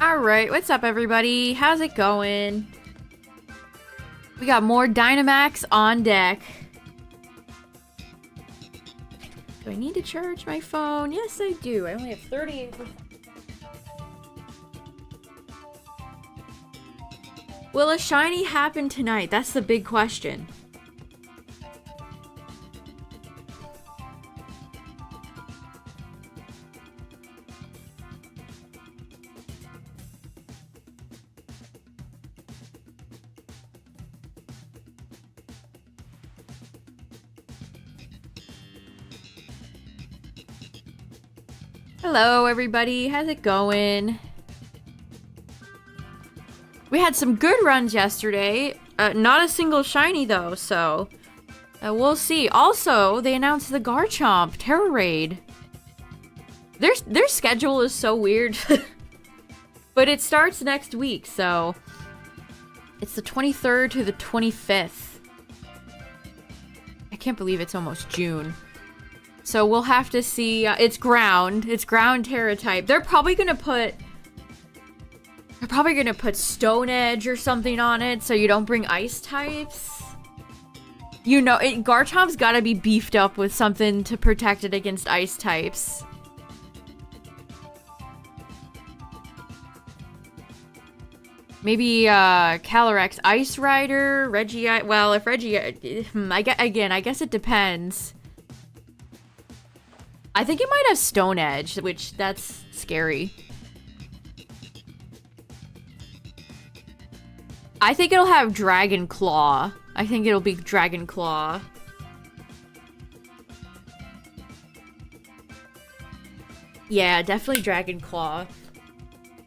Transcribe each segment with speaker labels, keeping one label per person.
Speaker 1: Alright, what's up everybody? How's it going? We got more Dynamax on deck. Do I need to charge my phone? Yes, I do. I only have 38%. Will a shiny happen tonight? That's the big question. Hello everybody, how's it going? We had some good runs yesterday. Not a single shiny though, so we'll see. Also, they announced the Garchomp Terror Raid. Their schedule is so weird. But it starts next week, so it's the 23rd to the 25th. I can't believe it's almost June. So we'll have to see. It's ground Terra type. They're probably gonna put Stone Edge or something on it, so you don't bring ice types. You know, Garchomp's gotta be beefed up with something to protect it against ice types. Maybe Calyrex Ice Rider, Reggie. Well, if Reggie, I guess it depends. I think it might have Stone Edge, which that's scary. I think it'll have Dragon Claw. I think it'll be Dragon Claw. Yeah, definitely Dragon Claw.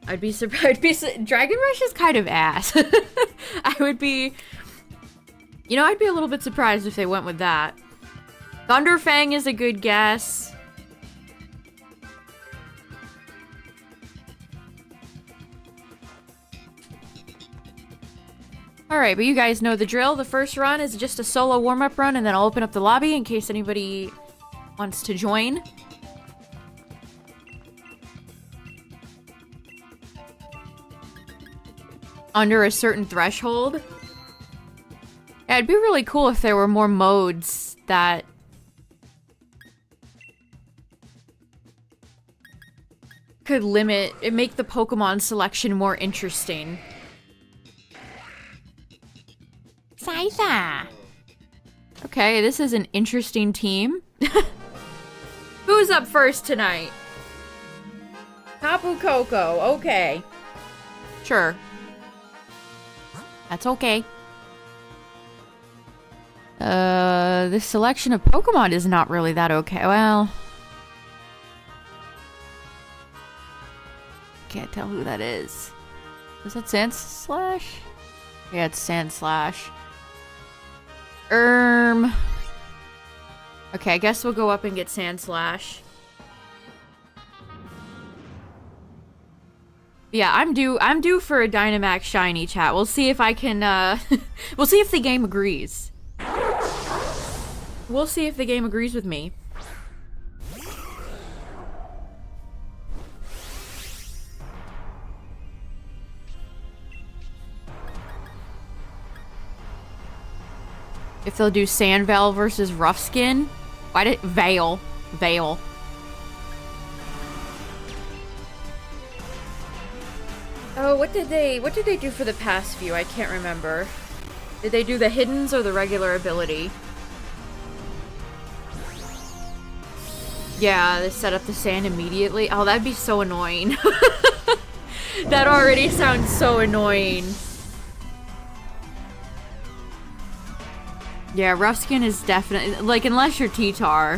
Speaker 1: I'd be surprised. Dragon Rush is kind of ass. I would be... You know, I'd be a little bit surprised if they went with that. Thunderfang is a good guess. Alright, but you guys know the drill. The first run is just a solo warm-up run, and then I'll open up the lobby in case anybody wants to join. Under a certain threshold. Yeah, it'd be really cool if there were more modes that... could make the Pokemon selection more interesting. Okay, this is an interesting team. Who's up first tonight? Tapu Koko, okay. Sure. That's okay. This selection of Pokemon is not really that okay. Well... Can't tell who that is. Is that Sandslash? Yeah, it's Sandslash. Okay, I guess we'll go up and get Sandslash. Yeah, I'm due for a Dynamax shiny, chat. We'll see if I can, we'll see if the game agrees. We'll see if the game agrees with me. If they'll do Sandvale versus Rough Skin. Why did Vale? Oh, what did they do for the past few? I can't remember. Did they do the hiddens or the regular ability? Yeah, they set up the sand immediately. Oh, that'd be so annoying. That already sounds so annoying. Yeah, Rough Skin is definitely... Like, unless you're T-Tar.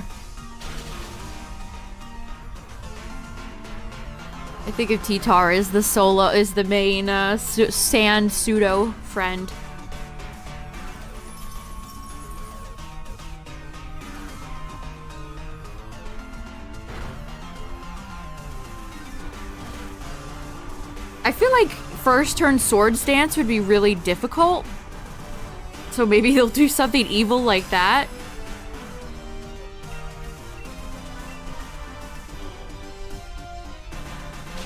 Speaker 1: I think of T-Tar as the main, sand pseudo friend. I feel like first turn Swords Dance would be really difficult. So maybe he'll do something evil like that.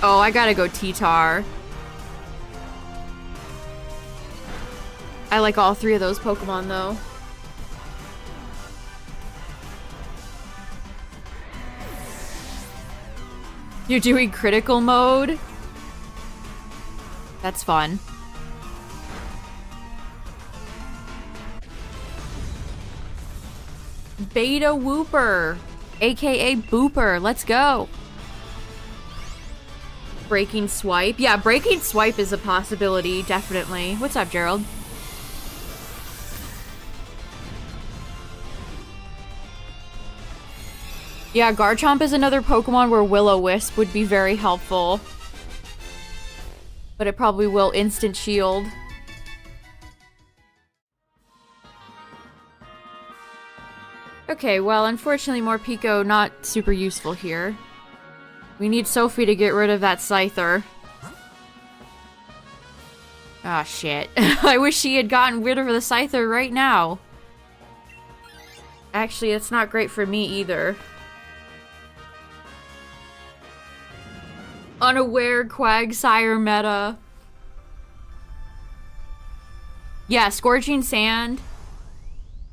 Speaker 1: Oh, I gotta go T-Tar. I like all three of those Pokemon, though. You're doing critical mode? That's fun. Beta Whooper, aka Booper. Let's go. Breaking Swipe. Yeah, Breaking Swipe is a possibility, definitely. What's up, Gerald? Yeah, Garchomp is another Pokemon where Will-O-Wisp would be very helpful. But it probably will instant shield. Okay, well, unfortunately, Morpeko not super useful here. We need Sophie to get rid of that Scyther. Ah, shit. I wish she had gotten rid of the Scyther right now. Actually, it's not great for me either. Unaware Quagsire meta. Yeah, Scorching Sand.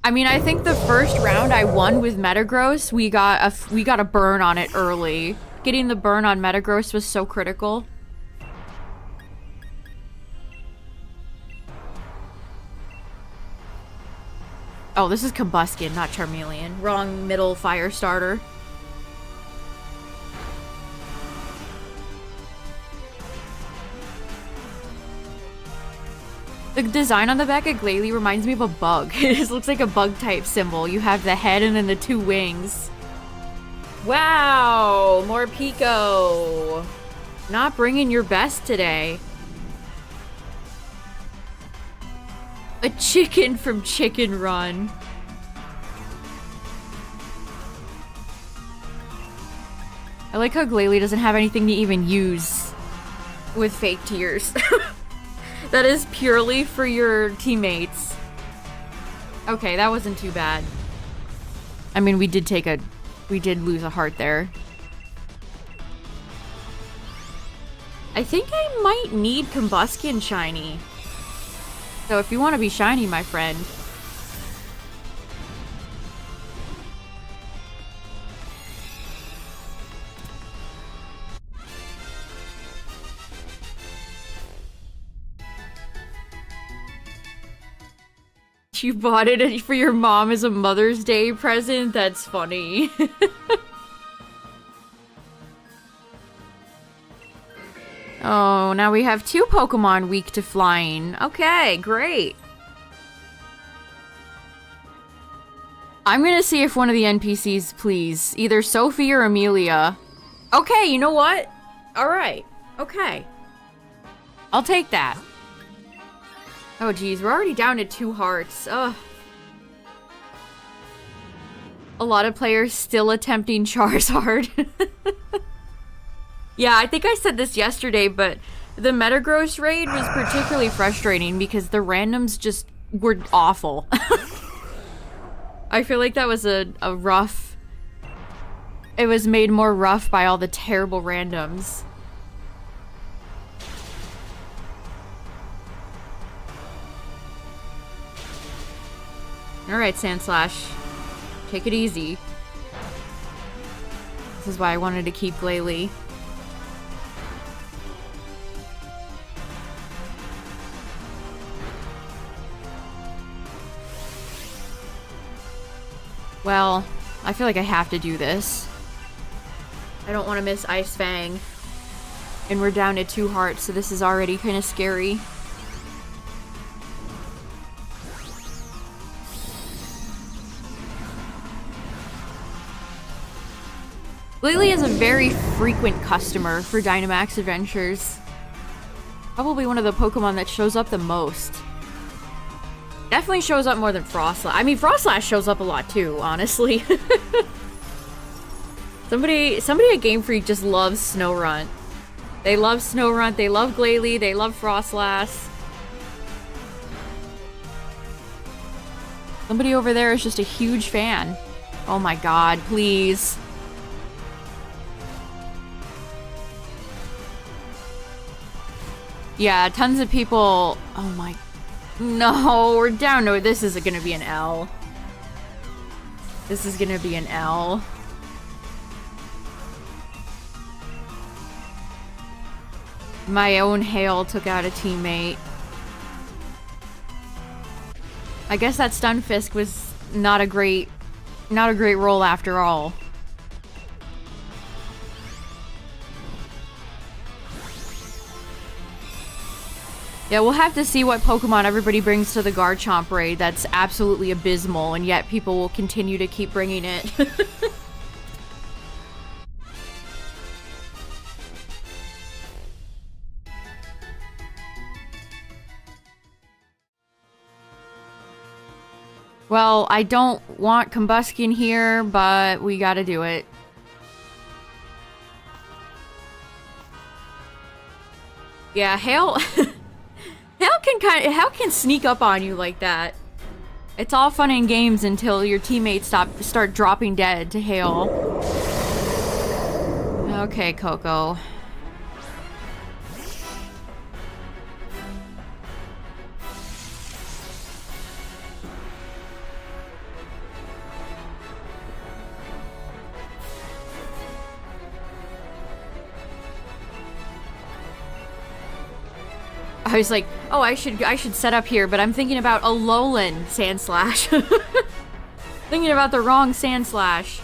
Speaker 1: I mean, I think the first round I won with Metagross, we got a burn on it early. Getting the burn on Metagross was so critical. Oh, this is Combuskin, not Charmeleon. Wrong middle fire starter. The design on the back of Glalie reminds me of a bug. It just looks like a bug type symbol. You have the head and then the two wings. Wow, Morpeko. Not bringing your best today. A chicken from Chicken Run. I like how Glalie doesn't have anything to even use with fake tears. That is purely for your teammates. Okay, that wasn't too bad. I mean, we did lose a heart there. I think I might need Combuskin shiny. So if you want to be shiny, my friend. You bought it for your mom as a Mother's Day present? That's funny. Oh, now we have 2 Pokemon weak to flying. Okay, great. I'm gonna see if one of the NPCs, please. Either Sophie or Amelia. Okay, you know what? Alright. Okay. I'll take that. Oh geez, we're already down to 2 hearts. Ugh. A lot of players still attempting Charizard. Yeah, I think I said this yesterday, but the Metagross raid was particularly frustrating because the randoms just were awful. I feel like that was a rough... It was made more rough by all the terrible randoms. Alright, Sandslash. Take it easy. This is why I wanted to keep Glalie. Well, I feel like I have to do this. I don't want to miss Ice Fang. And we're down to 2 hearts, so this is already kind of scary. Glalie is a very frequent customer for Dynamax Adventures. Probably one of the Pokemon that shows up the most. Definitely shows up more than Frostlass. I mean, Frostlass shows up a lot too, honestly. Somebody at Game Freak just loves Snorunt. They love Snorunt, they love Glalie, they love Frostlass. Somebody over there is just a huge fan. Oh my god, please. Yeah, tons of people... Oh my... No, we're down. No, this is gonna be an L. This is gonna be an L. My own Hale took out a teammate. I guess that Stunfisk was not a great roll after all. Yeah, we'll have to see what Pokemon everybody brings to the Garchomp raid that's absolutely abysmal, and yet people will continue to keep bringing it. Well, I don't want Combustion here, but we gotta do it. Yeah, Hale... Hale can sneak up on you like that. It's all fun and games until your teammates start dropping dead to Hale. Okay, Coco. I was like, oh, I should set up here, but I'm thinking about Alolan Sandslash. Thinking about the wrong Sandslash.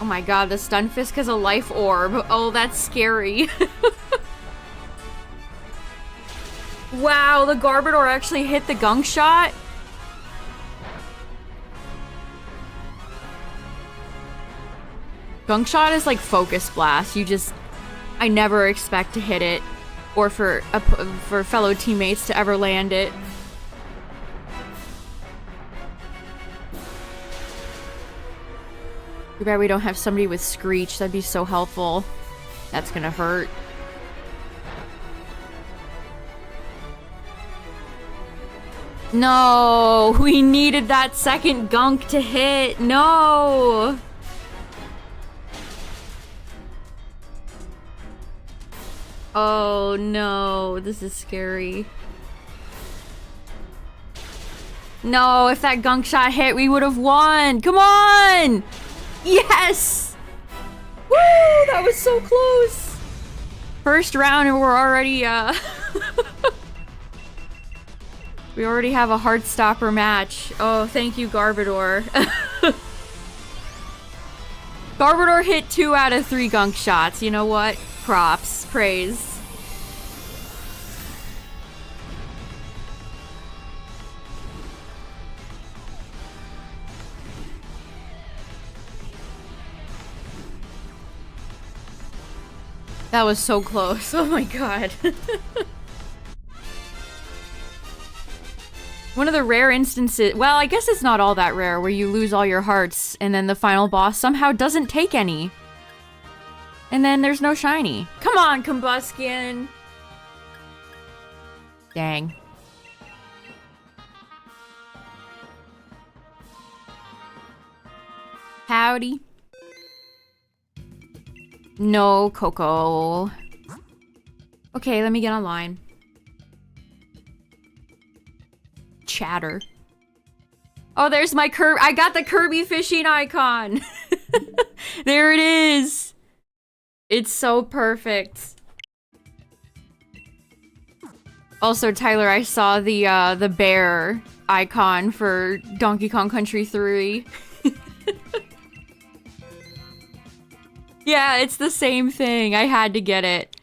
Speaker 1: Oh my god, the Stunfisk has a life orb. Oh, that's scary. Wow, the Garbodor actually hit the Gunk Shot? Gunk Shot is like Focus Blast. I never expect to hit it. Or for fellow teammates to ever land it. Too bad we don't have somebody with Screech. That'd be so helpful. That's gonna hurt. No! We needed that second Gunk to hit! No! Oh no, this is scary. No, if that Gunk Shot hit, we would have won! Come on! Yes! Woo! That was so close! First round and we're already, we already have a Heartstopper match. Oh, thank you, Garbodor. Garbodor hit 2 out of 3 Gunk Shots. You know what? Props. Praise. That was so close. Oh my god. One of the rare instances, well, I guess it's not all that rare, where you lose all your hearts and then the final boss somehow doesn't take any. And then there's no shiny. Come on, Combustion! Dang. Howdy. No, Coco. Okay, let me get online. Chatter. Oh, there's my I got the Kirby fishing icon! There it is! It's so perfect. Also, Tyler, I saw the bear icon for Donkey Kong Country 3. Yeah, it's the same thing. I had to get it.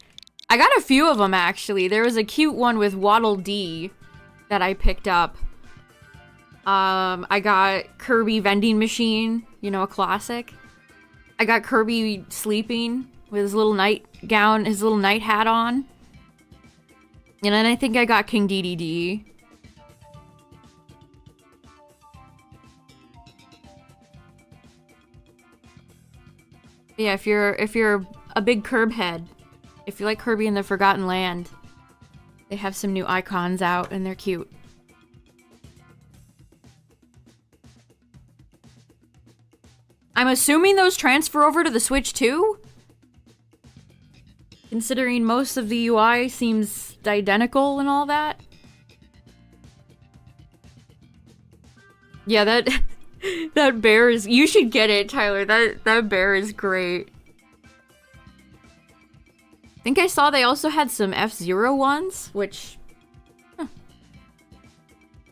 Speaker 1: I got a few of them, actually. There was a cute one with Waddle Dee that I picked up. I got Kirby Vending Machine, you know, a classic. I got Kirby sleeping with his little nightgown, his little night hat on. And then I think I got King DDD. Yeah, if you're a big Curb head, if you like Kirby in the Forgotten Land, they have some new icons out and they're cute. I'm assuming those transfer over to the Switch too? considering most of the UI seems identical and all that. Yeah, that that bear is... You should get it, Tyler. That bear is great. I think I saw they also had some F-Zero ones, which... Huh.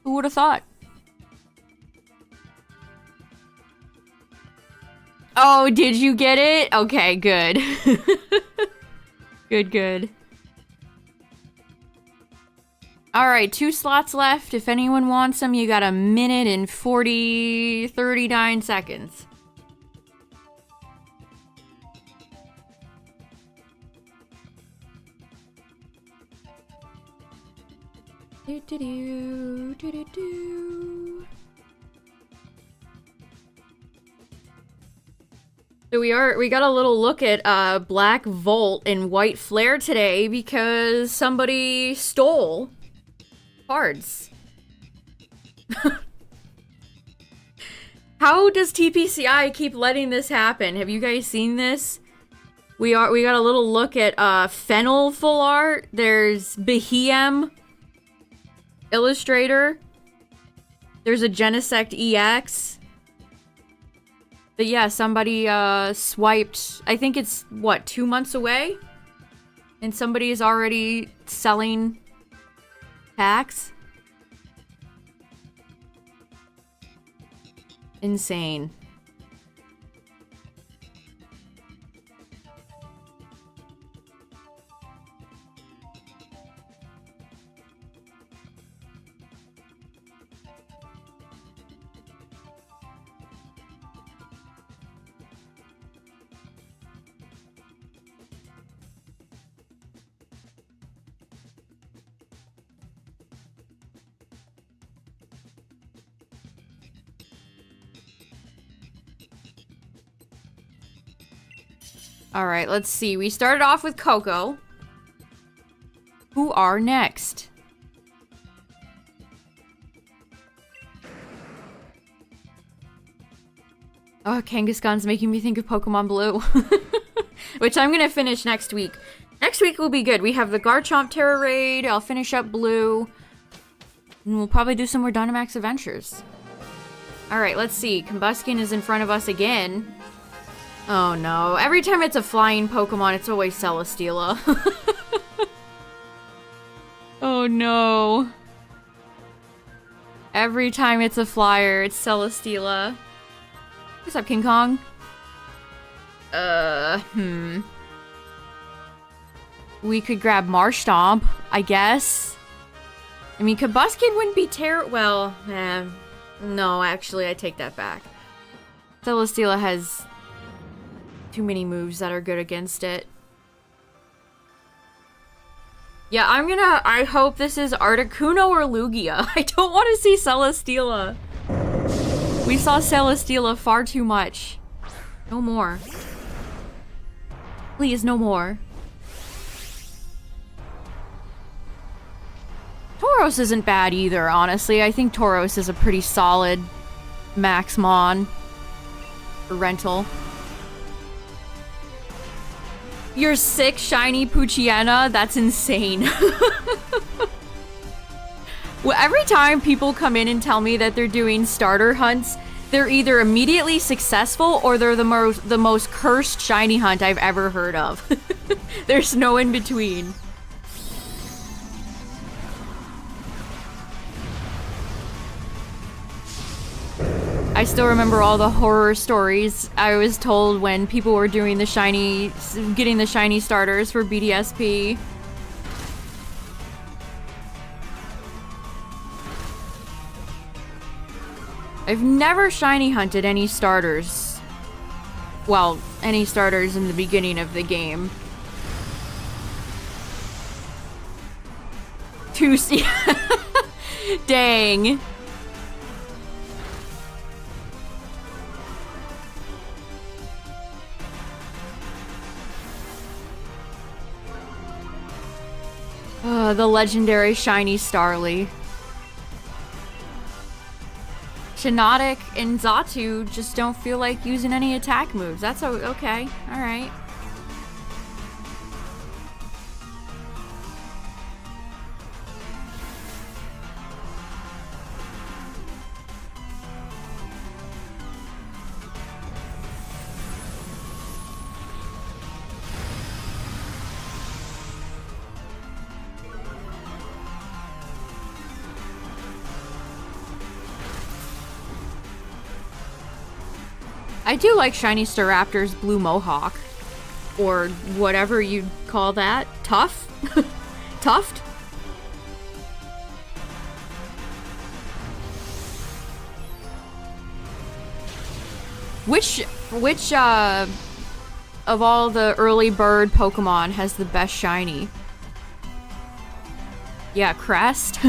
Speaker 1: Who would have thought? Oh, did you get it? Okay, good. Good. Alright, 2 slots left. If anyone wants them, you got 1 minute and 39 seconds. So we got a little look at Black Volt and White Flare today because somebody stole cards. How does TPCI keep letting this happen? Have you guys seen this? We got a little look at Fennel full art. There's Behem Illustrator. There's a Genesect EX. But yeah, somebody swiped, I think it's, what, 2 months away? And somebody is already selling packs? Insane. Alright, let's see. We started off with Coco. Who are next? Oh, Kangaskhan's making me think of Pokemon Blue. Which I'm gonna finish next week. Next week will be good. We have the Garchomp Terra Raid. I'll finish up Blue. And we'll probably do some more Dynamax adventures. Alright, let's see. Combuskin is in front of us again. Oh no. Every time it's a flying Pokemon, it's always Celesteela. Oh no. Every time it's a flyer, it's Celesteela. What's up, King Kong? We could grab Marshtomp, I guess. I mean, Combuskin wouldn't be well, no, actually, I take that back. Celesteela has too many moves that are good against it. Yeah, I hope this is Articuno or Lugia. I don't want to see Celesteela. We saw Celesteela far too much. No more. Please, no more. Tauros isn't bad either, honestly. I think Tauros is a pretty solid Maxmon for rental. You're sick, shiny Poochyena? That's insane. Well, every time people come in and tell me that they're doing starter hunts, they're either immediately successful or they're the most cursed shiny hunt I've ever heard of. There's no in between. I still remember all the horror stories I was told when people were doing getting the shiny starters for BDSP. I've never shiny hunted any starters. Well, any starters in the beginning of the game. Dang. The legendary shiny Starly. Shiinotic and Xatu just don't feel like using any attack moves. That's okay. Alright. I do like Shiny Staraptor's blue mohawk. Or whatever you'd call that. Tuft? Tuft? Which of all the early bird Pokemon has the best shiny? Yeah, Crest.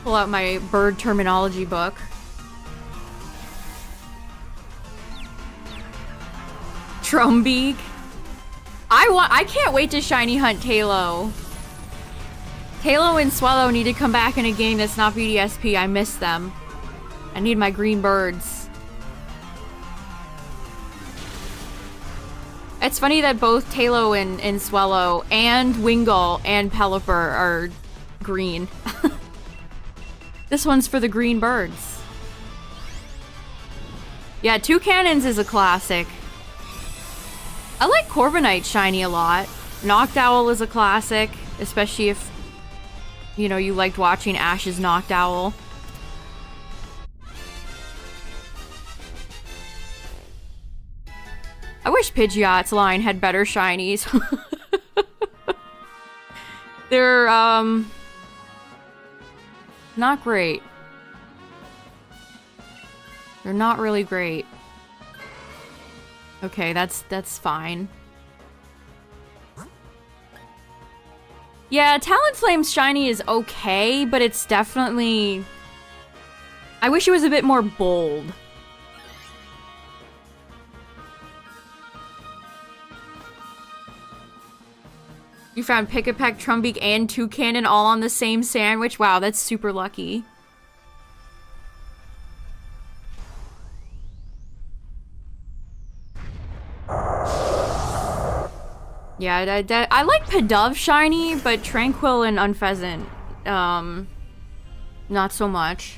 Speaker 1: Pull out my bird terminology book. Trumbeak. I can't wait to shiny hunt Talo. Talo and Swallow need to come back in a game that's not BDSP. I miss them. I need my green birds. It's funny that both Talo and Swallow and Wingull and Pelipper are green. This one's for the green birds. Yeah, Two Cannons is a classic. I like Corviknight shiny a lot. Noctowl is a classic, especially if, you know, you liked watching Ash's Noctowl. I wish Pidgeot's line had better shinies. They're, not great. They're not really great. Okay, that's fine. Yeah, Talonflame's shiny is okay, but it's definitely... I wish it was a bit more bold. You found Pick-a-Peck, Trumbeak, and Toucannon all on the same sandwich? Wow, that's super lucky. Yeah, I like Pidove shiny, but Tranquil and Unpheasant, not so much.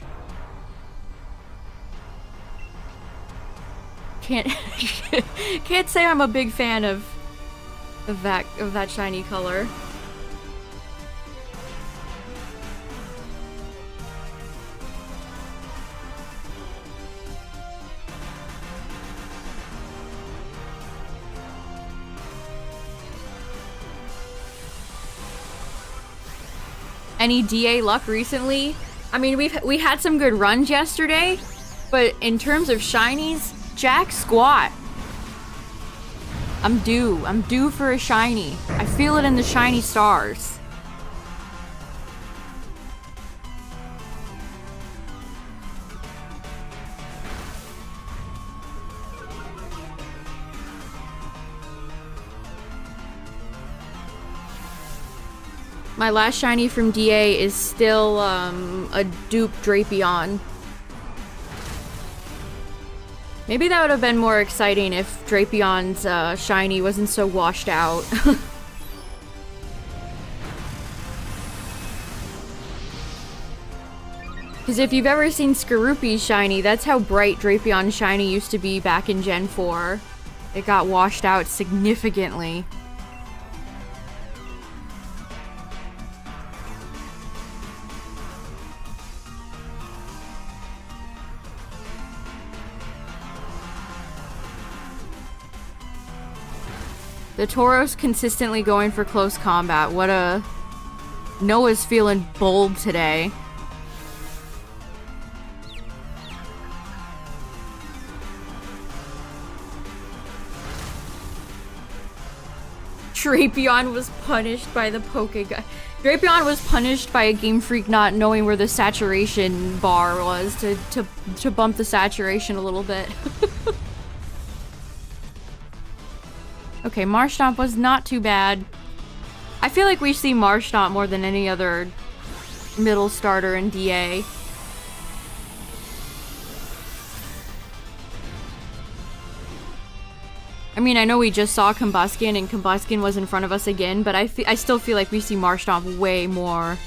Speaker 1: Can't say I'm a big fan of that shiny color. Any DA luck recently? I mean, we had some good runs yesterday, but in terms of shinies, jack squat. I'm due for a shiny. I feel it in the shiny stars. My last shiny from DA is still a dupe Drapion. Maybe that would have been more exciting if Drapion's shiny wasn't so washed out. Because if you've ever seen Skorupi's shiny, that's how bright Drapion's shiny used to be back in Gen 4. It got washed out significantly. The Tauros consistently going for close combat. What a... Noah's feeling bold today. Drapion was punished by the Poke guy. Drapion was punished by a Game Freak not knowing where the saturation bar was to bump the saturation a little bit. Okay, Marshtomp was not too bad. I feel like we see Marshtomp more than any other middle starter in DA. I mean, I know we just saw Combuskin and Combuskin was in front of us again, but I still feel like we see Marshtomp way more.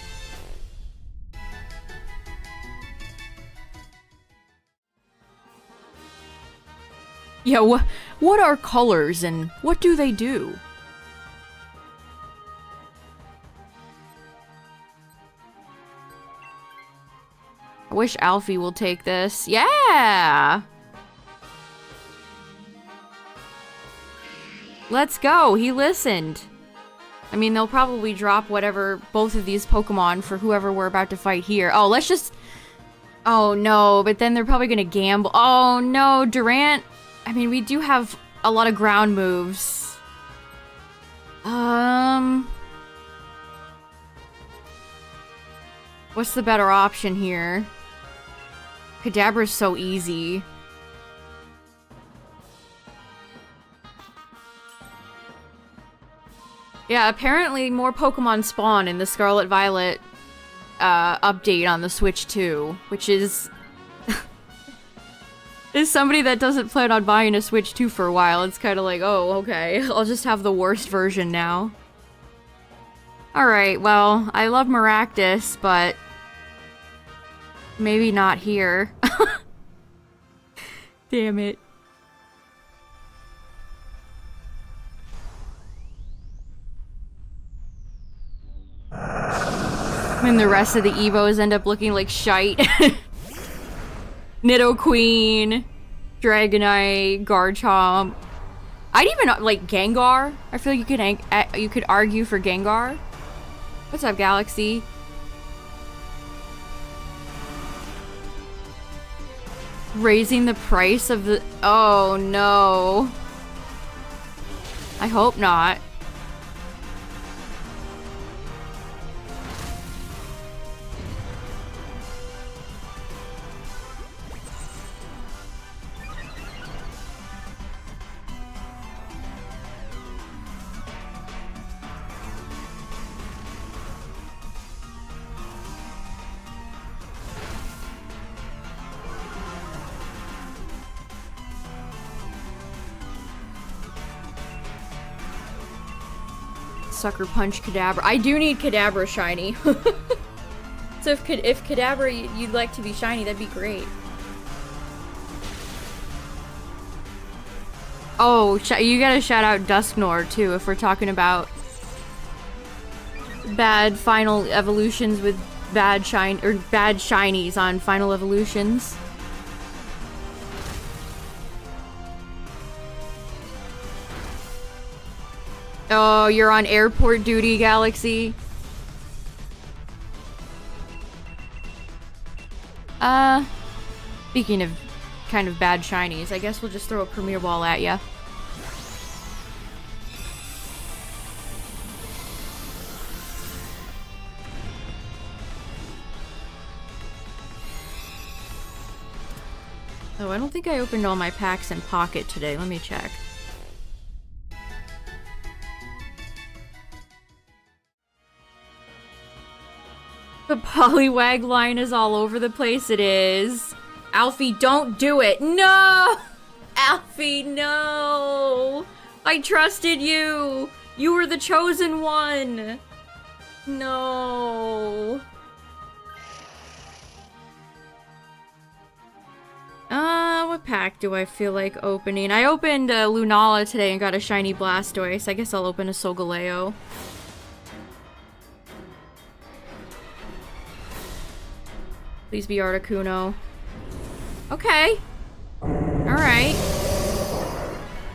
Speaker 1: Yeah, what are colors and what do they do? I wish Alfie will take this. Yeah! Let's go. He listened. I mean, they'll probably drop whatever, both of these Pokemon for whoever we're about to fight here. Oh, let's just... Oh, no, but then they're probably gonna gamble. Oh, no, Durant. I mean, we do have a lot of ground moves. What's the better option here? Kadabra's so easy. Yeah, apparently more Pokemon spawn in the Scarlet Violet update on the Switch 2, which is... As somebody that doesn't plan on buying a Switch 2 for a while, it's kind of like, oh, okay, I'll just have the worst version now. Alright, well, I love Maractus, but... maybe not here. Damn it. And the rest of the Evos end up looking like shite. Nidoqueen, Dragonite, Garchomp. I'd even like Gengar. I feel like you could argue for Gengar. What's up, Galaxy? Raising the price of the... Oh, no. I hope not. Sucker Punch Kadabra. I do need Kadabra shiny. So if Kadabra you'd like to be shiny, that'd be great. Oh, you gotta shout out Dusknoir too if we're talking about bad final evolutions with bad shinies on final evolutions. Oh, you're on airport duty, Galaxy. Speaking of kind of bad shinies, I guess we'll just throw a Premier Ball at ya. Oh, I don't think I opened all my packs in Pocket today. Let me check. The Poliwag line is all over the place. It is. Alfie, don't do it. No! Alfie, no! I trusted you! You were the chosen one! No. What pack do I feel like opening? I opened Lunala today and got a shiny Blastoise. I guess I'll open a Solgaleo. Please be Articuno. Okay. Alright.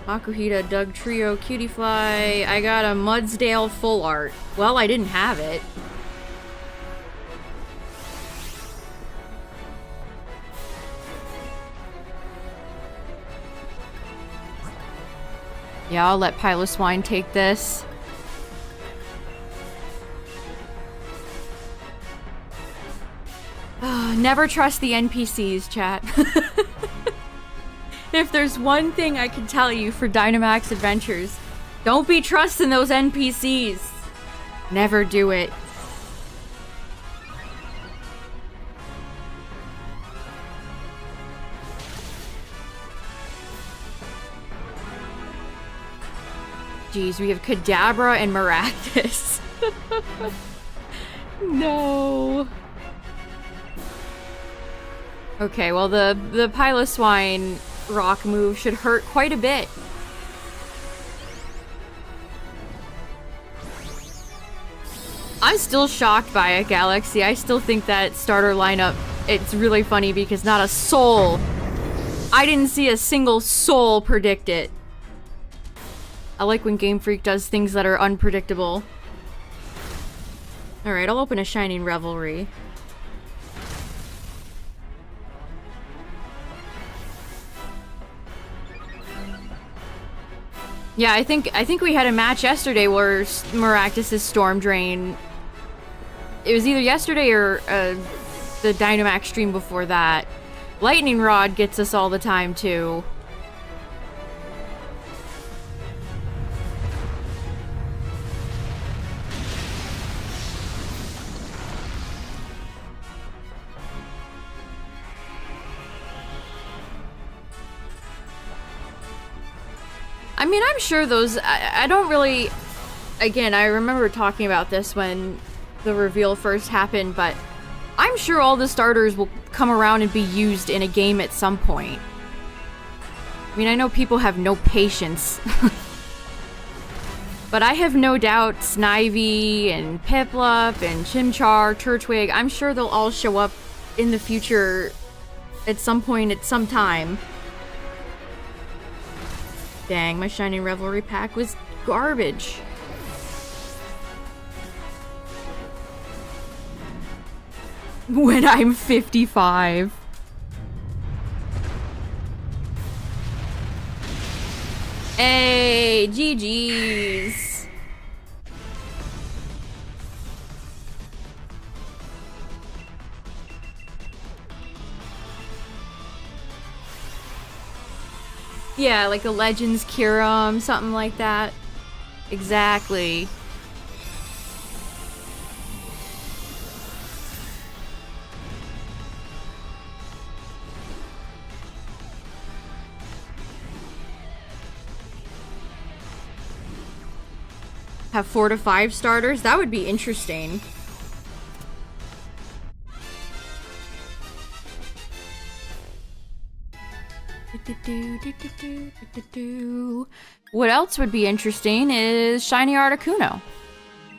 Speaker 1: Makuhita, Dugtrio, Cutiefly. I got a Mudsdale full art. Well, I didn't have it. Yeah, I'll let Piloswine take this. Never trust the NPCs, chat. If there's one thing I can tell you for Dynamax Adventures, don't be trusting those NPCs. Never do it. Jeez, we have Kadabra and Maractus. No. Okay, well the Piloswine rock move should hurt quite a bit. I'm still shocked by it, Galaxy. I still think that starter lineup, it's really funny because not a soul, I didn't see a single soul predict it. I like when Game Freak does things that are unpredictable. Alright, I'll open a Shining Revelry. Yeah, I think we had a match yesterday where Maractus' Storm Drain. It was either yesterday or the Dynamax stream before that. Lightning Rod gets us all the time too. I mean, I'm sure those... I don't really... Again, I remember talking about this when the reveal first happened, but I'm sure all the starters will come around and be used in a game at some point. I mean, I know people have no patience. But I have no doubt Snivy and Piplup and Chimchar, Turtwig, I'm sure they'll all show up in the future at some point at some time. Dang, my Shining Revelry pack was garbage. When I'm 55. Hey, GG's. Yeah, like a Legends Kyurem, something like that. Exactly. Have 4 to 5 starters? That would be interesting. What else would be interesting is Shiny Articuno,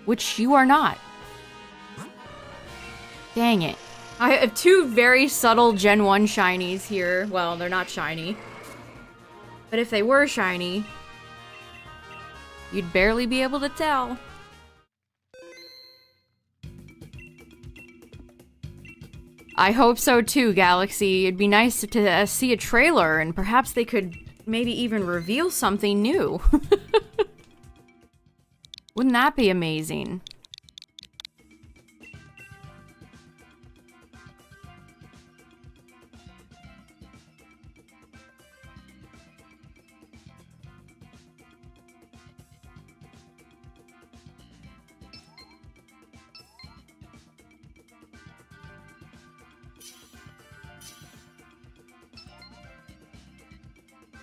Speaker 1: which you are not. Dang it. I have 2 very subtle Gen 1 shinies here. Well, they're not shiny. But if they were shiny, you'd barely be able to tell. I hope so too, Galaxy. It'd be nice to see a trailer, and perhaps they could maybe even reveal something new. Wouldn't that be amazing?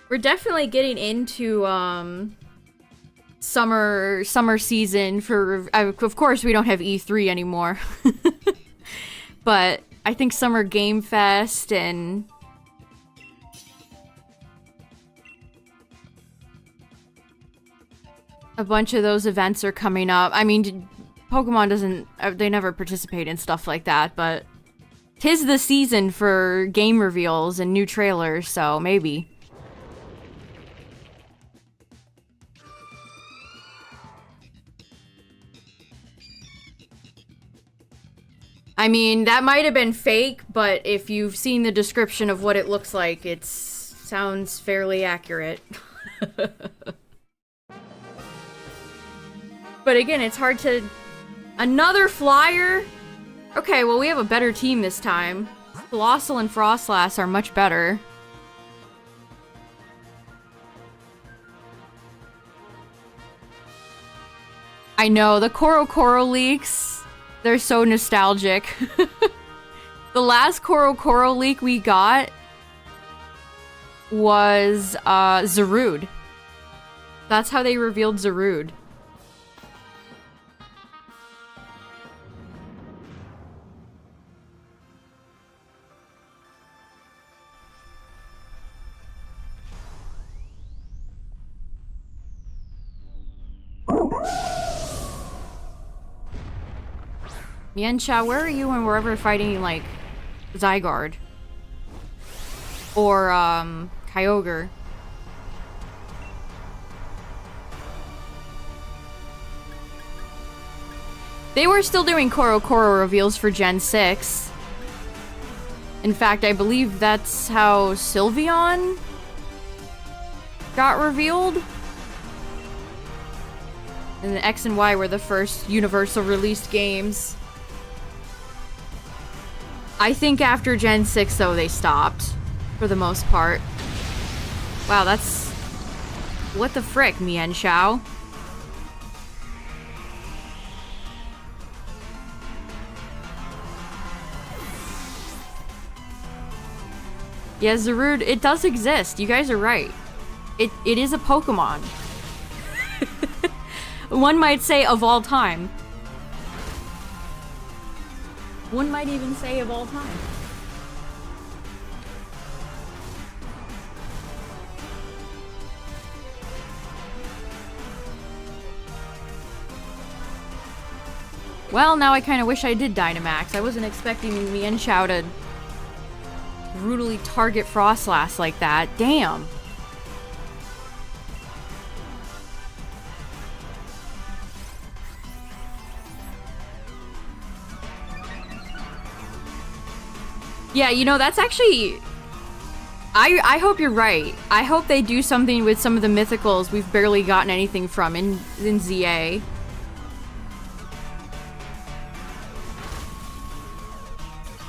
Speaker 1: We're definitely getting into summer season for of course we don't have E3 anymore. But I think Summer Game Fest and a bunch of those events are coming up. I mean, Pokemon doesn't they never participate in stuff like that, but 'tis the season for game reveals and new trailers, so maybe. I mean, that might have been fake, but if you've seen the description of what it looks like, it sounds fairly accurate. But again, it's hard to... Another flyer? Okay, well, we have a better team this time. Colossal and Frostlass are much better. I know, the Koro leaks... They're so nostalgic. The last Koro leak we got was Zarude. That's how they revealed Zarude. Miencha, where are you when we're ever fighting, like, Zygarde? Or, Kyogre? They were still doing Koro Koro reveals for Gen 6. In fact, I believe that's how Sylveon got revealed. And the X and Y were the first Universal released games. I think after Gen 6, though, they stopped. For the most part. Wow, that's... What the frick, Mian Xiao? Yeah, Zarude, it does exist. You guys are right. It is a Pokemon. One might say of all time. One might even say of all time. Well, now I kind of wish I did Dynamax. I wasn't expecting Mian Xiao to brutally target Frostlass like that. Damn. Yeah, you know, that's actually... I hope you're right. I hope they do something with some of the mythicals we've barely gotten anything from in ZA.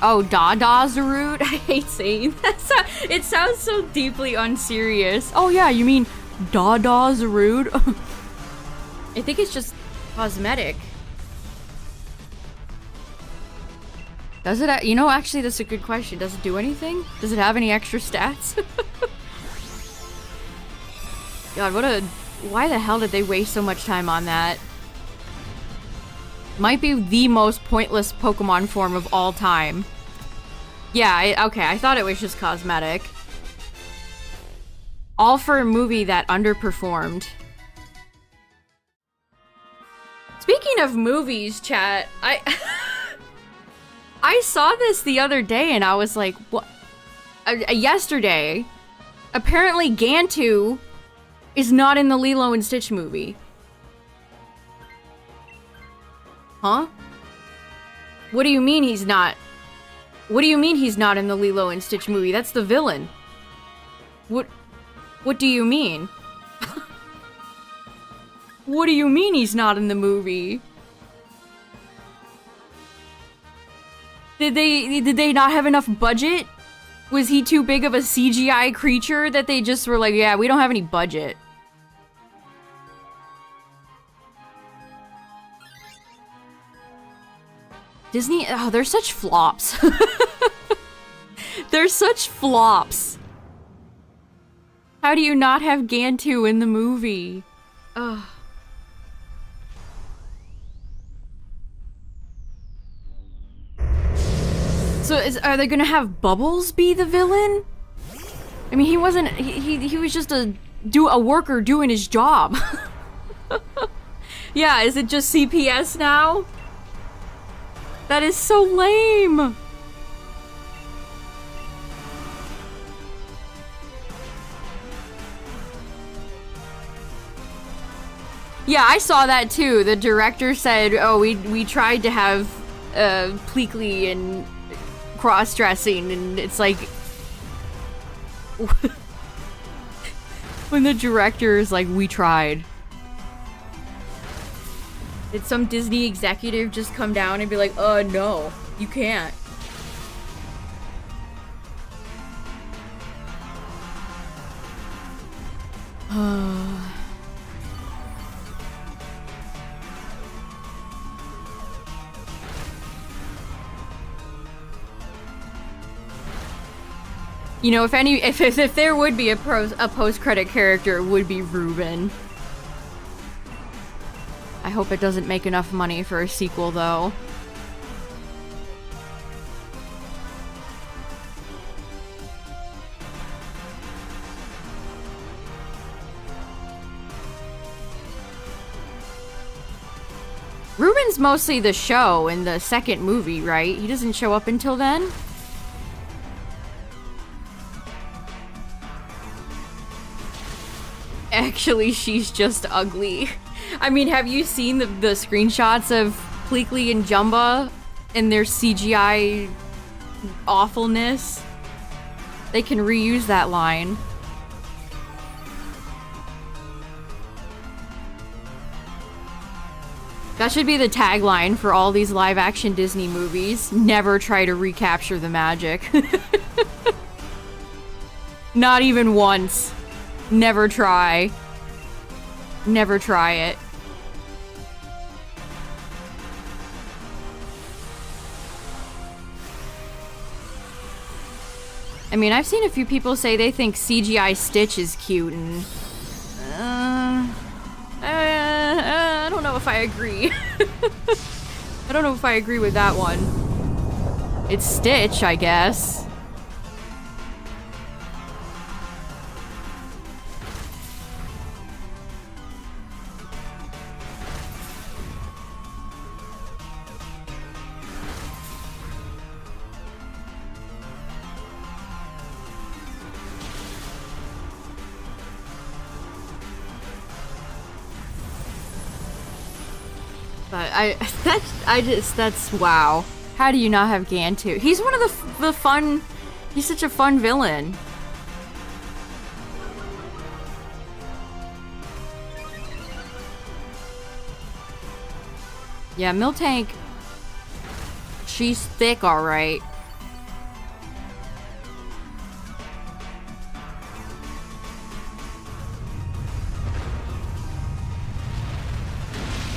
Speaker 1: Oh, Dada Zarude? I hate saying that. It sounds so deeply unserious. Oh yeah, you mean Dada Zarude? I think it's just cosmetic. Does it, you know, actually that's a good question. Does it do anything? Does it have any extra stats? God, why the hell did they waste so much time on that? Might be the most pointless Pokemon form of all time. Yeah, okay, I thought it was just cosmetic. All for a movie that underperformed. Speaking of movies, chat, I saw this the other day and I was like, what? Yesterday, apparently Gantu is not in the Lilo and Stitch movie. Huh? What do you mean he's not? What do you mean he's not in the Lilo and Stitch movie? That's the villain. What do you mean? What do you mean he's not in the movie? Did they not have enough budget? Was he too big of a CGI creature that they just were like, yeah, we don't have any budget? Disney, oh, they're such flops. They're such flops. How do you not have Gantu in the movie? Ugh. So are they gonna have Bubbles be the villain? I mean, he wasn't, he was just a worker doing his job. Yeah, is it just CPS now? That is so lame! Yeah, I saw that too. The director said, oh, we tried to have Pleakley and cross-dressing, and it's like... when the director is like, we tried. Did some Disney executive just come down and be like, no, you can't. You know, if there would be a post-credit character, it would be Ruben. I hope it doesn't make enough money for a sequel, though. Ruben's mostly the show in the second movie, right? He doesn't show up until then? Actually, she's just ugly. I mean, have you seen the screenshots of Pleakley and Jumba and their CGI awfulness. They can reuse that line. That should be the tagline for all these live-action Disney movies. Never try to recapture the magic. Not even once. Never try. Never try it. I mean, I've seen a few people say they think CGI Stitch is cute, and I don't know if I agree. I don't know if I agree with that one. It's Stitch, I guess. But that's wow. How do you not have Gantu? He's one of the fun, he's such a fun villain. Yeah, Miltank, she's thick, alright.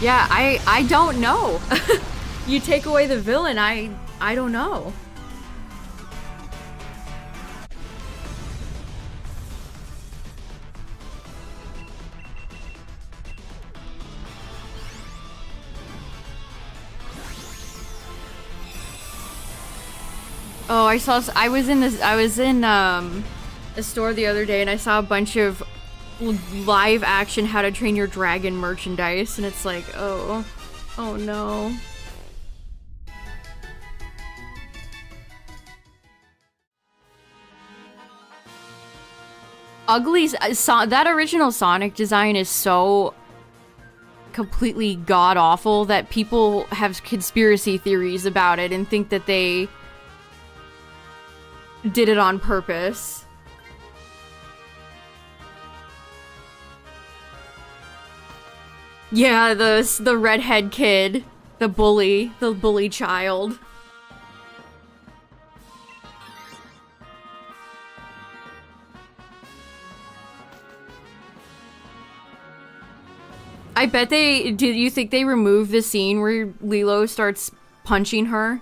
Speaker 1: Yeah, I don't know. You take away the villain, I don't know. Oh, I was in a store the other day and I saw a bunch of live action How to Train Your Dragon merchandise, and it's like, oh no. That original Sonic design is so completely god-awful that people have conspiracy theories about it and think that they did it on purpose. Yeah, the redhead kid, the bully child. I bet do you think they removed the scene where Lilo starts punching her?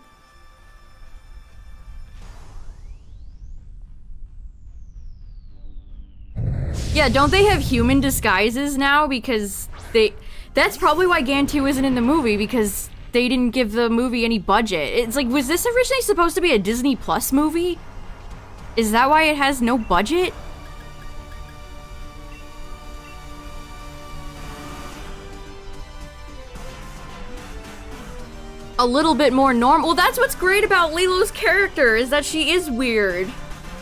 Speaker 1: Yeah, don't they have human disguises now? Because that's probably why Gantu isn't in the movie, because they didn't give the movie any budget. It's like, was this originally supposed to be a Disney Plus movie? Is that why it has no budget? A little bit more normal. Well, that's what's great about Lilo's character, is that she is weird.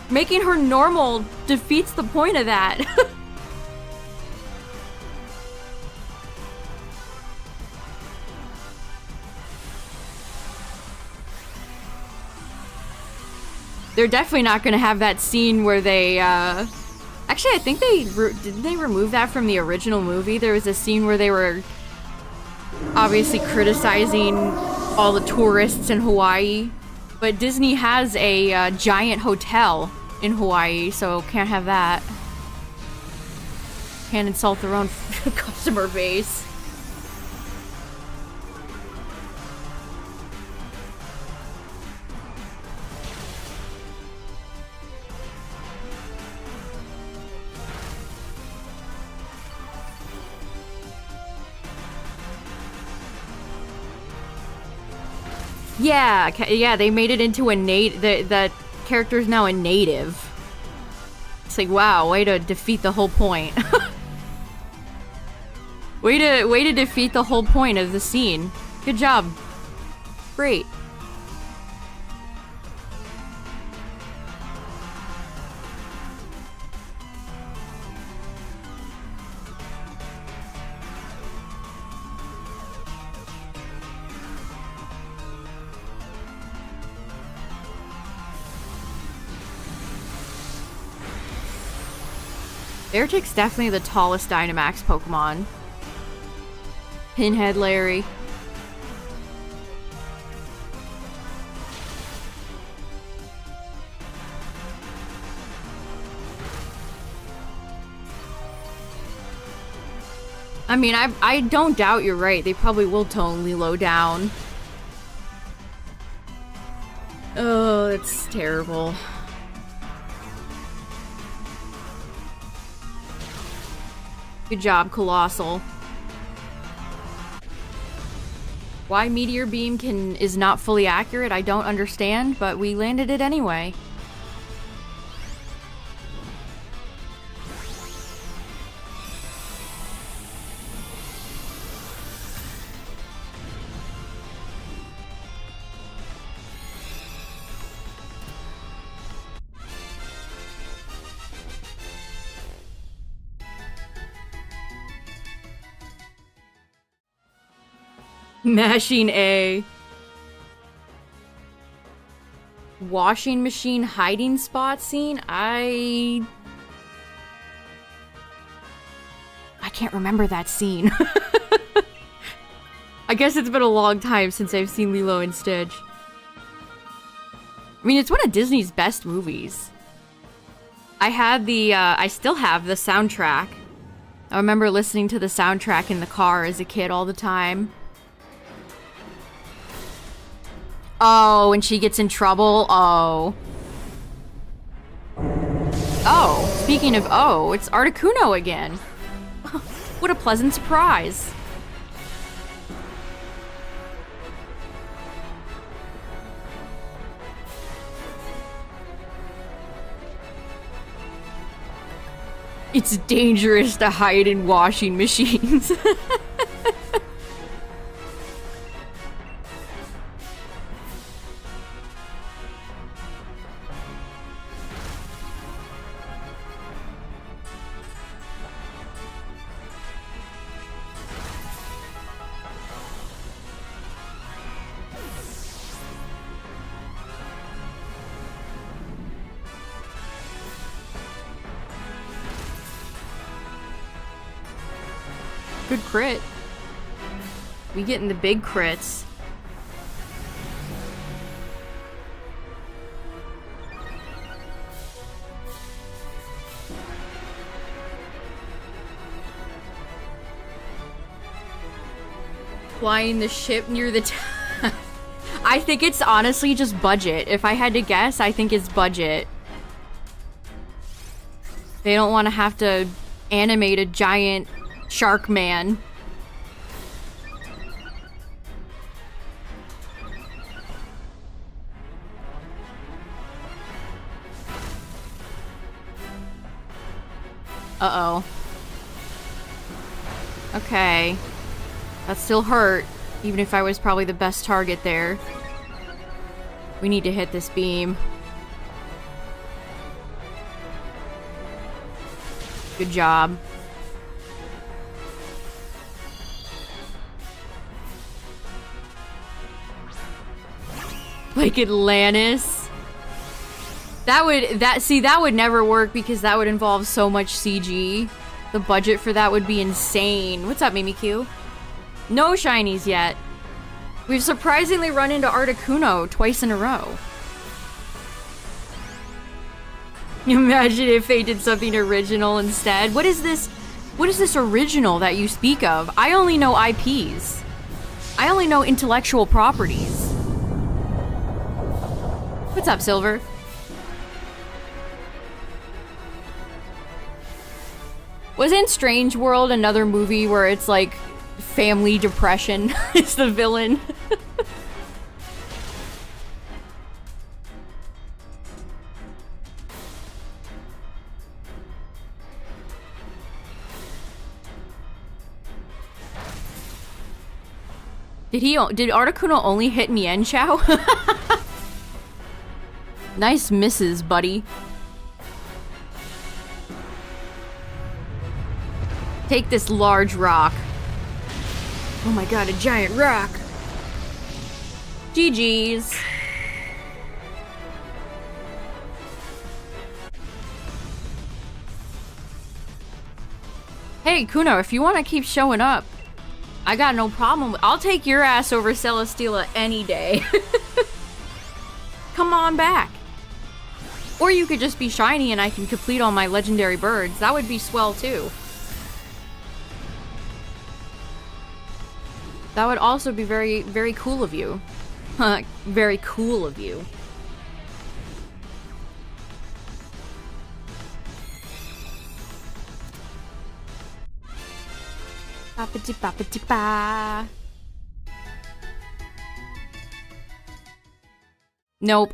Speaker 1: Making her normal defeats the point of that. They're definitely not going to have that scene where they, actually, I think didn't they remove that from the original movie? There was a scene where they were obviously criticizing all the tourists in Hawaii. But Disney has a giant hotel in Hawaii, so can't have that. Can't insult their own customer base. Yeah, they made it into a that character's now a native. It's like, wow, way to defeat the whole point. way to defeat the whole point of the scene. Good job. Great. Airtick's definitely the tallest Dynamax Pokemon. Pinhead Larry. I mean, I don't doubt you're right. They probably will tone Lilo down. Oh, it's terrible. Good job, Colossal. Why Meteor Beam is not fully accurate, I don't understand, but we landed it anyway. Mashing A. Washing machine hiding spot scene? I can't remember that scene. I guess it's been a long time since I've seen Lilo and Stitch. I mean, it's one of Disney's best movies. I still have the soundtrack. I remember listening to the soundtrack in the car as a kid all the time. Oh, and she gets in trouble? Oh. Oh, speaking of oh, it's Articuno again. What a pleasant surprise. It's dangerous to hide in washing machines. Good crit. We getting the big crits. Flying the ship near the I think it's honestly just budget. If I had to guess, I think it's budget. They don't want to have to animate a giant shark man. Uh-oh. Okay. That still hurt, even if I was probably the best target there. We need to hit this beam. Good job. Like Atlantis. That would never work because that would involve so much CG. The budget for that would be insane. What's up, Mimikyu? No shinies yet. We've surprisingly run into Articuno twice in a row. Imagine if they did something original instead. What is this original that you speak of? I only know IPs. I only know intellectual properties. What's up, Silver? Wasn't Strange World another movie where it's like family depression is the villain? Did Articuno only hit Mienshao? Nice misses, buddy. Take this large rock. Oh my god, a giant rock. GG's. Hey, Kuno, if you want to keep showing up, I got no problem. I'll take your ass over Celesteela any day. Come on back. Or you could just be shiny and I can complete all my legendary birds. That would be swell too. That would also be very, very cool of you. Very cool of you. Ba-ba-dee-ba-ba-dee-ba. Nope.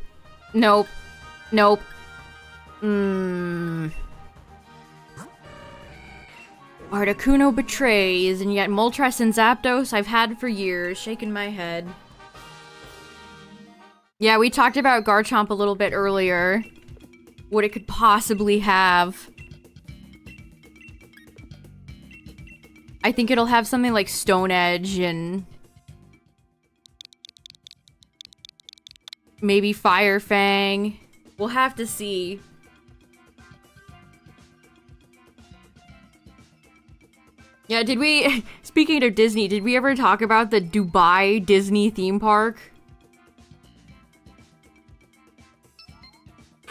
Speaker 1: Nope. Nope. Articuno betrays, and yet Moltres and Zapdos I've had for years. Shaking my head. Yeah, we talked about Garchomp a little bit earlier. What it could possibly have. I think it'll have something like Stone Edge and maybe Fire Fang. We'll have to see. Yeah, did we... Speaking of Disney, did we ever talk about the Dubai Disney theme park?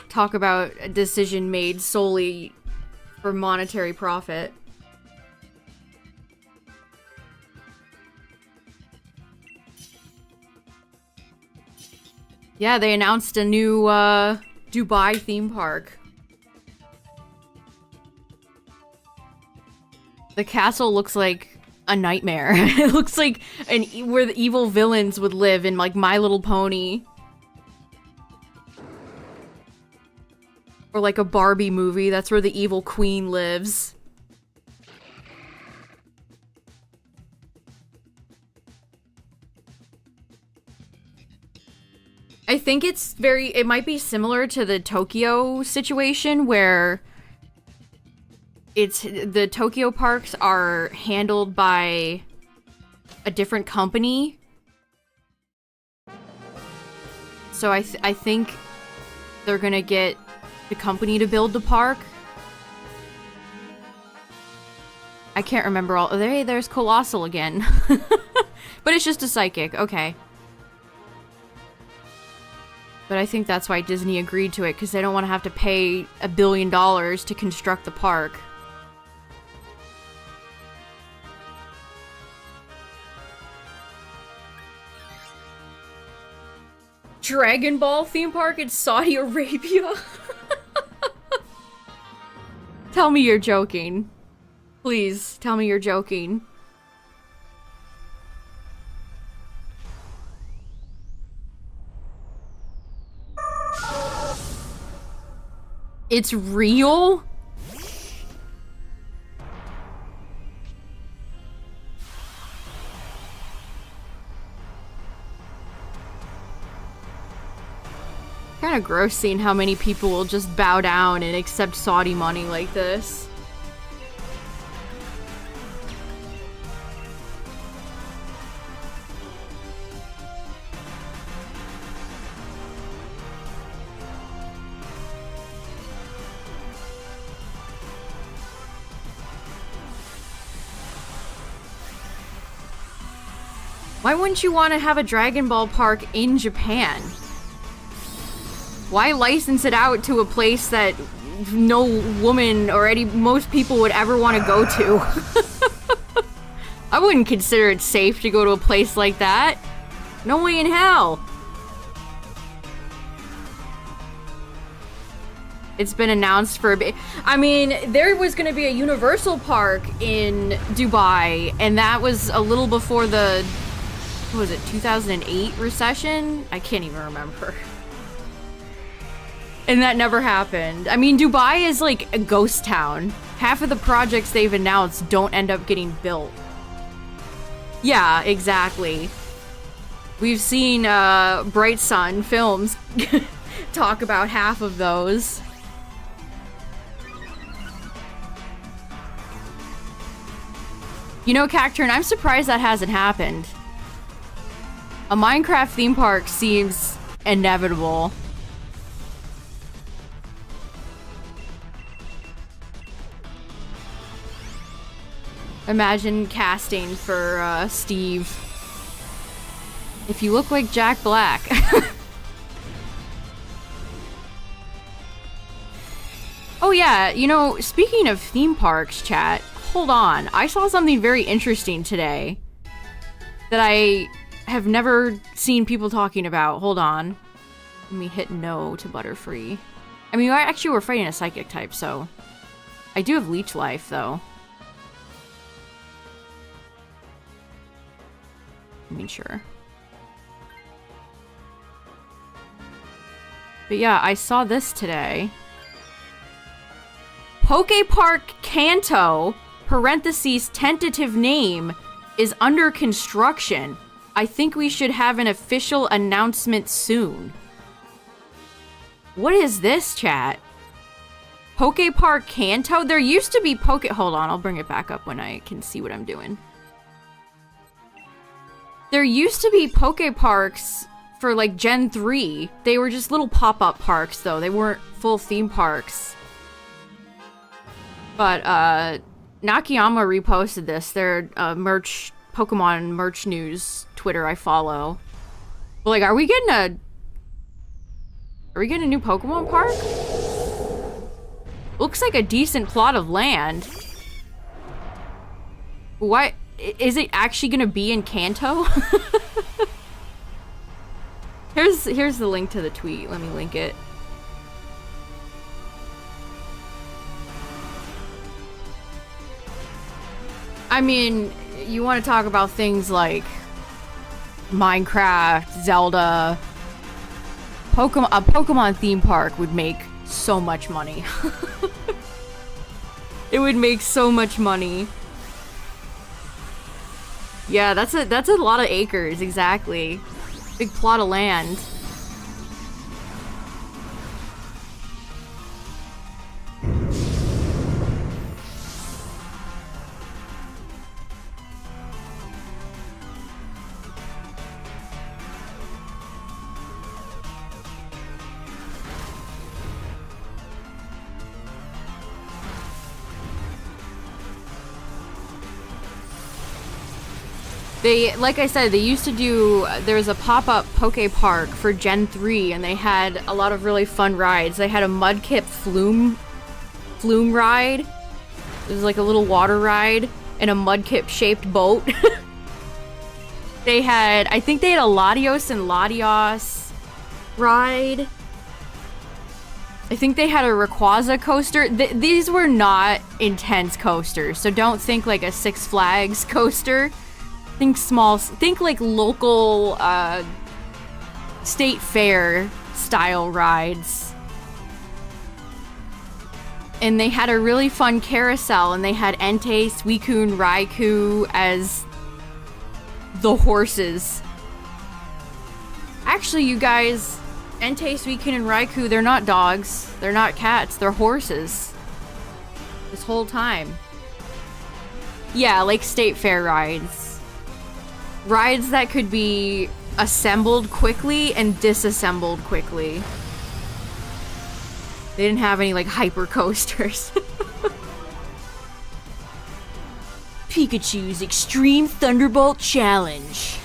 Speaker 1: Talk about a decision made solely for monetary profit. Yeah, they announced a new Dubai theme park. The castle looks like a nightmare. It looks like where the evil villains would live in like My Little Pony. Or like a Barbie movie, that's where the evil queen lives. I think it might be similar to the Tokyo situation where the Tokyo parks are handled by a different company. So I think they're gonna get the company to build the park. I can't remember all. Hey, there's Colossal again. But it's just a psychic, okay. But I think that's why Disney agreed to it, because they don't want to have to pay $1 billion to construct the park. Dragon Ball theme park in Saudi Arabia? Tell me you're joking. Please, tell me you're joking. It's real? Kinda gross seeing how many people will just bow down and accept Saudi money like this. Why wouldn't you want to have a Dragon Ball park in Japan? Why license it out to a place that no woman or most people would ever want to go to? I wouldn't consider it safe to go to a place like that. No way in hell. It's been announced for a bit. I mean, there was going to be a Universal Park in Dubai, and that was a little before the, what was it, 2008 recession? I can't even remember. And that never happened. I mean, Dubai is like a ghost town. Half of the projects they've announced don't end up getting built. Yeah, exactly. We've seen Bright Sun Films talk about half of those. You know, Cacturn, I'm surprised that hasn't happened. A Minecraft theme park seems inevitable. Imagine casting for Steve. If you look like Jack Black. Oh yeah, you know, speaking of theme parks, chat, hold on. I saw something very interesting today that I have never seen people talking about. Hold on. Let me hit no to Butterfree. I mean, actually we're fighting a psychic type, so... I do have Leech Life, though. I mean, sure. But yeah, I saw this today. Pokepark Kanto, parentheses, tentative name, is under construction. I think we should have an official announcement soon. What is this, chat? Pokepark Kanto? There used to be Hold on, I'll bring it back up when I can see what I'm doing. There used to be Pokeparks for, like, Gen 3. They were just little pop-up parks, though. They weren't full theme parks. But, Nakayama reposted this. Their, Pokemon merch news Twitter I follow. But, like, are we getting a new Pokemon park? Looks like a decent plot of land. What? Is it actually gonna be in Kanto? Here's the link to the tweet. Let me link it. I mean, you want to talk about things like Minecraft, Zelda, Pokemon. A Pokemon theme park would make so much money. It would make so much money. Yeah, that's a lot of acres, exactly. Big plot of land. Like I said, they used to do, there was a pop-up Poke Park for Gen 3, and they had a lot of really fun rides. They had a Mudkip flume ride. It was like a little water ride, and a Mudkip-shaped boat. I think they had a Latios and Latios ride. I think they had a Rayquaza coaster. These were not intense coasters, so don't think like a Six Flags coaster. Think small, think like local, state fair style rides. And they had a really fun carousel, and they had Entei, Suicune, Raikou as the horses. Actually, you guys, Entei, Suicune, and Raikou, they're not dogs. They're not cats. They're horses. This whole time. Yeah, like state fair rides. Rides that could be assembled quickly and disassembled quickly. They didn't have any, like, hyper coasters. Pikachu's Extreme Thunderbolt Challenge.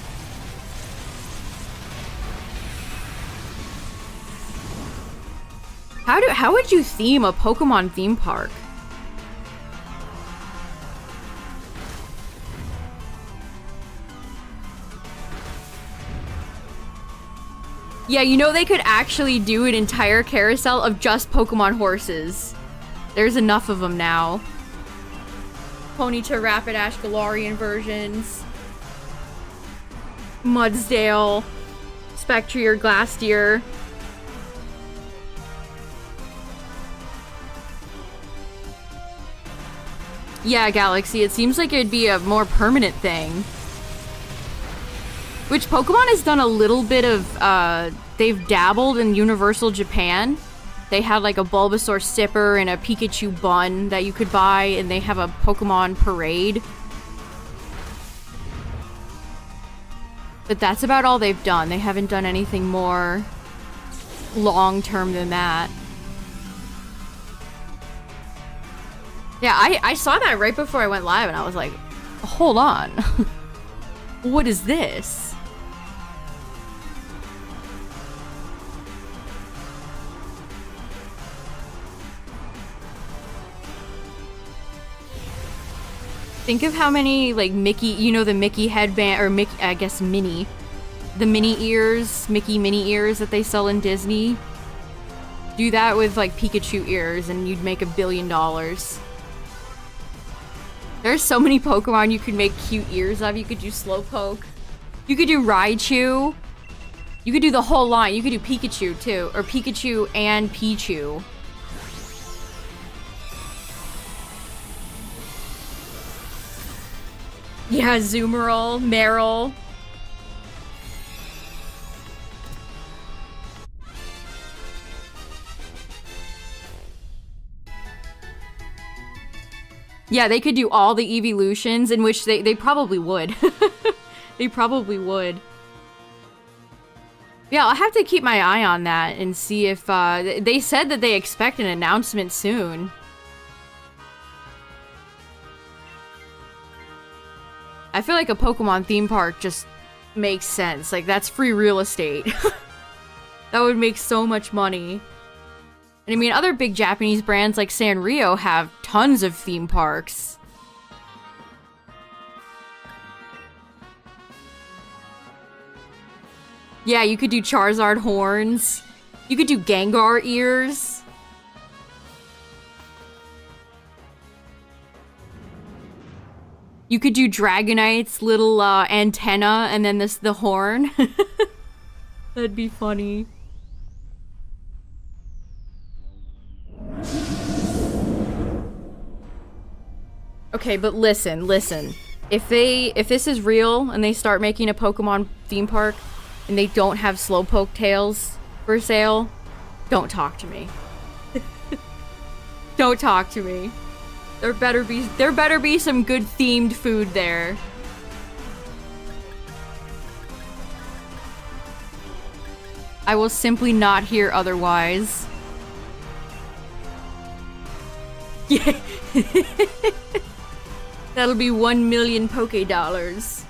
Speaker 1: How would you theme a Pokemon theme park? Yeah, you know they could actually do an entire carousel of just Pokemon horses. There's enough of them now. Ponyta, Rapidash, Galarian versions. Mudsdale. Spectrier, Glastier. Yeah, Galaxy, it seems like it'd be a more permanent thing. Which Pokemon has done a little bit of, they've dabbled in Universal Japan. They had like a Bulbasaur Sipper and a Pikachu bun that you could buy, and they have a Pokemon parade. But that's about all they've done. They haven't done anything more long-term than that. Yeah, I saw that right before I went live, and I was like, Hold on. What is this? Think of how many, like, Mickey, you know, the Mickey headband, or Mickey, I guess Minnie. The mini ears, Mickey mini ears that they sell in Disney. Do that with, like, Pikachu ears and you'd make $1 billion. There's so many Pokemon you could make cute ears of. You could do Slowpoke. You could do Raichu. You could do the whole line. You could do Pikachu, too. Or Pikachu and Pichu. Yeah, Zoomerl, Meryl. Yeah, they could do all the evolutions, in which they probably would. They probably would. Yeah, I'll have to keep my eye on that and see if, they said that they expect an announcement soon. I feel like a Pokemon theme park just makes sense. Like, that's free real estate. That would make so much money. And I mean, other big Japanese brands like Sanrio have tons of theme parks. Yeah, you could do Charizard horns. You could do Gengar ears. You could do Dragonite's little antenna and then the horn. That'd be funny. Okay, but listen. If this is real and they start making a Pokemon theme park and they don't have Slowpoke tails for sale, don't talk to me. Don't talk to me. There better be some good themed food there. I will simply not hear otherwise. Yeah. That'll be 1 million Poke dollars.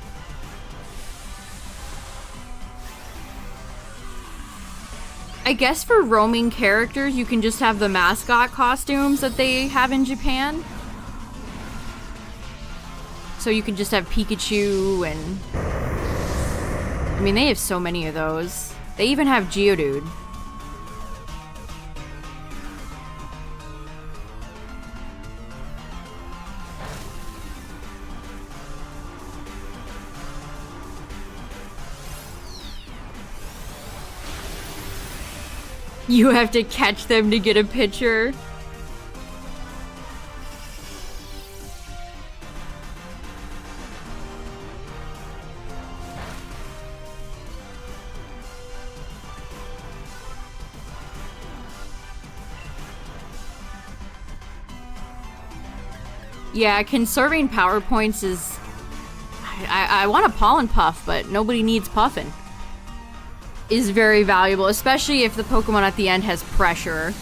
Speaker 1: I guess for roaming characters, you can just have the mascot costumes that they have in Japan. So you can just have Pikachu and... I mean, they have so many of those. They even have Geodude. You have to catch them to get a picture. Yeah, conserving power points is... I want a pollen puff, but nobody needs puffin'. Is very valuable, especially if the Pokemon at the end has pressure.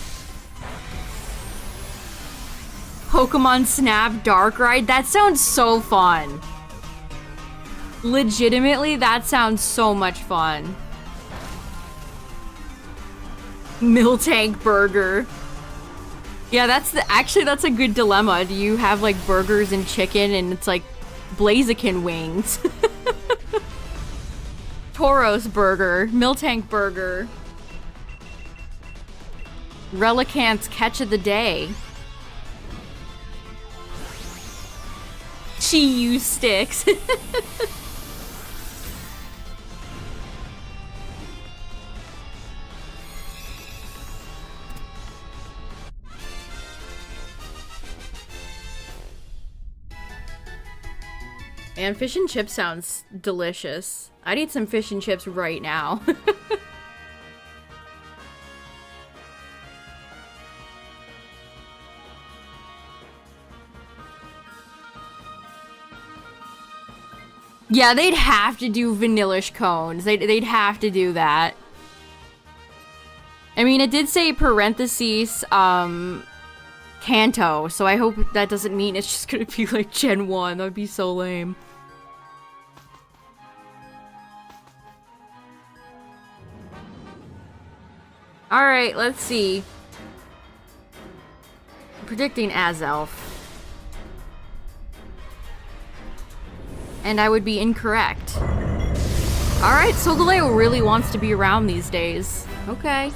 Speaker 1: Pokemon Snap Darkrai? That sounds so fun. Legitimately, that sounds so much fun. Miltank Burger. Yeah, actually that's a good dilemma. Do you have like burgers and chicken and it's like Blaziken wings? Tauros Burger, Miltank Burger. Relicanth's Catch of the Day. Chi-Yu sticks. And fish and chips sounds delicious. I'd eat some fish and chips right now. Yeah, they'd have to do vanillish cones. They'd have to do that. I mean, it did say parentheses, Kanto, so I hope that doesn't mean it's just gonna be like Gen 1. That would be so lame. Alright, let's see. I'm predicting Azelf. And I would be incorrect. Alright, Solgaleo really wants to be around these days. Okay.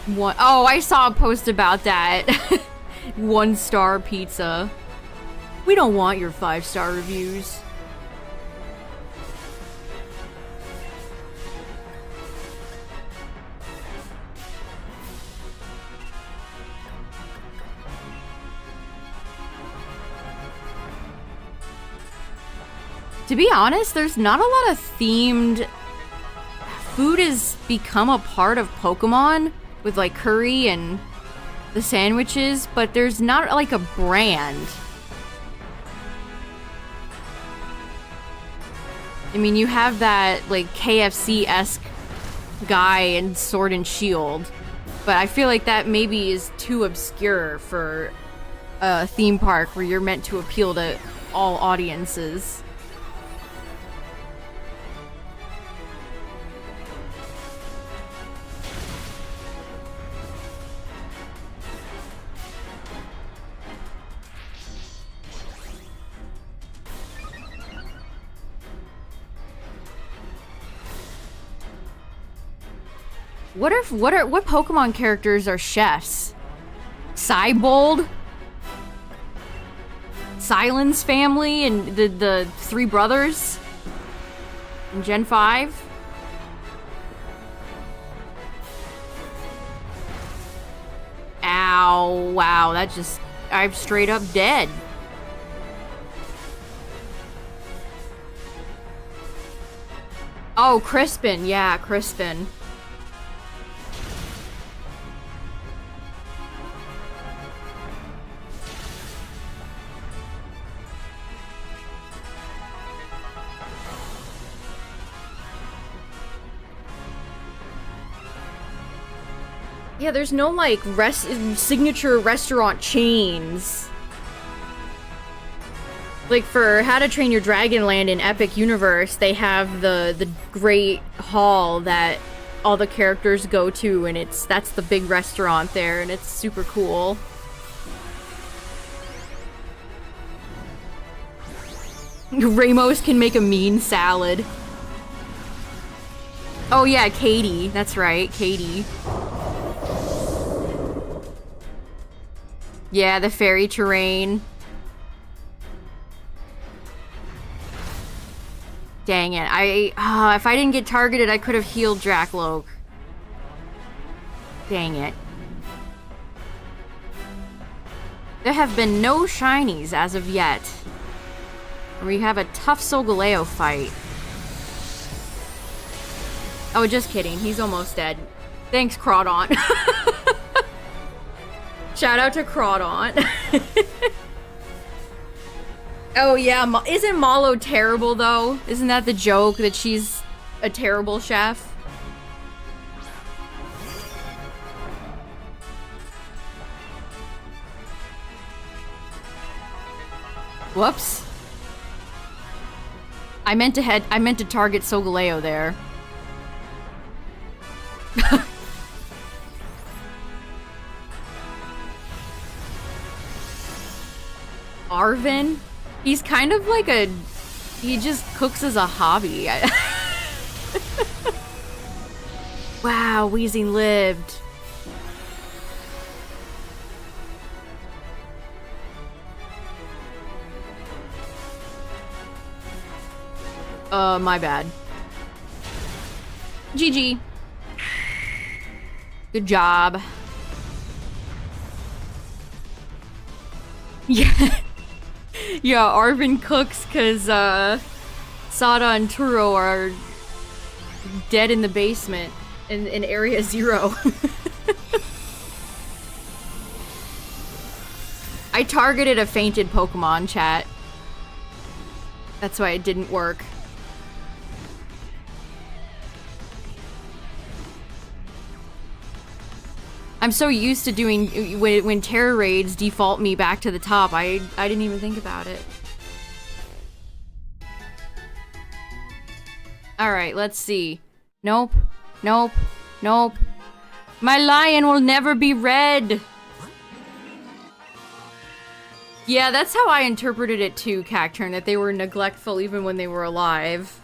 Speaker 1: What? Oh, I saw a post about that. 1-star pizza. We don't want your 5-star reviews. To be honest, there's not a lot of themed... Food has become a part of Pokemon with like curry and the sandwiches, but there's not like a brand. I mean, you have that like KFC-esque guy in Sword and Shield, but I feel like that maybe is too obscure for a theme park where you're meant to appeal to all audiences. What Pokemon characters are chefs? Cybold? Silence family and the 3 brothers? In Gen 5? Ow, wow, that just... I'm straight up dead. Oh, Crispin, yeah, Crispin. Yeah, there's no, like, signature restaurant chains. Like, for How to Train Your Dragon Land in Epic Universe, they have the Great Hall that all the characters go to, and that's the big restaurant there, and it's super cool. Ramos can make a mean salad. Oh yeah, Katie. That's right, Katie. Yeah, the fairy terrain. Dang it. If I didn't get targeted, I could have healed Drakloak. Dang it. There have been no shinies as of yet. We have a tough Solgaleo fight. Oh, just kidding. He's almost dead. Thanks, Crawdaunt. Shout out to Crawdaunt. Oh yeah, isn't Malo terrible though? Isn't that the joke, that she's a terrible chef? Whoops. I meant to target Solgaleo there. Arvin? He's kind of like he just cooks as a hobby. Wow, Weezing lived. My bad. GG. Good job. Yeah. Yeah, Arvin cooks because, Sada and Turo are dead in the basement in Area 0. I targeted a fainted Pokemon, chat. That's why it didn't work. I'm so used to doing when terror raids default me back to the top. I didn't even think about it. All right, let's see. Nope. Nope. Nope. My lion will never be red. Yeah, that's how I interpreted it too, Cacturn, that they were neglectful even when they were alive.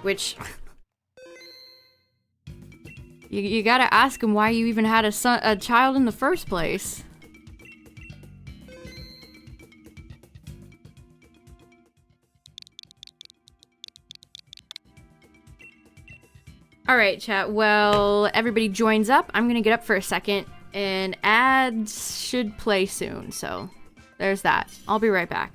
Speaker 1: Which... You gotta ask him why you even had a child in the first place. Alright, chat. Well, everybody joins up. I'm gonna get up for a second, and ads should play soon, so there's that. I'll be right back.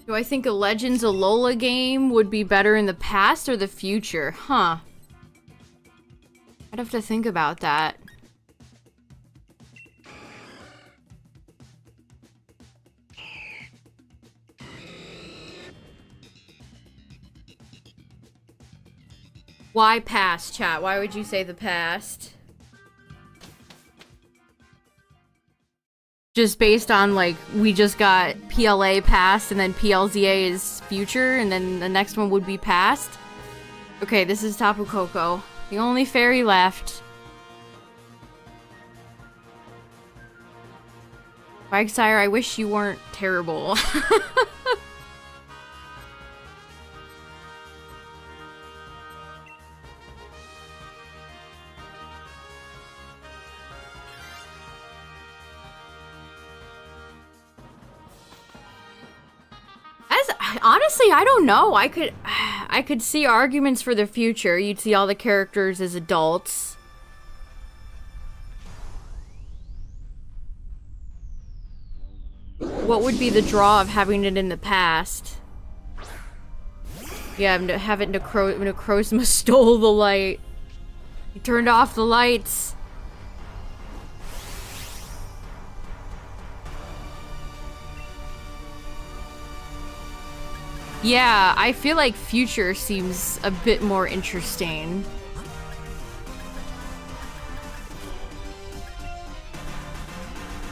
Speaker 1: Do I think a Legends Alola game would be better in the past or the future? Huh. I'd have to think about that. Why past, chat? Why would you say the past? Just based on, like, we just got PLA past and then PLZA is future, and then the next one would be past? Okay, this is Tapu Koko. The only fairy left. Sire, I wish you weren't terrible. Honestly, I don't know. I could see arguments for the future. You'd see all the characters as adults. What would be the draw of having it in the past? Yeah, having Necrozma stole the light. He turned off the lights. Yeah, I feel like Future seems a bit more interesting.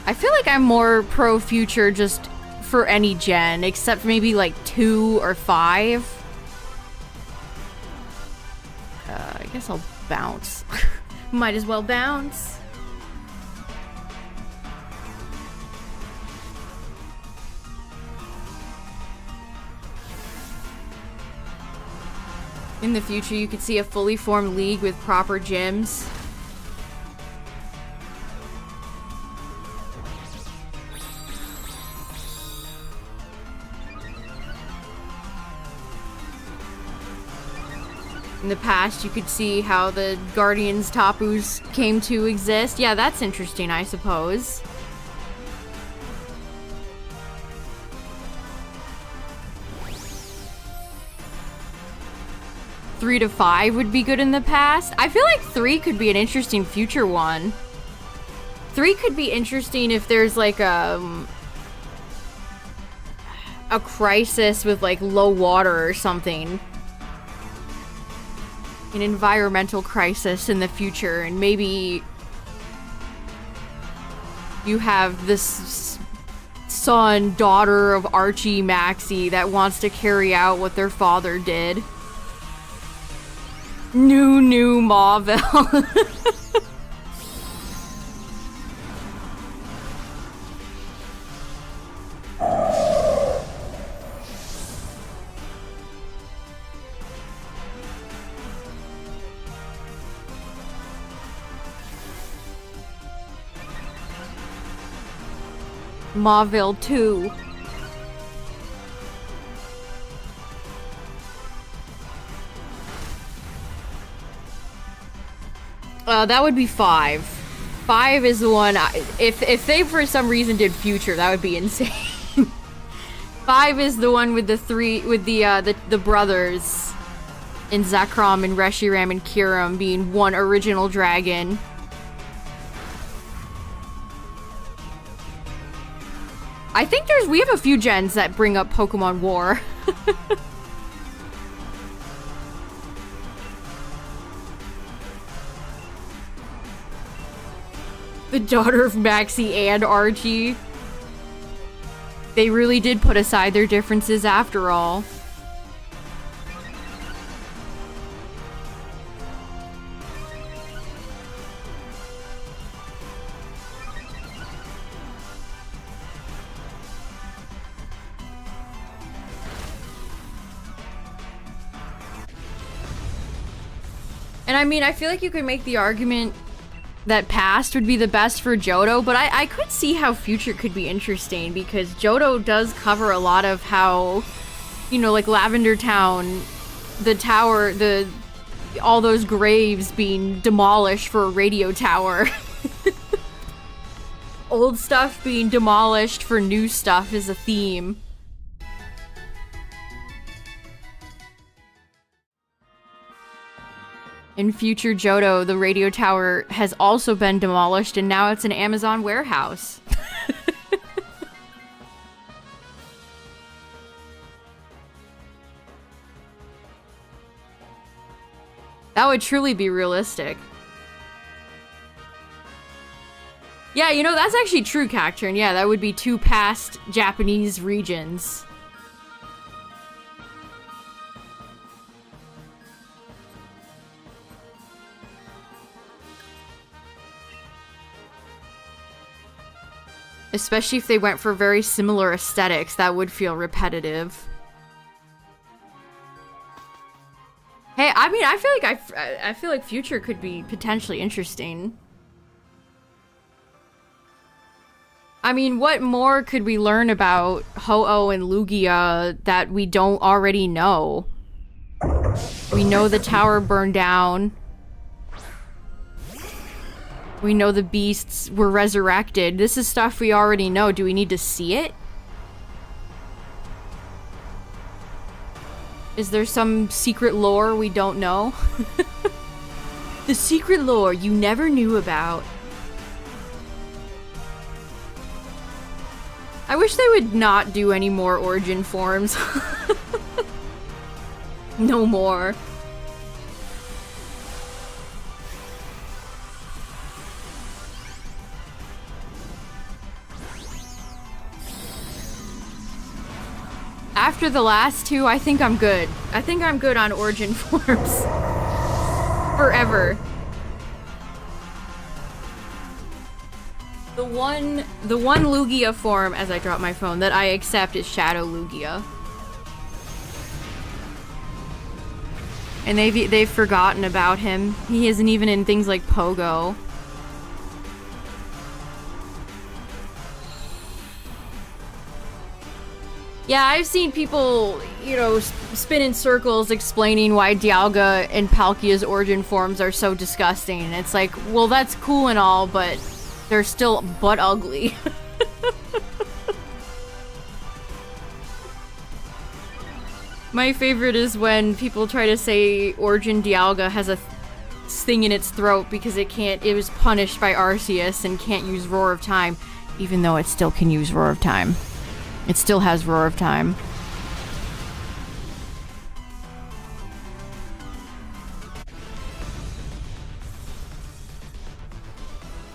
Speaker 1: I feel like I'm more pro Future just for any gen, except maybe like 2 or 5. I guess I'll bounce. Might as well bounce. In the future, you could see a fully formed league with proper gyms. In the past, you could see how the Guardians Tapus came to exist. Yeah, that's interesting, I suppose. Three to 5 would be good in the past. I feel like 3 could be an interesting future one. 3 could be interesting if there's like a crisis with like low water or something. An environmental crisis in the future, and maybe you have this son, daughter of Archie Maxie that wants to carry out what their father did. New Marvel. Marvel 2. That would be 5. 5 is the one. If they for some reason did Future, that would be insane. 5 is the one with the brothers in Zekrom and Reshiram and Kiram being one original dragon. I think we have a few gens that bring up Pokemon War. The daughter of Maxie and Archie. They really did put aside their differences after all. And I mean, I feel like you could make the argument that past would be the best for Johto, but I could see how future could be interesting, because Johto does cover a lot of how, you know, like Lavender Town, the tower, all those graves being demolished for a radio tower. Old stuff being demolished for new stuff is a theme. In future Johto, the radio tower has also been demolished, and now it's an Amazon warehouse. That would truly be realistic. Yeah, you know, that's actually true, Cacturn. Yeah, that would be 2 past Japanese regions. Especially if they went for very similar aesthetics, that would feel repetitive. Hey, I mean, I feel like future could be potentially interesting. I mean, what more could we learn about Ho-Oh and Lugia that we don't already know? We know the tower burned down. We know the beasts were resurrected. This is stuff we already know. Do we need to see it? Is there some secret lore we don't know? The secret lore you never knew about. I wish they would not do any more origin forms. No more. After the last two, I think I'm good. I think I'm good on origin forms. Forever. The one Lugia form, as I drop my phone, that I accept is Shadow Lugia. And they've forgotten about him. He isn't even in things like Pogo. Yeah, I've seen people, you know, spin in circles explaining why Dialga and Palkia's origin forms are so disgusting. And it's like, well, that's cool and all, but they're still butt ugly. My favorite is when people try to say Origin Dialga has a thing in its throat because it was punished by Arceus and can't use Roar of Time, even though it still can use Roar of Time. It still has Roar of Time.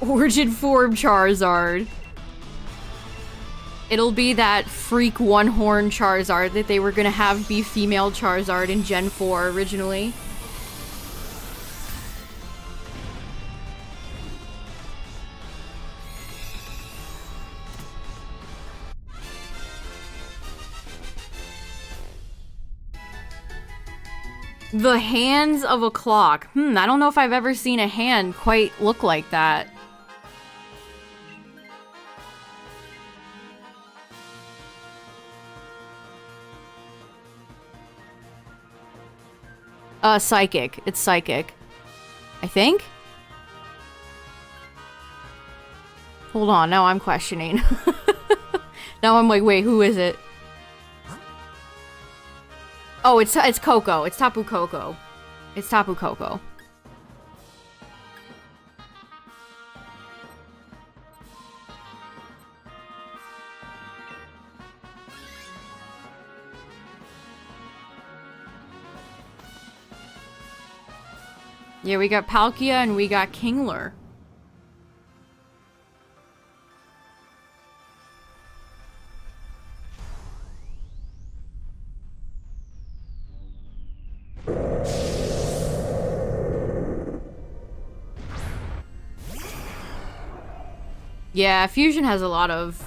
Speaker 1: Origin form Charizard. It'll be that freak one-horn Charizard that they were gonna have be female Charizard in Gen 4 originally. The hands of a clock. I don't know if I've ever seen a hand quite look like that. Psychic. It's psychic. I think? Hold on, now I'm questioning. Now I'm like, wait, who is it? Oh, it's Coco. It's Tapu Koko. It's Tapu Koko. Yeah, we got Palkia and we got Kingler. Yeah, Fusion has a lot of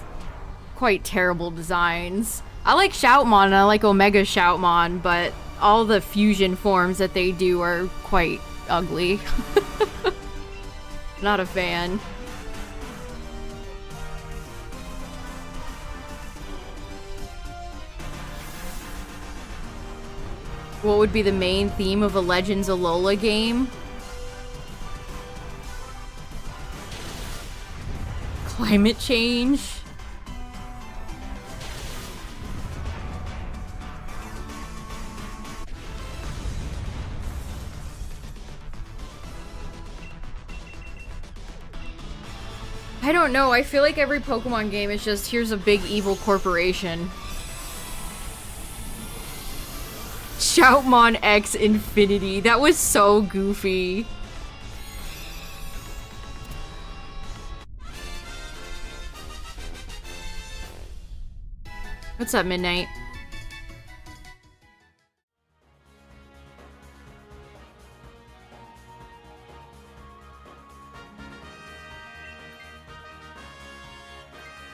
Speaker 1: quite terrible designs. I like Shoutmon and I like Omega Shoutmon, but all the Fusion forms that they do are quite ugly. Not a fan. What would be the main theme of a Legends Alola game? Climate change? I don't know, I feel like every Pokemon game is just, here's a big evil corporation. Shoutmon X Infinity, that was so goofy. What's up, Midnight?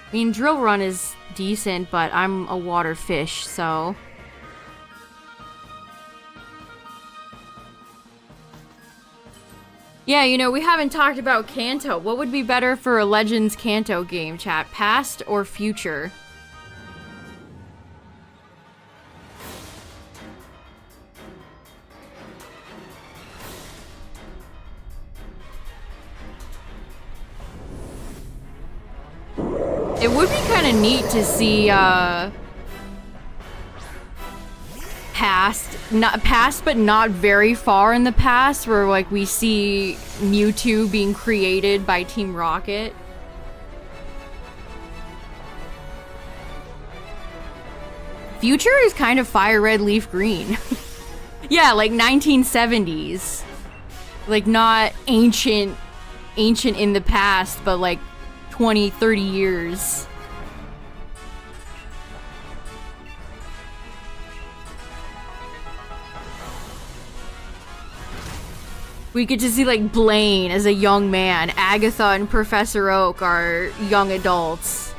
Speaker 1: I mean, Drill Run is decent, but I'm a water fish, so... Yeah, you know, we haven't talked about Kanto. What would be better for a Legends Kanto game, chat? Past or future? It would be kind of neat to see, past, but not very far in the past, where, like, we see Mewtwo being created by Team Rocket. Future is kind of Fire Red, Leaf Green. Yeah, like 1970s. Like not ancient in the past, but like 20, 30 years. We get to see like Blaine as a young man. Agatha and Professor Oak are young adults.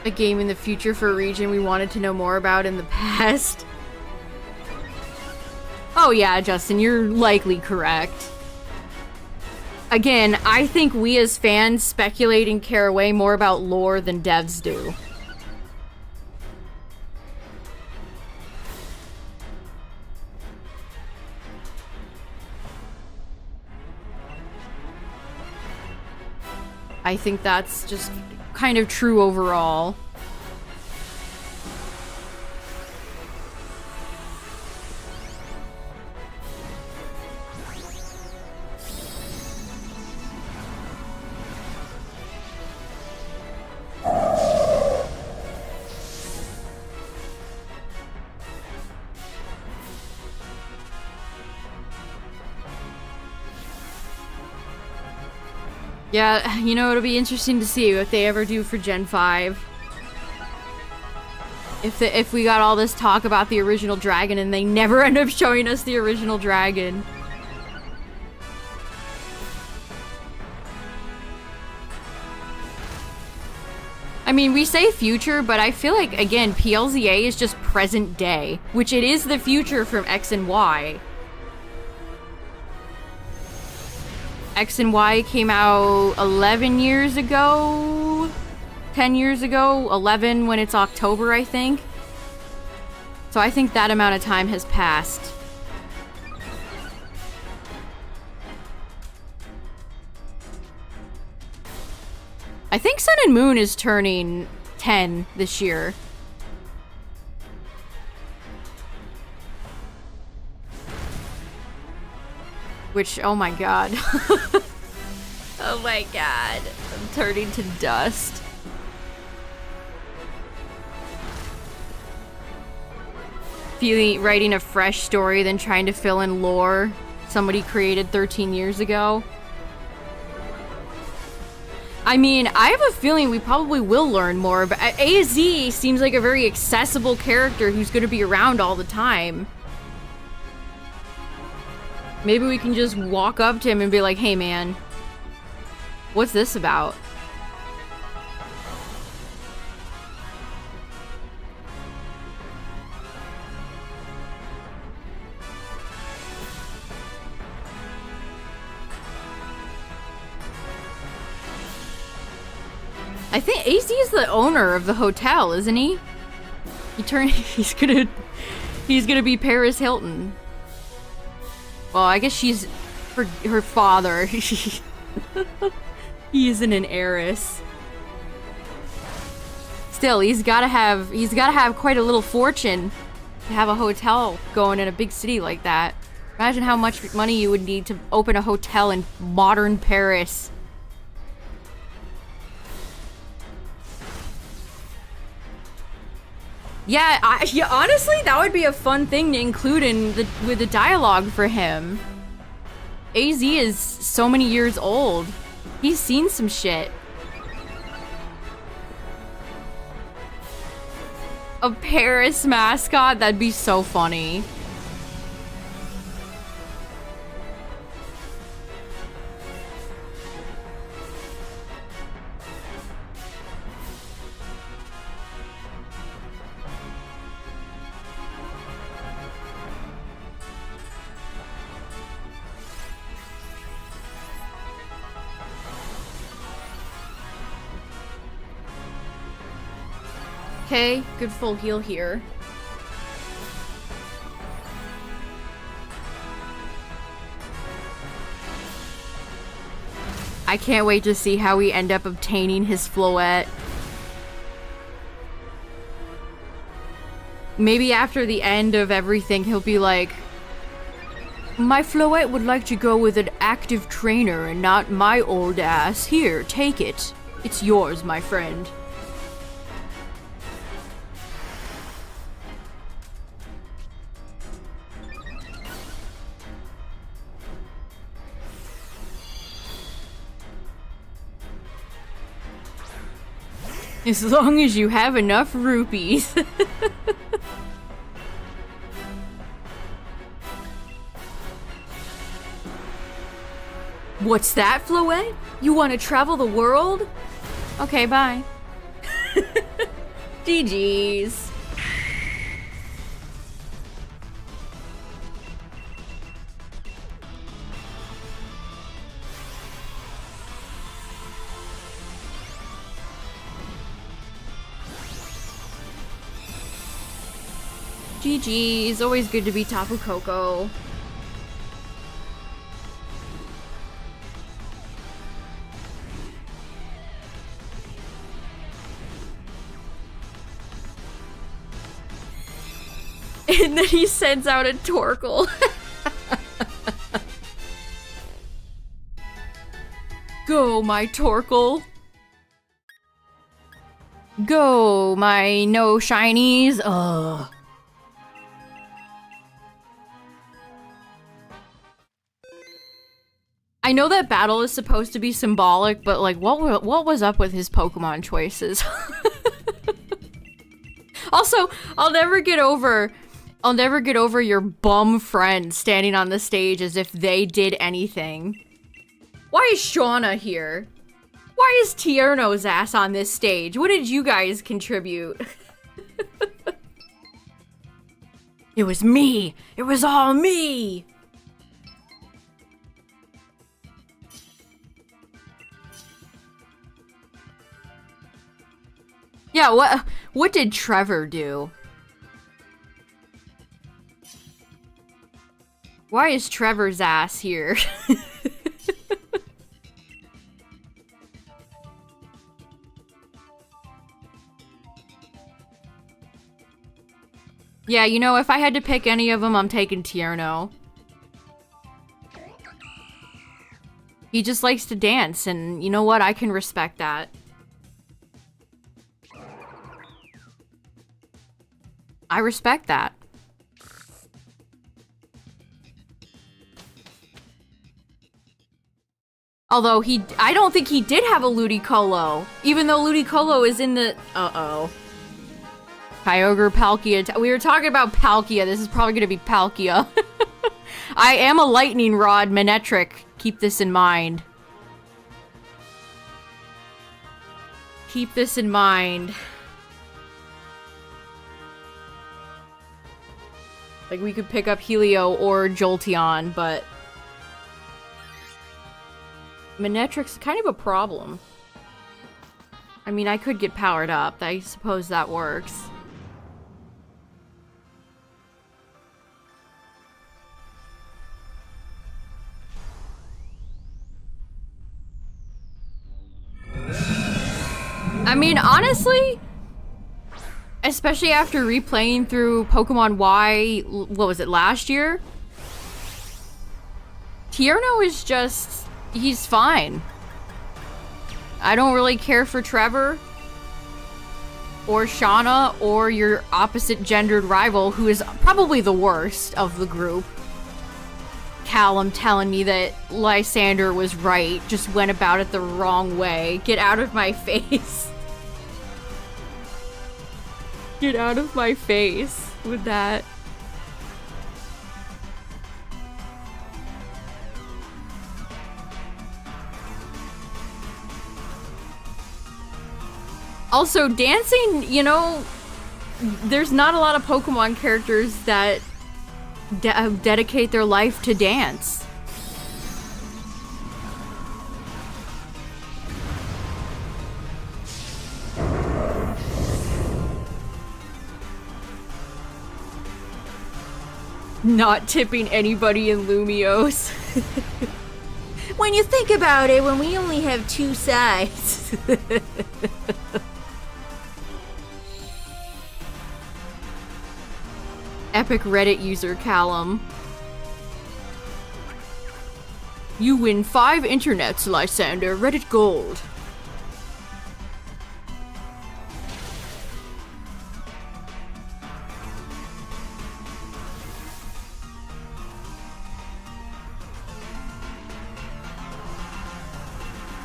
Speaker 1: A game in the future for a region we wanted to know more about in the past. Oh yeah, Justin, you're likely correct. Again, I think we as fans speculate and care way more about lore than devs do. I think that's just kind of true overall. Yeah, you know, it'll be interesting to see what they ever do for Gen 5. If we got all this talk about the original dragon and they never end up showing us the original dragon. I mean, we say future, but I feel like, again, PLZA is just present day, which it is the future from X and Y. X and Y came out 11 years ago? 10 years ago? 11 when it's October, I think. So I think that amount of time has passed. I think Sun and Moon is turning 10 this year. Which, oh my god. Oh my god. I'm turning to dust. Writing a fresh story than trying to fill in lore somebody created 13 years ago. I mean, I have a feeling we probably will learn more, but AZ seems like a very accessible character who's going to be around all the time. Maybe we can just walk up to him and be like, hey man, what's this about? I think AZ is the owner of the hotel, isn't he? He's gonna be Paris Hilton. Well, I guess she's her father. He isn't an heiress. Still, he's gotta have quite a little fortune to have a hotel going in a big city like that. Imagine how much money you would need to open a hotel in modern Paris. Yeah, honestly, that would be a fun thing to include with the dialogue for him. AZ is so many years old. He's seen some shit. A Paris mascot? That'd be so funny. Okay, good full heal here. I can't wait to see how we end up obtaining his Floette. Maybe after the end of everything, he'll be like, my Floette would like to go with an active trainer and not my old ass. Here, take it. It's yours, my friend. As long as you have enough rupees. What's that, Floette? You want to travel the world? Okay, bye. GG's. GG's. Always good to be Tapu Koko. And then he sends out a Torkoal. Go, my Torkoal. Go, my no shinies. Ugh. I know that battle is supposed to be symbolic, but like, what was up with his Pokemon choices? Also, I'll never get over your bum friend standing on the stage as if they did anything. Why is Shauna here? Why is Tierno's ass on this stage? What did you guys contribute? It was me! It was all me! Yeah, what did Trevor do? Why is Trevor's ass here? Yeah, you know, if I had to pick any of them, I'm taking Tierno. He just likes to dance, and you know what? I can respect that. I respect that. Although I don't think he did have a Ludicolo, even though Ludicolo is in the, uh-oh. Kyogre, Palkia, we were talking about Palkia, this is probably gonna be Palkia. I am a Lightning Rod Manectric, keep this in mind. Keep this in mind. Like, we could pick up Helio or Jolteon, but Manectric's kind of a problem. I mean, I could get powered up. I suppose that works. I mean, honestly, especially after replaying through Pokemon Y, what was it, last year? Tierno is just, he's fine. I don't really care for Trevor or Shauna or your opposite gendered rival, who is probably the worst of the group. Callum telling me that Lysander was right, just went about it the wrong way. Get out of my face. Get out of my face with that. Also, dancing, you know, there's not a lot of Pokemon characters that dedicate their life to dance. Not tipping anybody in Lumiose. When you think about it, when we only have two sides. Epic Reddit user Callum. You win 5 internets, Lysander. Reddit Gold.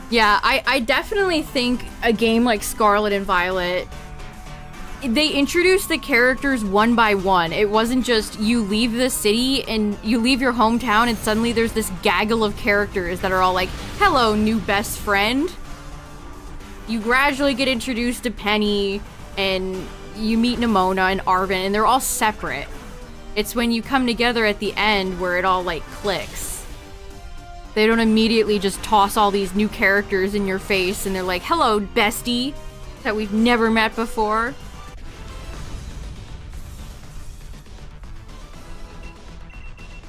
Speaker 1: Yeah, I definitely think a game like Scarlet and Violet, they introduced the characters one by one. It wasn't just you leave the city and you leave your hometown and suddenly there's this gaggle of characters that are all like, hello, new best friend. You gradually get introduced to Penny and you meet Nimona and Arven and they're all separate. It's when you come together at the end where it all like clicks. They don't immediately just toss all these new characters in your face and they're like, hello, bestie, that we've never met before.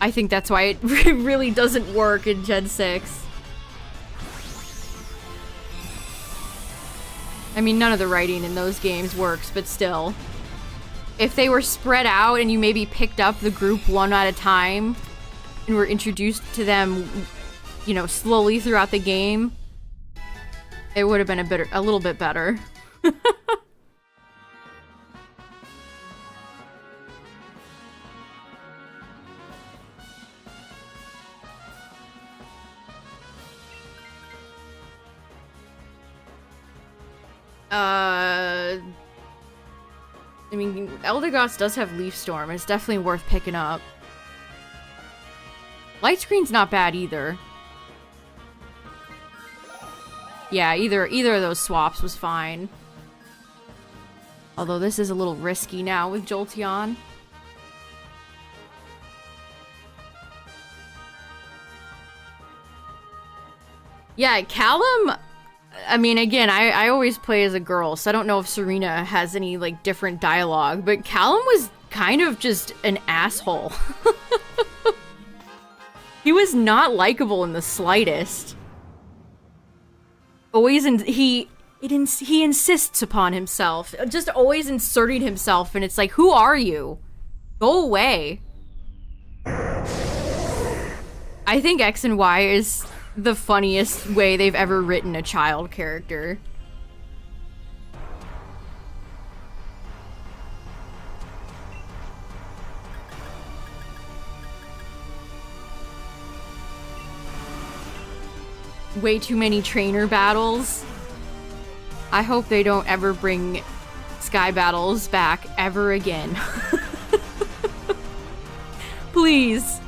Speaker 1: I think that's why it really doesn't work in Gen 6. I mean, none of the writing in those games works, but still. If they were spread out and you maybe picked up the group one at a time and were introduced to them, you know, slowly throughout the game, it would have been a little bit better. I mean, Eldegoss does have Leaf Storm. It's definitely worth picking up. Light Screen's not bad either. Yeah, either of those swaps was fine. Although this is a little risky now with Jolteon. Yeah, Callum, I mean, again, I always play as a girl, so I don't know if Serena has any, like, different dialogue, but Callum was kind of just an asshole. He was not likable in the slightest. Always, he insists upon himself, just always inserting himself, and it's like, who are you? Go away. I think X and Y is the funniest way they've ever written a child character. Way too many trainer battles. I hope they don't ever bring Sky Battles back ever again. Please.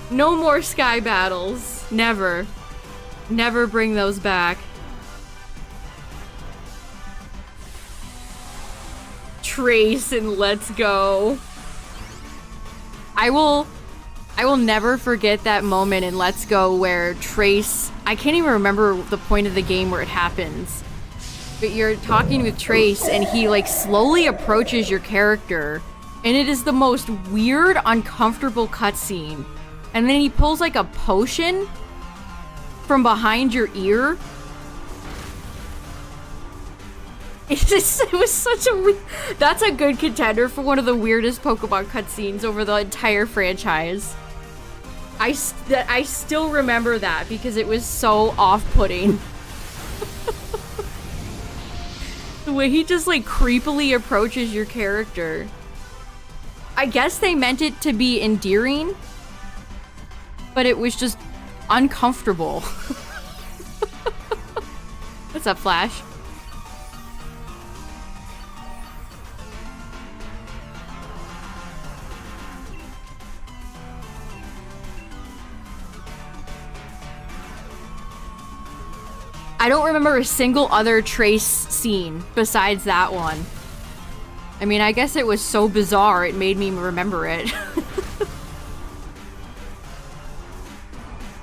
Speaker 1: No more Sky Battles. Never. Never bring those back. Trace and Let's Go. I will never forget that moment in Let's Go where Trace, I can't even remember the point of the game where it happens, but you're talking with Trace and he like slowly approaches your character and it is the most weird, uncomfortable cutscene. And then he pulls like a potion from behind your ear. It was such a that's a good contender for one of the weirdest Pokemon cutscenes over the entire franchise. I still remember that because it was so off-putting. The way he just like creepily approaches your character. I guess they meant it to be endearing, but it was just uncomfortable. What's up, Flash? I don't remember a single other Trace scene besides that one. I mean, I guess it was so bizarre it made me remember it.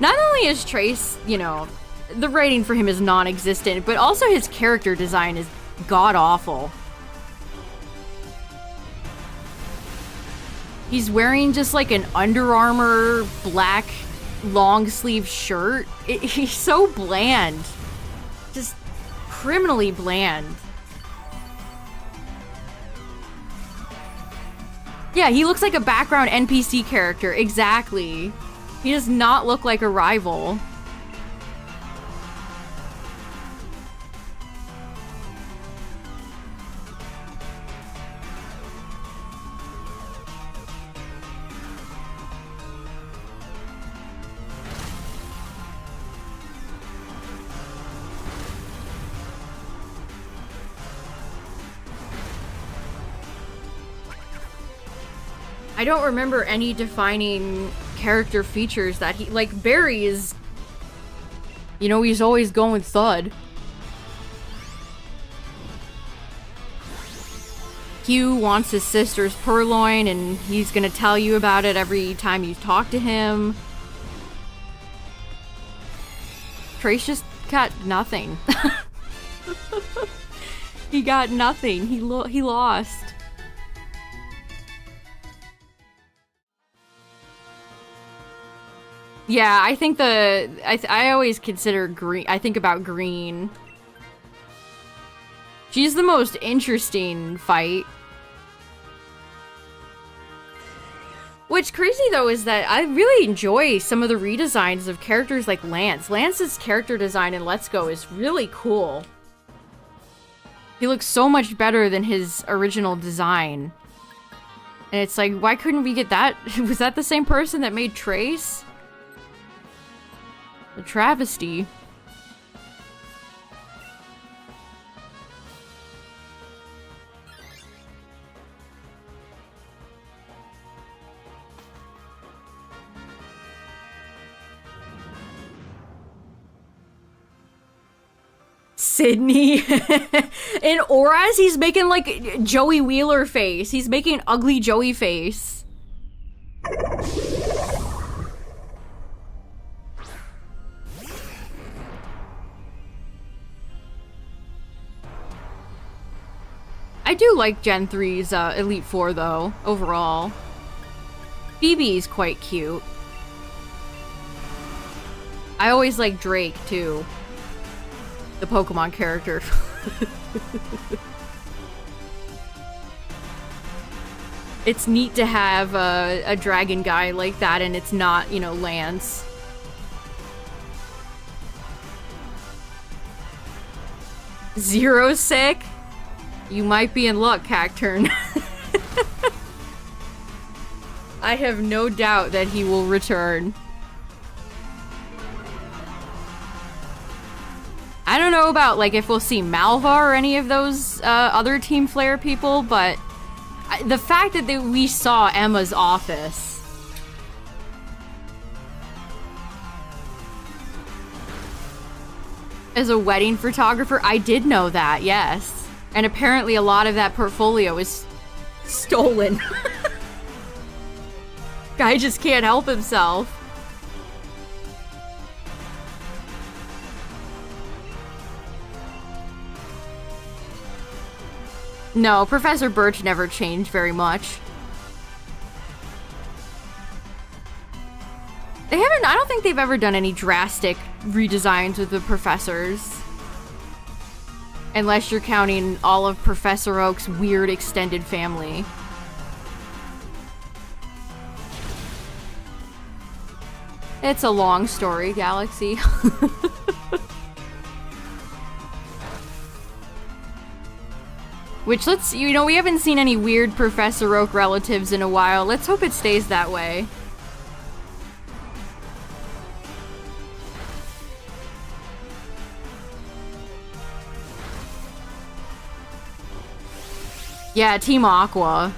Speaker 1: Not only is Trace, you know, the writing for him is non-existent, but also his character design is god-awful. He's wearing just like an Under Armour black long-sleeve shirt. He's so bland. Just criminally bland. Yeah, he looks like a background NPC character. Exactly. He does not look like a rival. I don't remember any defining character features that he... Like, Barry is... You know, he's always going with Thud. Hugh wants his sister's purloin, and he's gonna tell you about it every time you talk to him. Trace just got nothing. He got nothing. He lost. Yeah, I think I always consider Green. I think about Green. She's the most interesting fight. What's crazy though is that I really enjoy some of the redesigns of characters like Lance. Lance's character design in Let's Go is really cool. He looks so much better than his original design. And it's like, why couldn't we get that? Was that the same person that made Trace? A travesty. Sydney. In Auras, he's making like Joey Wheeler face. He's making ugly Joey face. I do like Gen 3's Elite Four though, overall. Phoebe's quite cute. I always like Drake too. The Pokemon character. It's neat to have a dragon guy like that, and it's not, you know, Lance. Zero sick? You might be in luck, Cacturn. I have no doubt that he will return. I don't know about, like, if we'll see Malva or any of those other Team Flare people, but the fact that we saw Emma's office. As a wedding photographer, I did know that, yes. And apparently a lot of that portfolio is stolen. Guy just can't help himself. No, Professor Birch never changed very much. I don't think they've ever done any drastic redesigns with the professors. Unless you're counting all of Professor Oak's weird extended family. It's a long story, Galaxy. Which, you know, we haven't seen any weird Professor Oak relatives in a while. Let's hope it stays that way. Yeah, Team Aqua.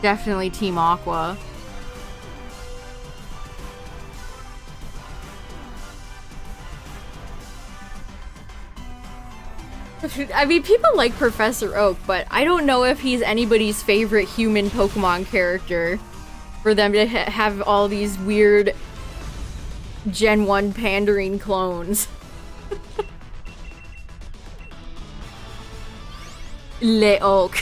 Speaker 1: Definitely Team Aqua. I mean, people like Professor Oak, but I don't know if he's anybody's favorite human Pokemon character. For them to have all these weird Gen 1 pandering clones. Le Oak.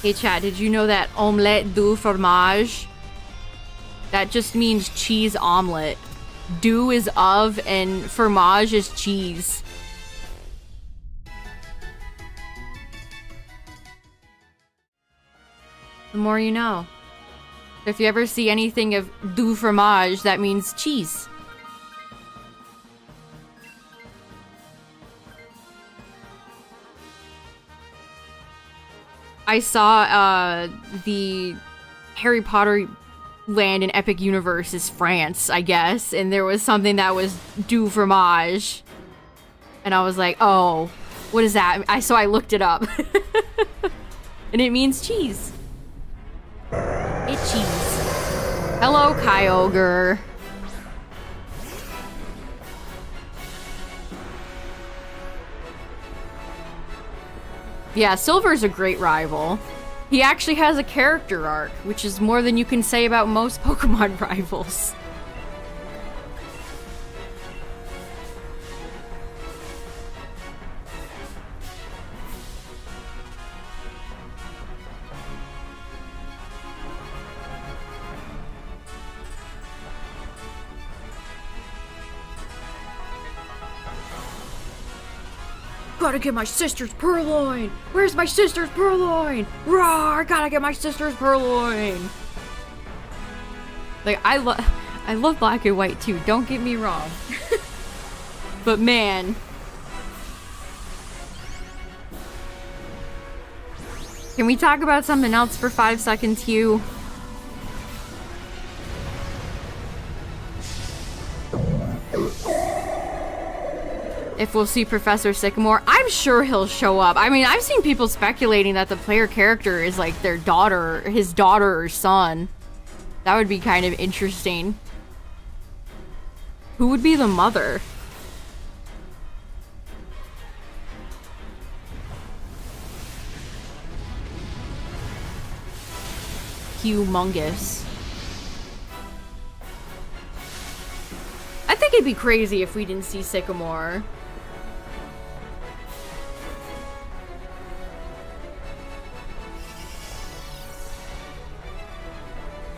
Speaker 1: Hey chat, did you know that omelette du fromage? That just means cheese omelet. Du is of and fromage is cheese. The more you know. If you ever see anything of du fromage, that means cheese. I saw the Harry Potter land in Epic Universe is France, I guess, and there was something that was du fromage. And I was like, oh, what is that? So I looked it up. And it means cheese. It's cheese. Hello, Kyogre. Yeah, Silver's a great rival. He actually has a character arc, which is more than you can say about most Pokemon rivals. Gotta get my sister's Purloin! Where's my sister's Purloin? Roar! Gotta get my sister's Purloin! Like, I love Black and White too, don't get me wrong. But man. Can we talk about something else for 5 seconds, Hugh? If we'll see Professor Sycamore, I'm sure he'll show up. I mean, I've seen people speculating that the player character is like their daughter, his daughter or son. That would be kind of interesting. Who would be the mother? Humongous. I think it'd be crazy if we didn't see Sycamore.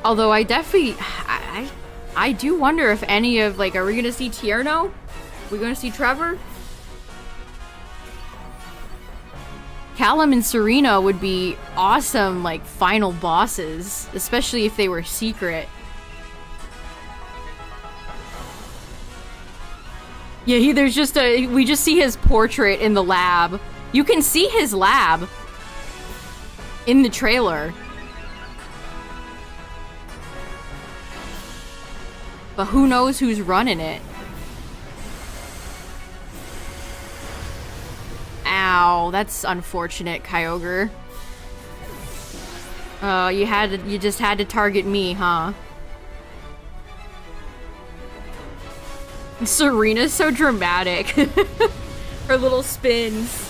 Speaker 1: Although I definitely, I do wonder if any of, like, are we gonna see Tierno? Are we gonna see Trevor? Callum and Serena would be awesome, like, final bosses, especially if they were secret. Yeah, there's just we just see his portrait in the lab. You can see his lab in the trailer. But who knows who's running it? Ow, that's unfortunate, Kyogre. Oh, you just had to target me, huh? Serena's so dramatic. Her little spins.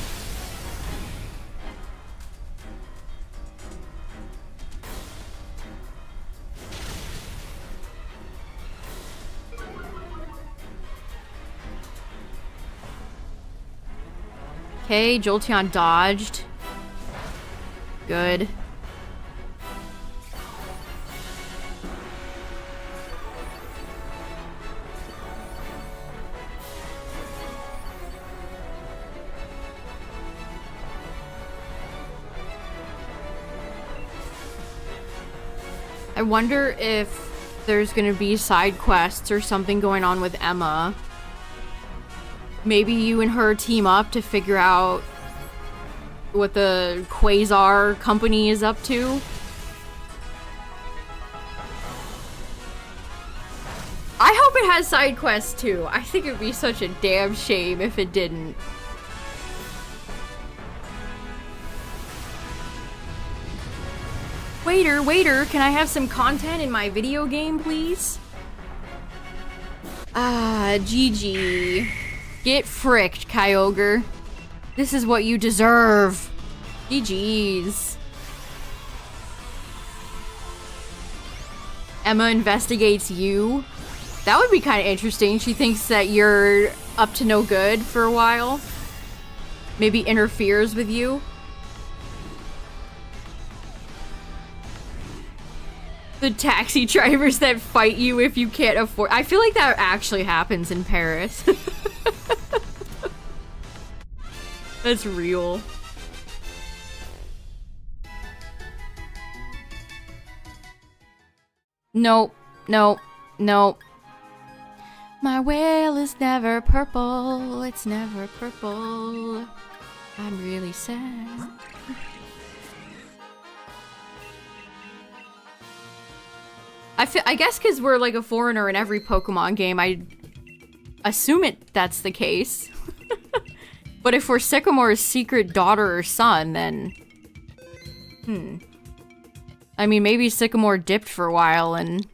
Speaker 1: Okay, Jolteon dodged. Good. I wonder if there's gonna be side quests or something going on with Emma. Maybe you and her team up to figure out what the Quasar company is up to. I hope it has side quests too. I think it would be such a damn shame if it didn't. Waiter, can I have some content in my video game, please? Ah, GG. Get fricked, Kyogre. This is what you deserve. GG's. Emma investigates you. That would be kind of interesting. She thinks that you're up to no good for a while. Maybe interferes with you. The taxi drivers that fight you if you can't afford. I feel like that actually happens in Paris. That's real. Nope. Nope. Nope. My whale is never purple. It's never purple. I'm really sad. I guess because we're like a foreigner in every Pokemon game, I assume that's the case. But if we're Sycamore's secret daughter or son, then... I mean, maybe Sycamore dipped for a while and...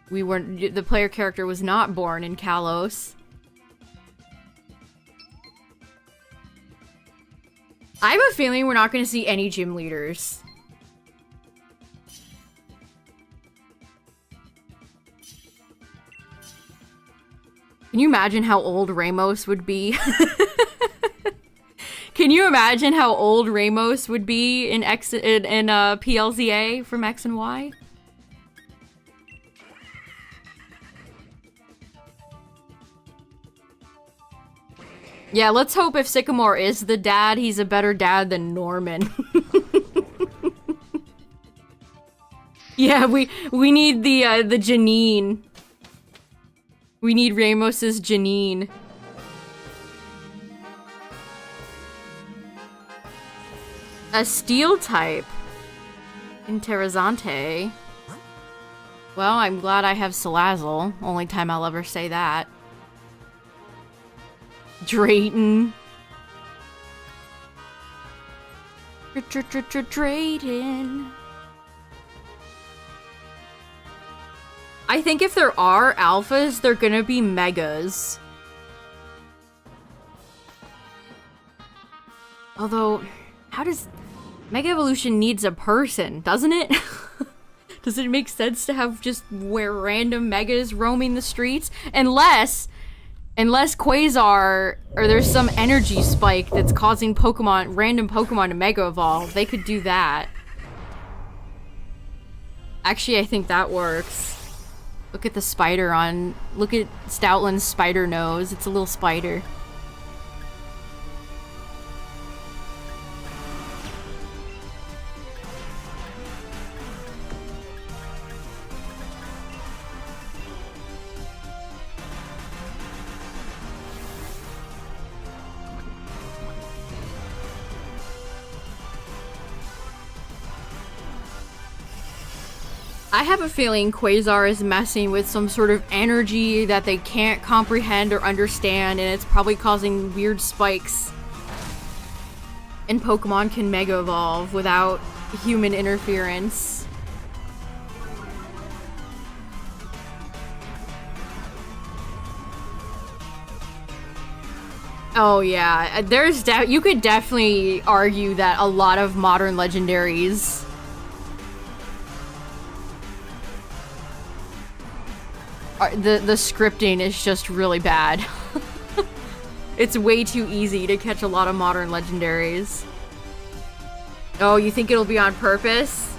Speaker 1: the player character was not born in Kalos. I have a feeling we're not going to see any gym leaders. Can you imagine how old Ramos would be? Can you imagine how old Ramos would be in PLZA from X and Y? Yeah, let's hope if Sycamore is the dad, he's a better dad than Norman. Yeah, we need the Janine. We need Ramos's Janine. A steel type. Interessante. Well, I'm glad I have Salazzle. Only time I'll ever say that. Drayton. Drayton. I think if there are alphas, they're gonna be megas. Although, how does... Mega Evolution needs a person, doesn't it? Does it make sense to have just random megas roaming the streets? Unless Quasar, or there's some energy spike that's causing random Pokemon to Mega Evolve, they could do that. Actually, I think that works. Look at the spider look at Stoutland's spider nose. It's a little spider. I have a feeling Quasar is messing with some sort of energy that they can't comprehend or understand, and it's probably causing weird spikes. And Pokemon can Mega Evolve without human interference. Oh yeah, you could definitely argue that a lot of modern legendaries the scripting is just really bad. It's way too easy to catch a lot of modern legendaries. Oh, you think it'll be on purpose?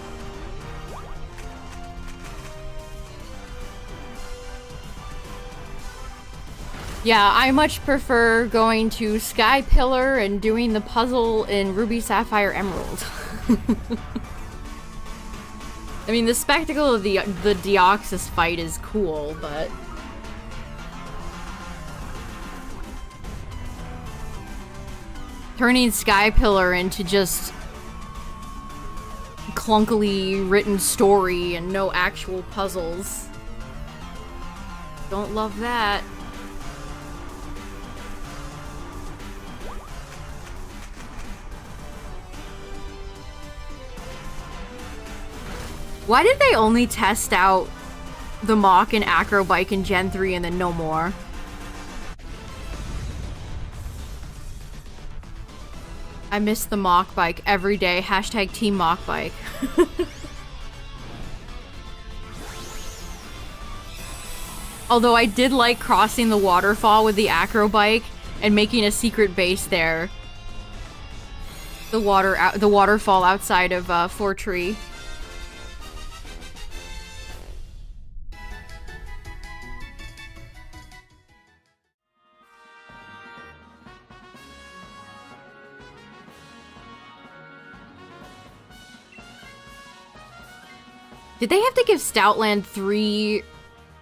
Speaker 1: Yeah, I much prefer going to Sky Pillar and doing the puzzle in Ruby, Sapphire, Emerald. I mean, the spectacle of the Deoxys fight is cool, but... turning Sky Pillar into just clunkily written story and no actual puzzles. Don't love that. Why did they only test out the Mach and Acro Bike in Gen 3 and then no more? I miss the Mach Bike every day. Hashtag Team Mach Bike. Although I did like crossing the waterfall with the Acro Bike and making a secret base there. The waterfall outside of Fortree. Did they have to give Stoutland 3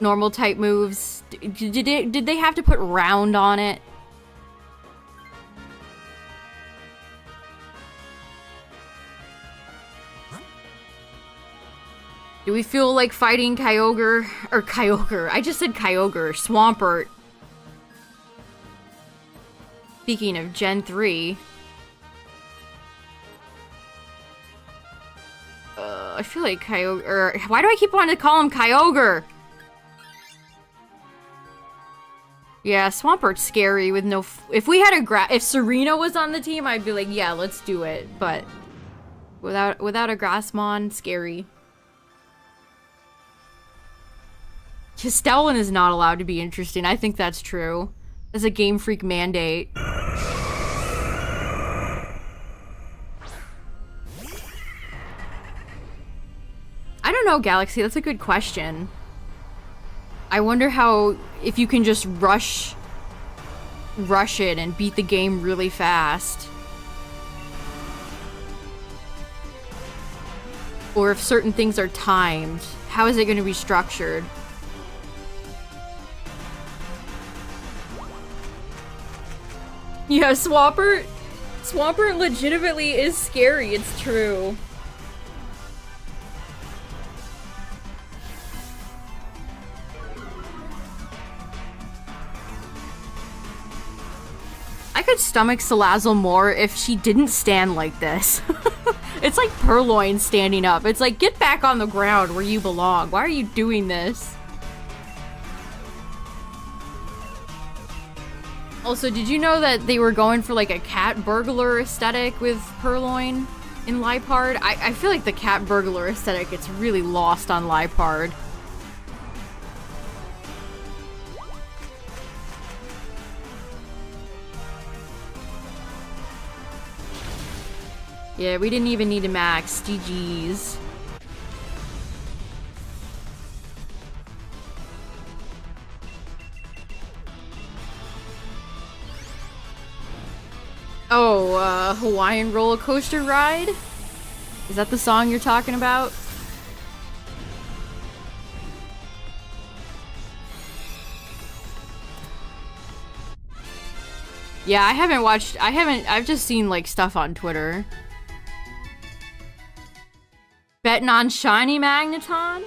Speaker 1: normal type moves? Did they have to put round on it? Do we feel like fighting Kyogre? Or Kyogre. I just said Kyogre. Swampert. Speaking of Gen 3. I feel like Kyogre... why do I keep wanting to call him Kyogre? Yeah, Swampert's scary with no... if we had if Serena was on the team, I'd be like, yeah, let's do it. But without a Grassmon, scary. Stoutland is not allowed to be interesting. I think that's true. As a Game Freak mandate. I don't know, Galaxy. That's a good question. I wonder if you can just rush it and beat the game really fast. Or if certain things are timed. How is it going to be structured? Yeah, Swampert legitimately is scary, it's true. I could stomach Salazzle more if she didn't stand like this. It's like Purloin standing up. It's like, get back on the ground where you belong. Why are you doing this? Also, did you know that they were going for like a cat burglar aesthetic with Purloin in Liepard? I feel like the cat burglar aesthetic gets really lost on Liepard. Yeah, we didn't even need to max. GG's. Oh, Hawaiian roller coaster ride? Is that the song you're talking about? Yeah, I've just seen like stuff on Twitter. Betting on shiny Magneton?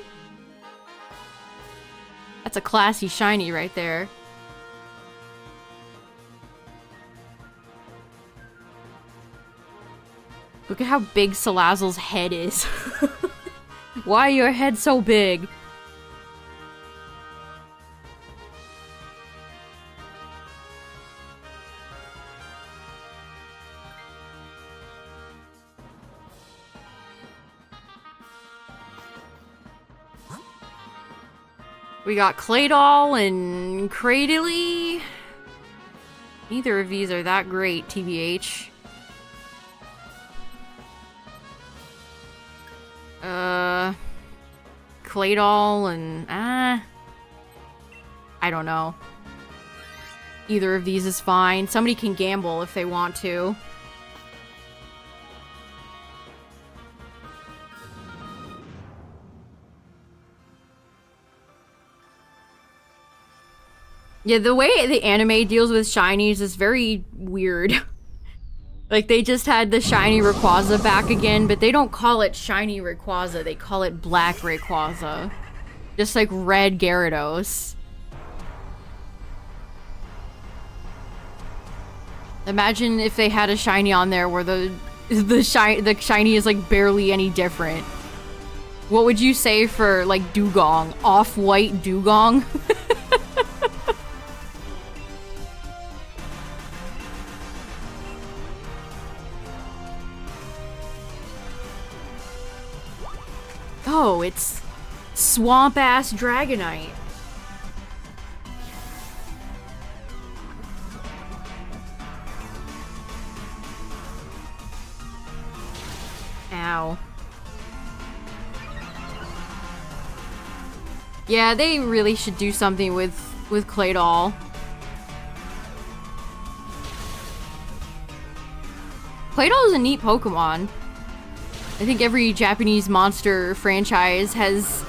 Speaker 1: That's a classy shiny right there. Look at how big Salazzle's head is. Why are your head so big? We got Claydol and Cradily. Neither of these are that great, TBH. Claydol and I don't know. Either of these is fine. Somebody can gamble if they want to. Yeah, the way the anime deals with shinies is very weird. Like, they just had the shiny Rayquaza back again, but they don't call it shiny Rayquaza, they call it black Rayquaza. Just like red Gyarados. Imagine if they had a shiny on there where the shiny is like barely any different. What would you say for like Dugong? Off-white Dugong? Oh, it's swamp-ass Dragonite. Ow. Yeah, they really should do something with Claydol. Claydol is a neat Pokemon. I think every Japanese monster franchise has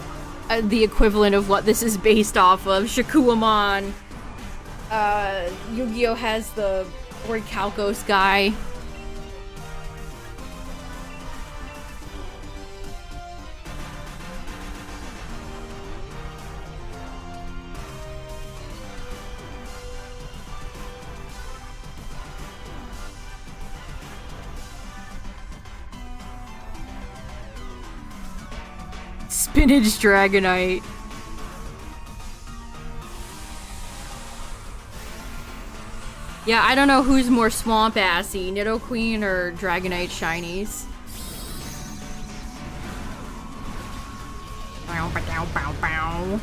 Speaker 1: the equivalent of what this is based off of. Shakuamon. Yu-Gi-Oh! Has the Orichalcos guy. Spinach Dragonite. Yeah, I don't know who's more swamp assy, Nidoqueen or Dragonite shinies. Bow, bow, bow, bow.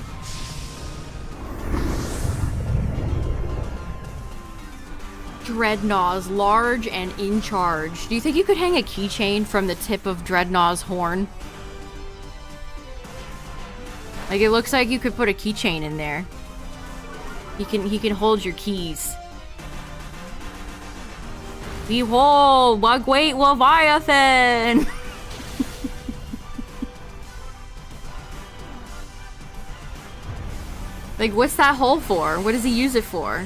Speaker 1: Dreadnaught's large and in charge. Do you think you could hang a keychain from the tip of Dreadnaught's horn? Like, it looks like you could put a keychain in there. He can hold your keys. Behold, what great Leviathan! Like, what's that hole for? What does he use it for?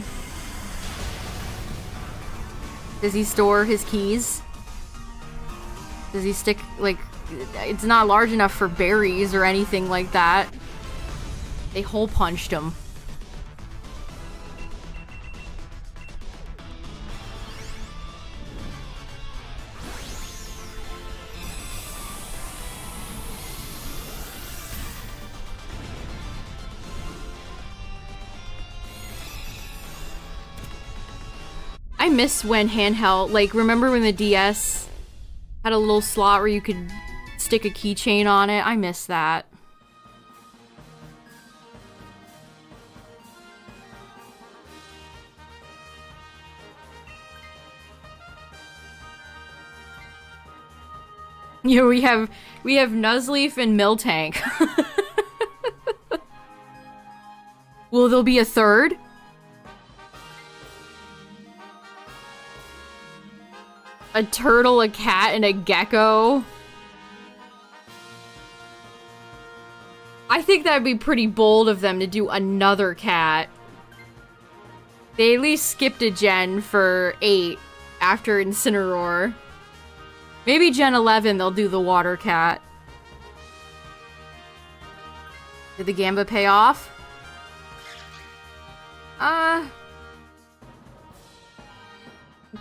Speaker 1: Does he store his keys? Does he stick, like... It's not large enough for berries or anything like that. They hole punched him. I miss when handheld, like, remember when the DS had a little slot where you could stick a keychain on it? I miss that. Yeah, we have Nuzleaf and Miltank. Will there be a third? A turtle, a cat, and a gecko? I think that'd be pretty bold of them to do another cat. They at least skipped a gen for 8 after Incineroar. Maybe Gen 11 they'll do the water cat. Did the Gamba pay off?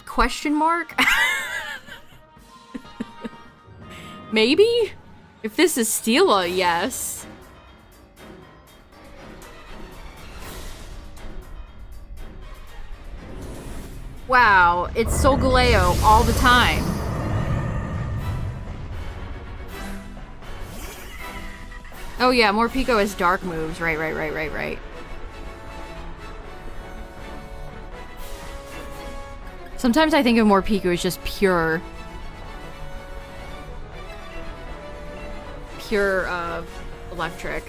Speaker 1: Question mark? Maybe? If this is Steela, yes. Wow, it's Solgaleo all the time. Oh yeah, Morpeko has dark moves. Right. Sometimes I think of Morpeko as just pure, electric.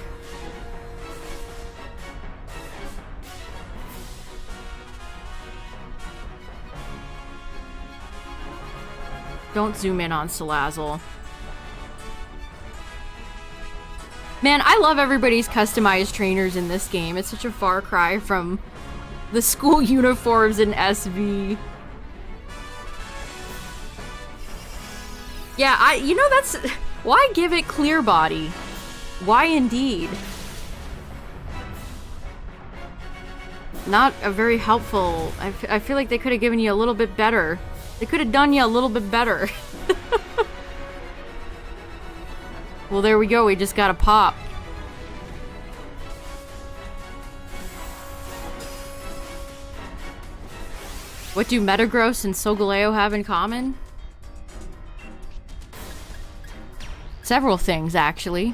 Speaker 1: Don't zoom in on Salazzle. Man, I love everybody's customized trainers in this game. It's such a far cry from the school uniforms in SV. Yeah, you know, that's... Why give it clear body? Why indeed? Not a very helpful... I feel like they could have given you a little bit better. They could have done you a little bit better. Well, there we go. We just got a pop. What do Metagross and Solgaleo have in common? Several things, actually.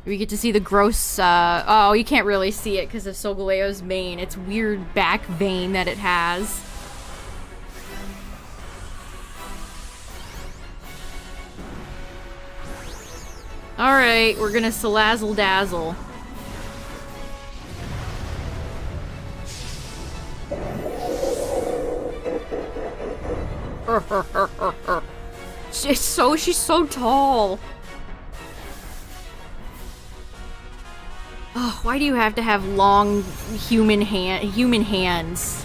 Speaker 1: We get to see the gross, oh, you can't really see it because of Solgaleo's mane. It's weird back vein that it has. Alright, we're gonna Salazzle Dazzle. she's so tall. Oh, why do you have to have long human hands?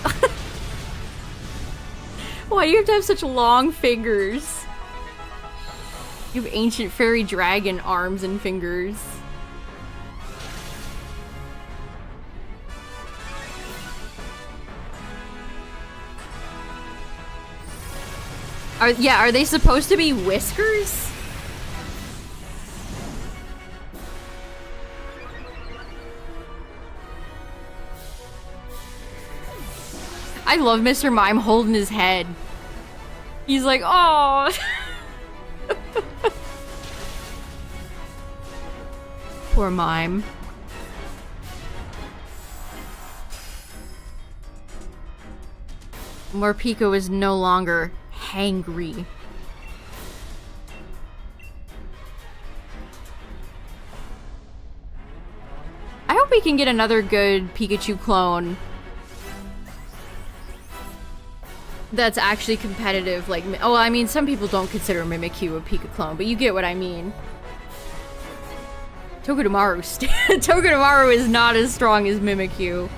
Speaker 1: Why do you have to have such long fingers? You have ancient fairy dragon arms and fingers. Are they supposed to be whiskers? I love Mr. Mime holding his head. He's like, oh. Poor Mime. Morpeko is no longer hangry. I hope we can get another good Pikachu clone that's actually competitive. Like, oh, I mean, some people don't consider Mimikyu a Pika clone, but you get what I mean. Togedemaru is not as strong as Mimikyu.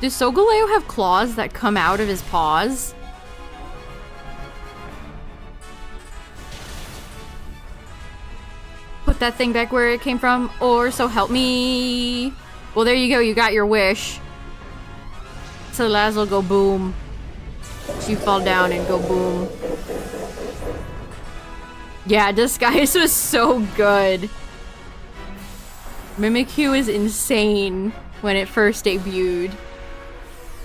Speaker 1: Does Solgaleo have claws that come out of his paws? Put that thing back where it came from, or so help me. Well, there you go, you got your wish. So Laz will go boom. So you fall down and go boom. Yeah, Disguise was so good. Mimikyu is insane when it first debuted.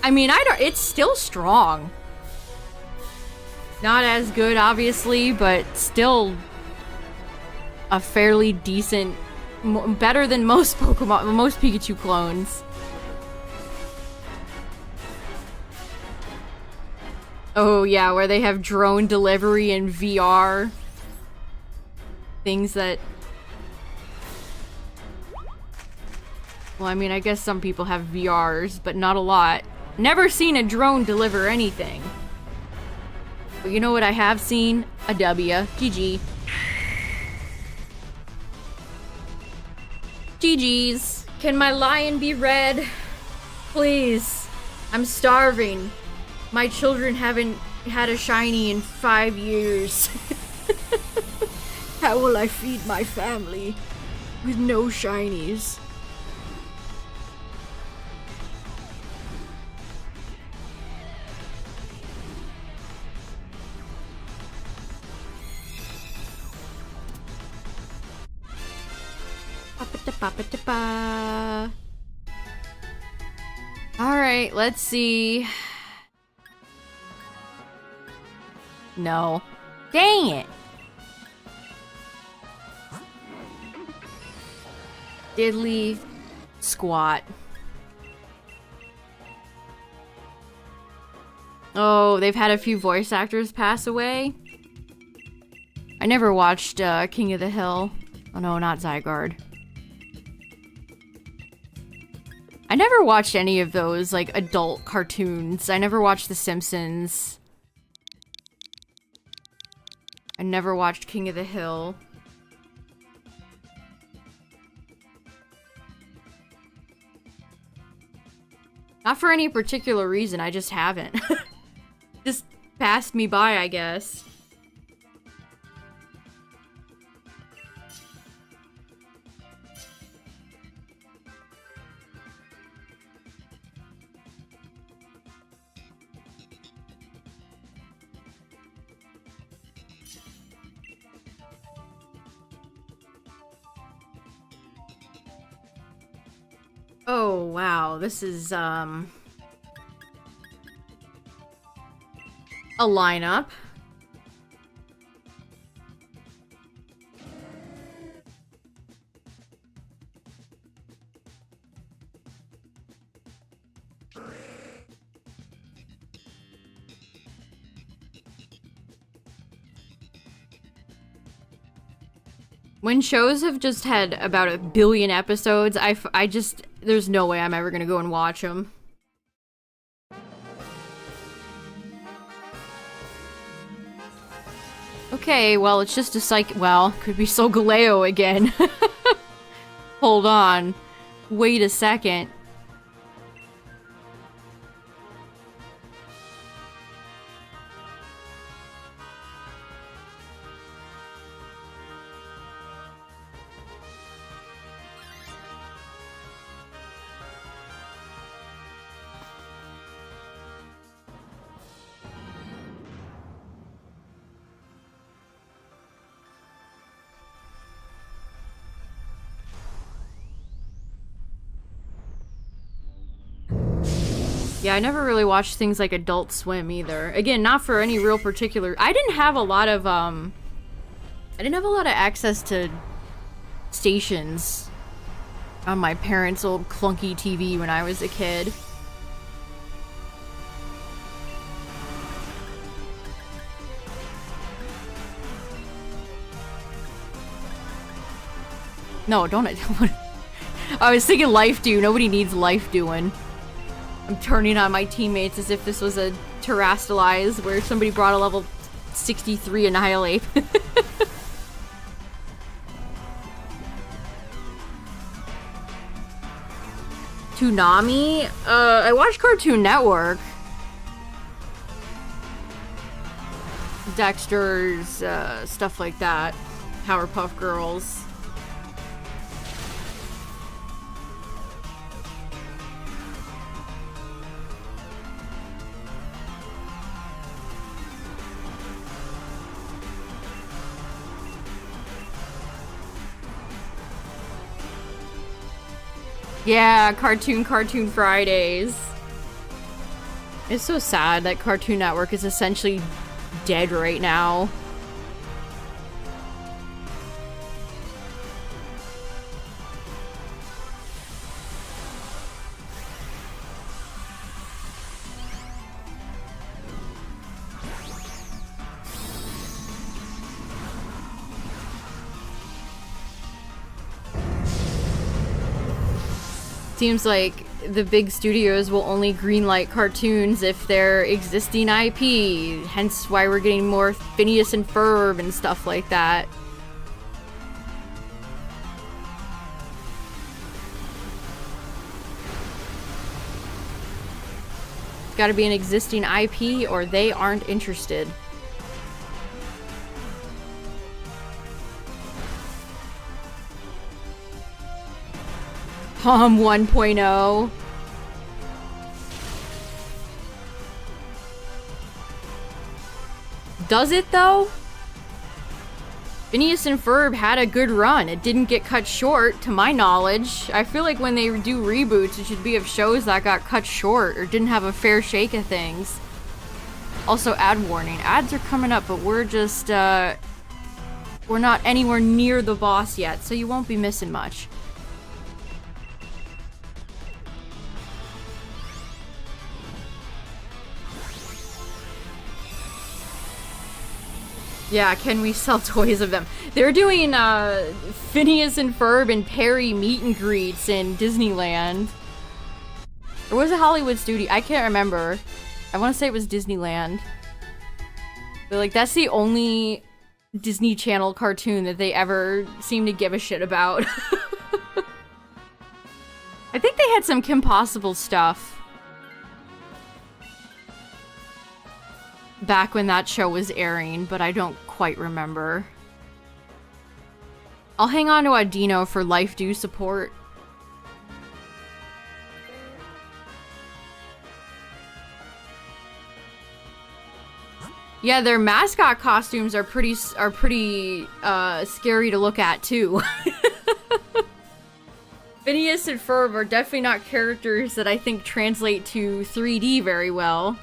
Speaker 1: I mean, it's still strong. Not as good, obviously, but still a fairly decent, better than most Pikachu clones. Oh yeah, where they have drone delivery and VR. Things that... Well, I mean, I guess some people have VRs, but not a lot. Never seen a drone deliver anything. But you know what I have seen? A W. GG. GG's. Can my lion be red? Please. I'm starving. My children haven't had a shiny in 5 years. How will I feed my family with no shinies? Alright, let's see. No. Dang it! Diddly squat. Oh, they've had a few voice actors pass away. I never watched King of the Hill. Oh no, not Zygarde. I never watched any of those, like, adult cartoons. I never watched The Simpsons. I never watched King of the Hill. Not for any particular reason, I just haven't. Just passed me by, I guess. Oh, wow. This is, a lineup. When shows have just had about 1 billion episodes, I just, there's no way I'm ever gonna go and watch them. Okay, well, it's just a well, could be Solgaleo again. Hold on. Wait a second. Yeah, I never really watched things like Adult Swim either. Again, not for any real particular... I didn't have a lot of access to stations on my parents' old clunky TV when I was a kid. No, don't... I was thinking Life Do. Nobody needs Life Doing. I'm turning on my teammates as if this was a Terrastalize where somebody brought a level 63 Annihilate. Toonami? I watched Cartoon Network. Dexter's, stuff like that. Powerpuff Girls. Yeah, Cartoon Fridays. It's so sad that Cartoon Network is essentially dead right now. Seems like the big studios will only greenlight cartoons if they're existing IP, hence why we're getting more Phineas and Ferb and stuff like that. It's gotta be an existing IP or they aren't interested. Hum 1.0. Does it though? Phineas and Ferb had a good run. It didn't get cut short, to my knowledge. I feel like when they do reboots, it should be of shows that got cut short or didn't have a fair shake of things. Also, ad warning. Ads are coming up, but we're just, we're not anywhere near the boss yet, so you won't be missing much. Yeah, can we sell toys of them? They're doing Phineas and Ferb and Perry meet and greets in Disneyland. Or was it Hollywood Studio? I can't remember. I want to say it was Disneyland. But like, that's the only Disney Channel cartoon that they ever seem to give a shit about. I think they had some Kim Possible stuff back when that show was airing, but I don't quite remember. I'll hang on to Audino for Life Do support. Yeah, their mascot costumes are pretty scary to look at too. Phineas and Ferb are definitely not characters that I think translate to 3D very well.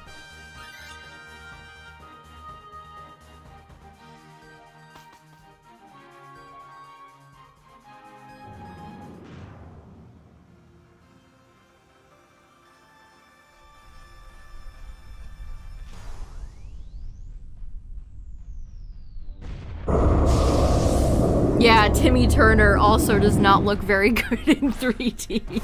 Speaker 1: Yeah, Timmy Turner also does not look very good in 3D.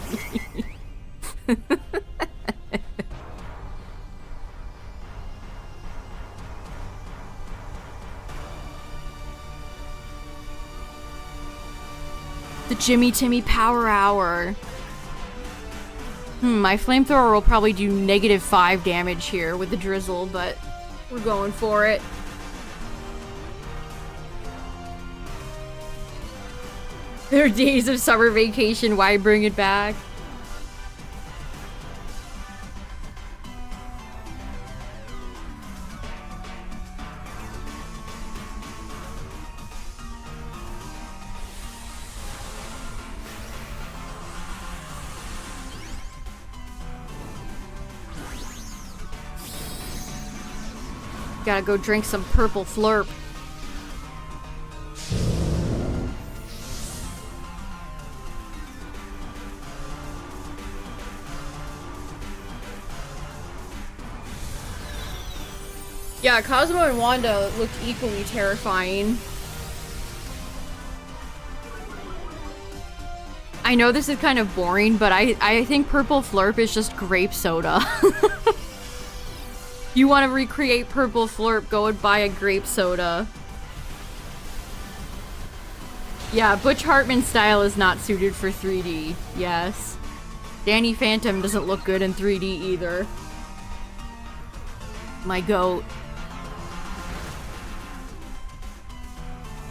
Speaker 1: The Jimmy Timmy Power Hour. My flamethrower will probably do -5 damage here with the drizzle, but we're going for it. There are days of summer vacation, why bring it back? Gotta go drink some purple flurp. Yeah, Cosmo and Wanda looked equally terrifying. I know this is kind of boring, but I think purple flurp is just grape soda. You want to recreate purple flurp, go and buy a grape soda. Yeah, Butch Hartman's style is not suited for 3D. Yes. Danny Phantom doesn't look good in 3D either. My goat.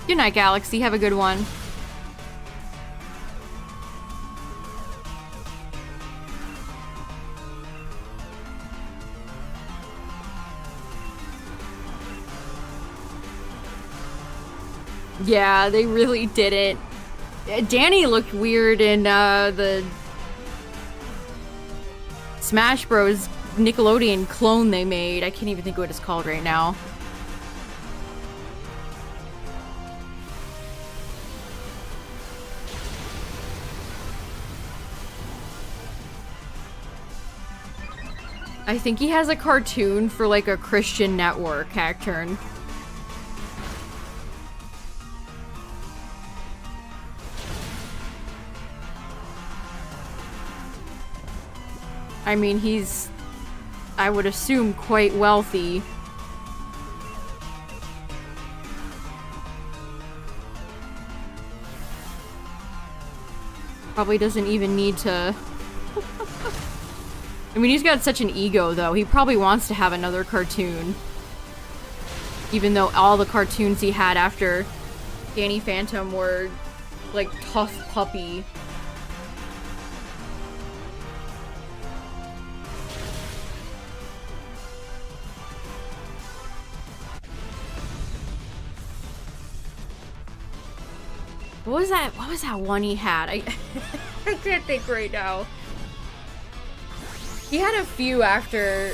Speaker 1: Good night, Galaxy. Have a good one. Yeah, they really didn't. Danny looked weird in the Smash Bros. Nickelodeon clone they made. I can't even think of what it's called right now. I think he has a cartoon for like a Christian network, Hackturn. I mean, he's, I would assume, quite wealthy. Probably doesn't even need to... I mean, he's got such an ego, though. He probably wants to have another cartoon. Even though all the cartoons he had after Danny Phantom were, like, tough puppy. What was that? What was that one he had? I can't think right now. He had a few after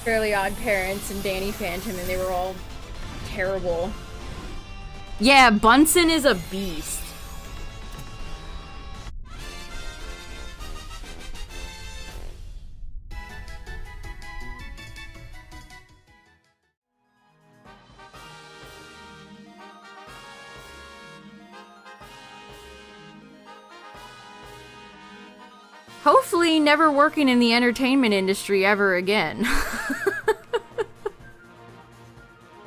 Speaker 1: Fairly Odd Parents and Danny Phantom, and they were all terrible. Yeah, Bunsen is a beast. Hopefully never working in the entertainment industry ever again.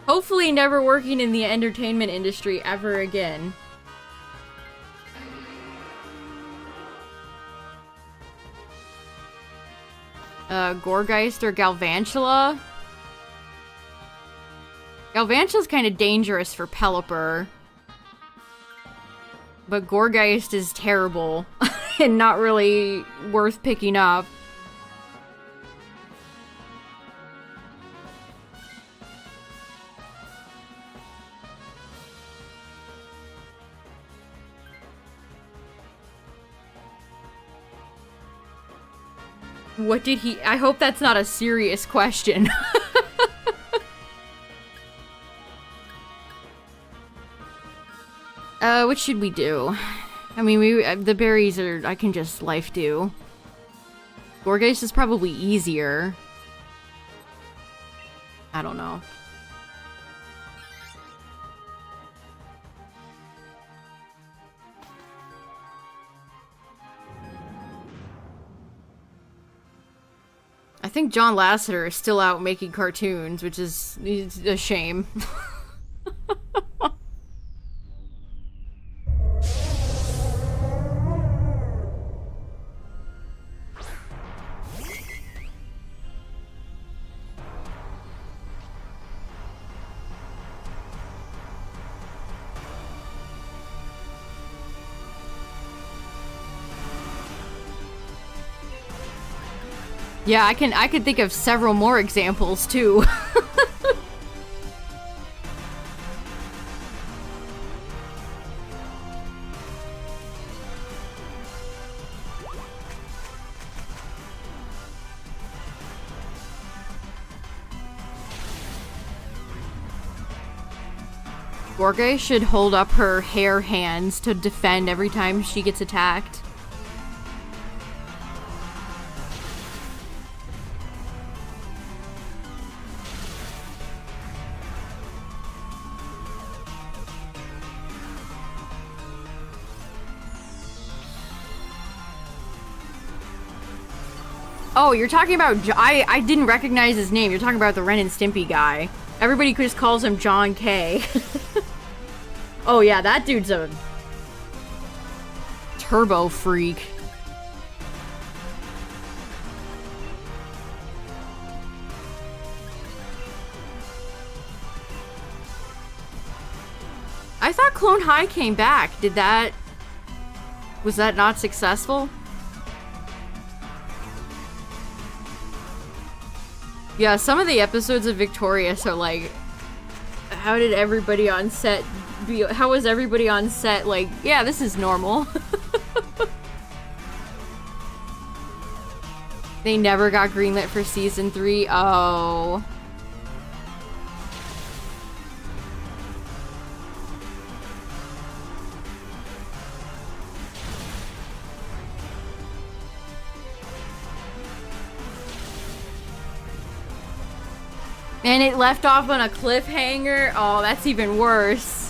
Speaker 1: Hopefully never working in the entertainment industry ever again. Gorgeist or Galvantula? Galvantula's kind of dangerous for Pelipper. But Gorgeist is terrible. And not really worth picking up. What did he... I hope that's not a serious question. What should we do? I mean, the berries are... I can just life do. Gorgeist is probably easier. I don't know. think John Lasseter is still out making cartoons, which is a shame. Yeah, I can think of several more examples too. Gorge should hold up her hair hands to defend every time she gets attacked. Oh, you're talking about... I didn't recognize his name. You're talking about the Ren and Stimpy guy. Everybody just calls him John K. Oh yeah, that dude's a... turbo freak. I thought Clone High came back. Did that... was that not successful? Yeah, some of the episodes of Victorious are like, how did everybody on set be, how was everybody on set like, yeah, this is normal. They never got greenlit for season 3. Oh. And it left off on a cliffhanger? Oh, that's even worse.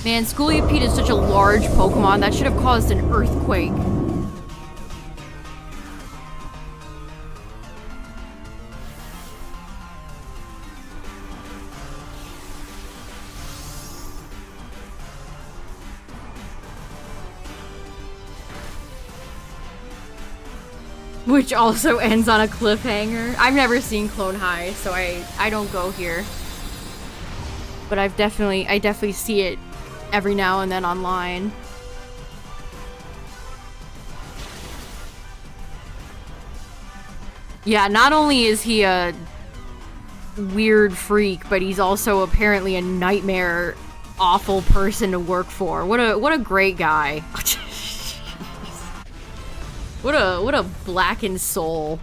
Speaker 1: Man, Scooliapede is such a large Pokemon, that should have caused an earthquake. Which also ends on a cliffhanger. I've never seen Clone High, so I don't go here. But I definitely see it every now and then online. Yeah, not only is he a weird freak, but he's also apparently a nightmare, awful person to work for. What a great guy. What a blackened soul.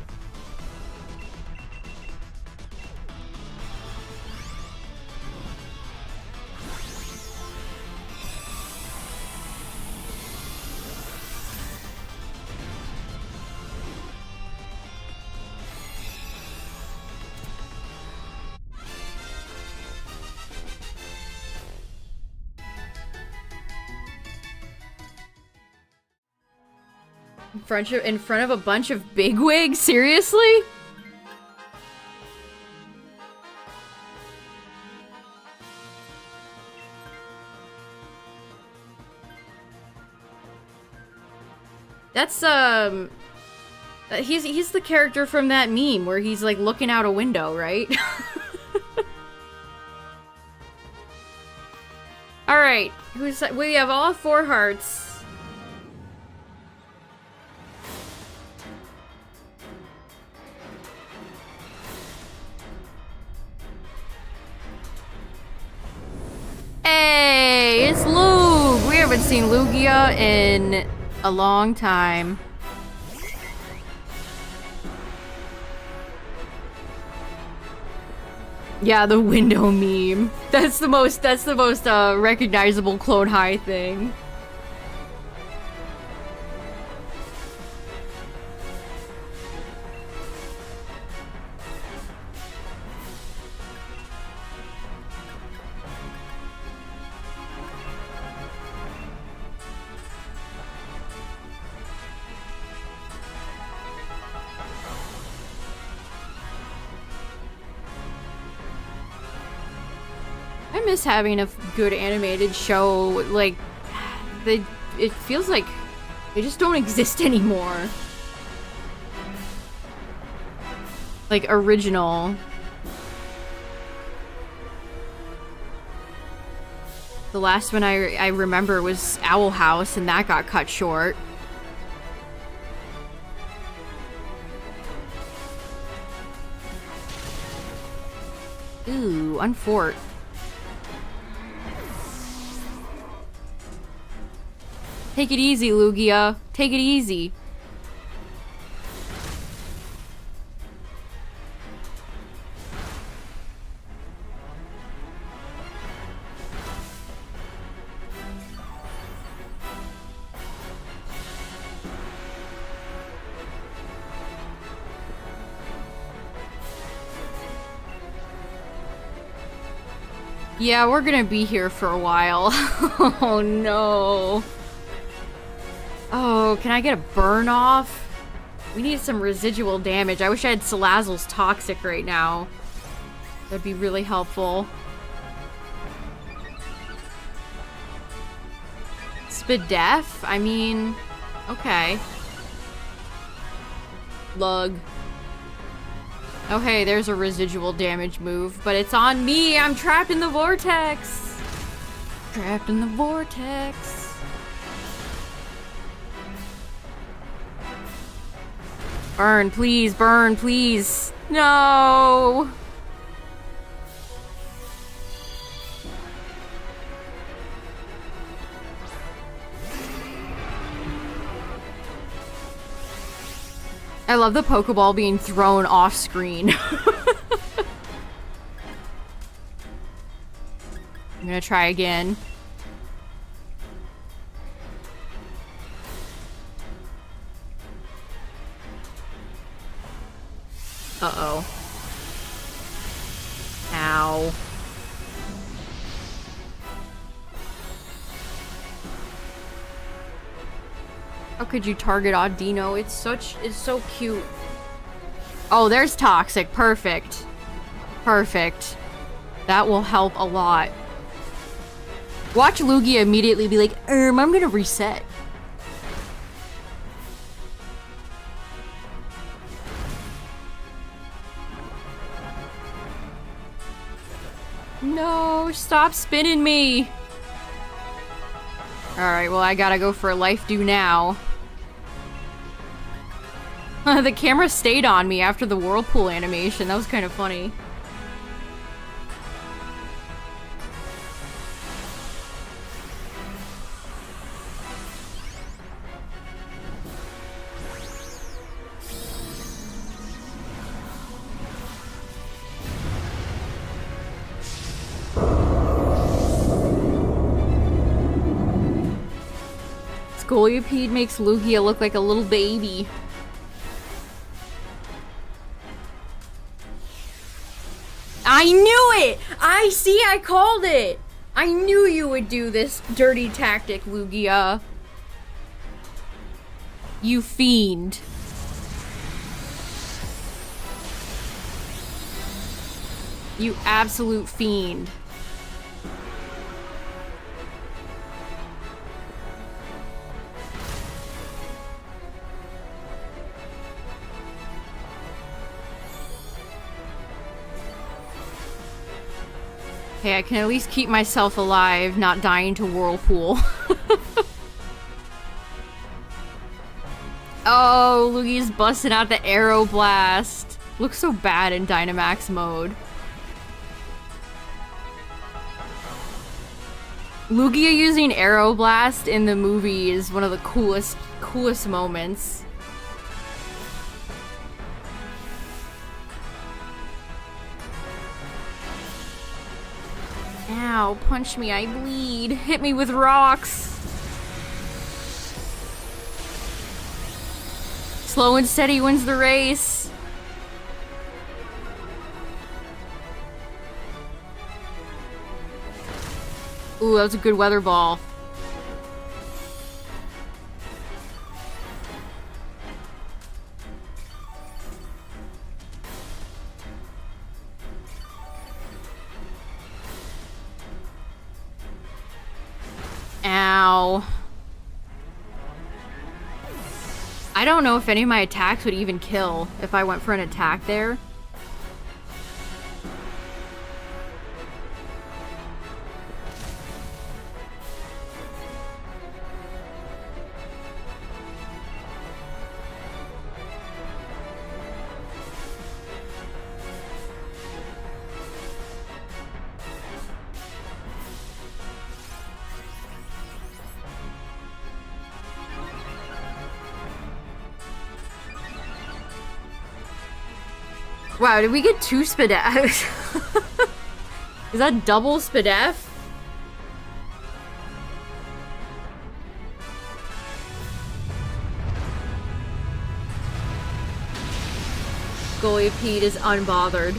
Speaker 1: In front of a bunch of bigwigs? Seriously? That's, he's the character from that meme where he's, like, looking out a window, right? Alright, we have all 4 hearts. Hey, it's Lug! We haven't seen Lugia in a long time. Yeah, the window meme. That's the most recognizable Clone High thing. I miss having a good animated show. Like, it feels like they just don't exist anymore. Like, original. The last one I remember was Owl House, and that got cut short. Ooh, unfort. Take it easy, Lugia. Take it easy. Yeah, we're gonna be here for a while. Oh no. Oh, can I get a burn off? We need some residual damage. I wish I had Salazzle's Toxic right now. That'd be really helpful. Spadef? I mean, okay. Lug. Okay, there's a residual damage move, but it's on me! I'm trapped in the vortex! Trapped in the vortex. Burn, please, burn, please. No! I love the Pokeball being thrown off screen. I'm gonna try again. Uh-oh. Ow. How could you target Audino? It's so cute. Oh, there's Toxic. Perfect. Perfect. That will help a lot. Watch Lugia immediately be like, I'm gonna reset. No, stop spinning me. Alright, well I gotta go for a life do now. The camera stayed on me after the whirlpool animation. That was kind of funny. Scolipede makes Lugia look like a little baby. I knew it! I called it! I knew you would do this dirty tactic, Lugia. You fiend. You absolute fiend. Okay, I can at least keep myself alive, not dying to Whirlpool. Oh, Lugia's busting out the Aeroblast. Looks so bad in Dynamax mode. Lugia using Aeroblast in the movie is one of the coolest moments. Ow, punch me, I bleed. Hit me with rocks. Slow and steady wins the race. Ooh, that was a good weather ball. Ow. I don't know if any of my attacks would even kill if I went for an attack there. Wow, did we get 2 Spadefs? Is that double Spadef? Goliath is unbothered.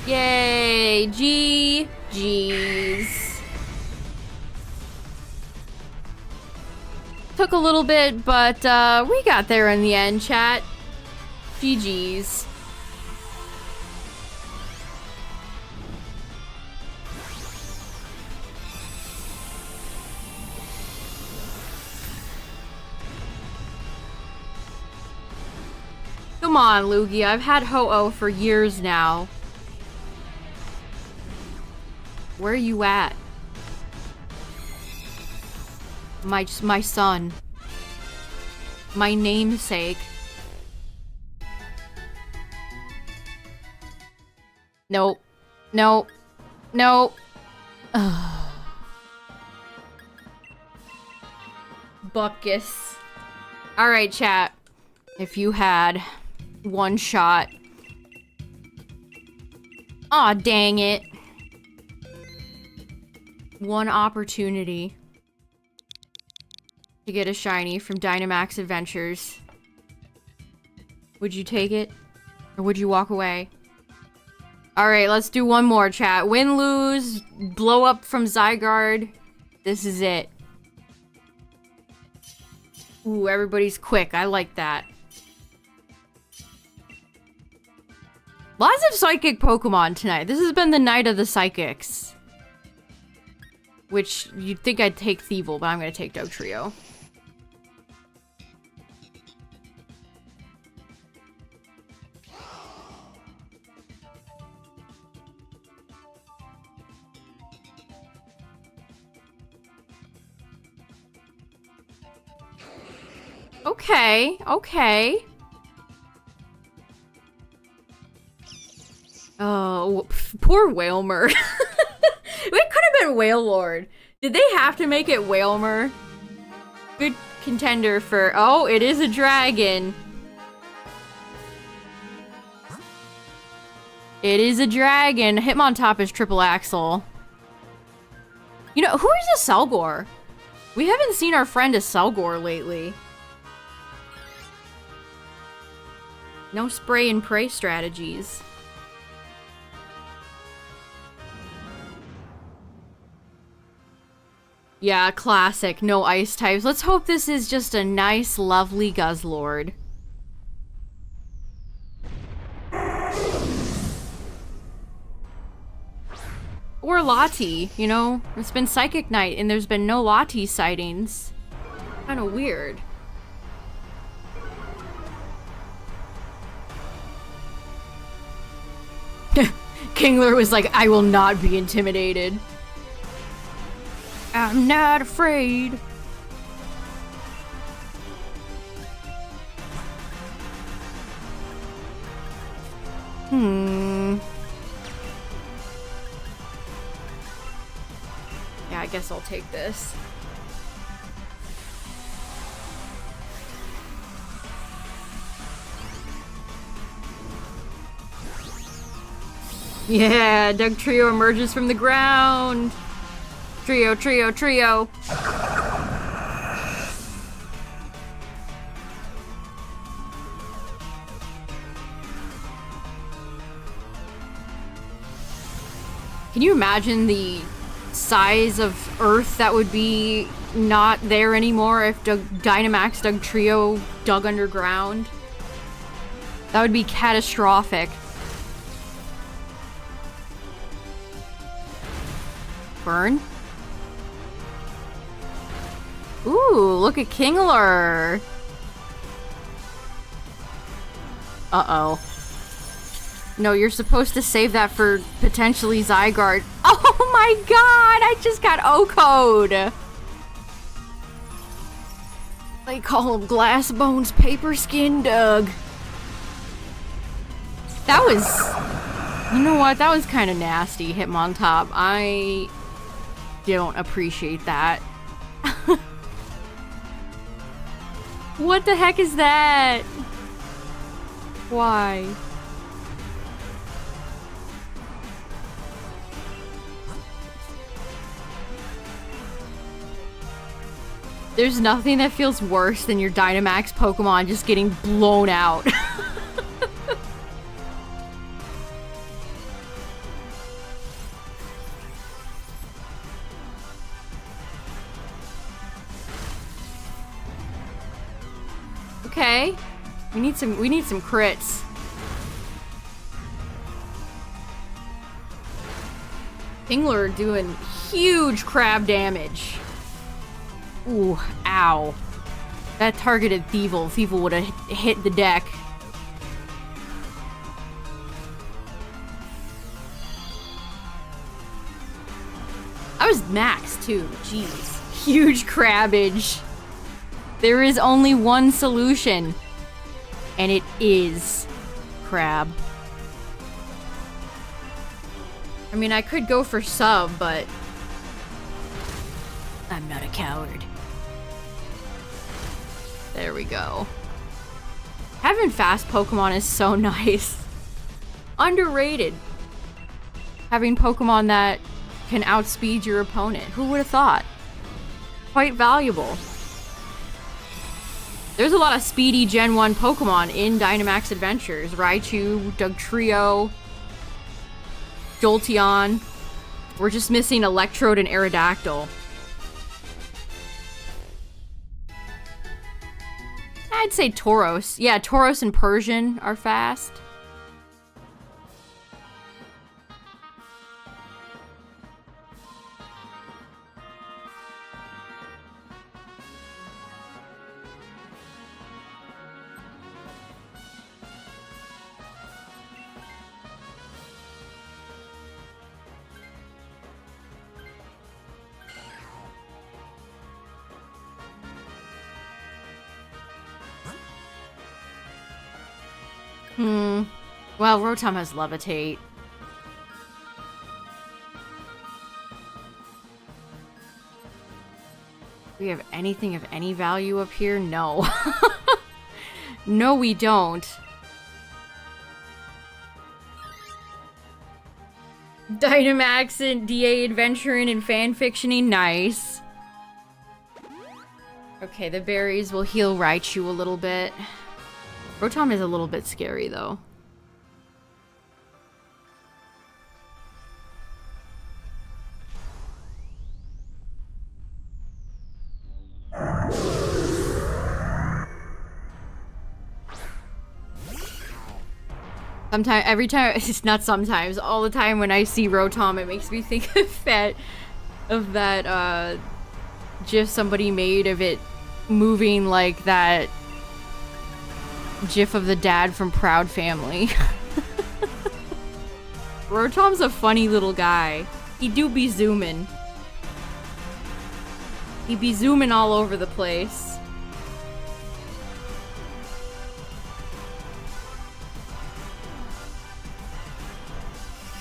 Speaker 1: Yay! GG's. Took a little bit, but we got there in the end, chat. GG's. Come on, Lugia. I've had Ho-Oh for years now. Where are you at? My son. My namesake. Nope. Nope. Nope. Buckus. Alright, chat. If you had one shot. Aw, dang it. One opportunity to get a shiny from Dynamax Adventures. Would you take it? Or would you walk away? Alright, let's do one more, chat. Win, lose, blow up from Zygarde. This is it. Ooh, everybody's quick. I like that. Lots of psychic Pokemon tonight. This has been the night of the psychics. Which, you'd think I'd take Thievul, but I'm gonna take Dugtrio. Okay, okay. Oh, poor Wailmer. It could have been Wailord. Did they have to make it Wailmer? Good contender for... Oh, it is a dragon. It is a dragon. Hitmontop is triple axle. You know, who is a Selgor? We haven't seen our friend a Selgor lately. No spray and pray strategies. Yeah, classic. No ice types. Let's hope this is just a nice, lovely Guzzlord. Or Lati, you know? It's been Psychic Night and there's been no Lati sightings. Kinda weird. Kingler was like, I will not be intimidated. I'm not afraid. Yeah, I guess I'll take this. Yeah, Doug Trio emerges from the ground. Trio, trio, trio. Can you imagine the size of Earth that would be not there anymore if Dynamax Doug Trio dug underground? That would be catastrophic. Burn? Ooh, look at Kingler. Uh-oh. No, you're supposed to save that for potentially Zygarde. Oh my god, I just got O-code. They call him Glass Bones Paper Skin Doug. That was... You know what? That was kind of nasty, Hitmontop. I don't appreciate that. What the heck is that? Why? There's nothing that feels worse than your Dynamax Pokemon just getting blown out. Okay. We need some crits. Kingler doing huge crab damage. Ooh, ow. That targeted Thievul. Thievul would have hit the deck. I was max too. Jeez. Huge crabbage. There is only one solution. And it is crab. I mean, I could go for sub, but I'm not a coward. There we go. Having fast Pokemon is so nice. Underrated. Having Pokemon that can outspeed your opponent. Who would have thought? Quite valuable. There's a lot of speedy Gen 1 Pokemon in Dynamax Adventures. Raichu, Dugtrio, Jolteon. We're just missing Electrode and Aerodactyl. I'd say Tauros. Yeah, Tauros and Persian are fast. Well, Rotom has Levitate. Do we have anything of any value up here? No. No, we don't. Dynamax and DA adventuring and fanfictioning, nice. Okay, the berries will heal Raichu a little bit. Rotom is a little bit scary, though. Sometimes, every time, it's not sometimes, all the time when I see Rotom, it makes me think of that GIF somebody made of it moving like that GIF of the dad from Proud Family. Rotom's a funny little guy. He do be zooming. He be zooming all over the place.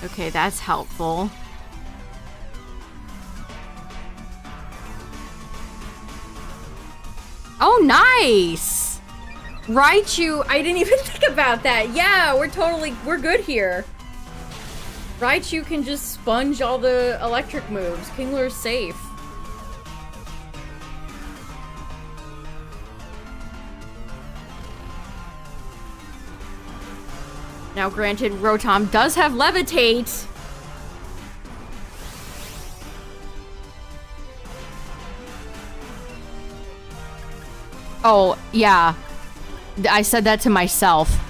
Speaker 1: Okay, that's helpful. Oh, nice! Raichu, I didn't even think about that. Yeah, we're good here. Raichu can just sponge all the electric moves. Kingler's safe. Now granted, Rotom does have Levitate. Oh, yeah. I said that to myself.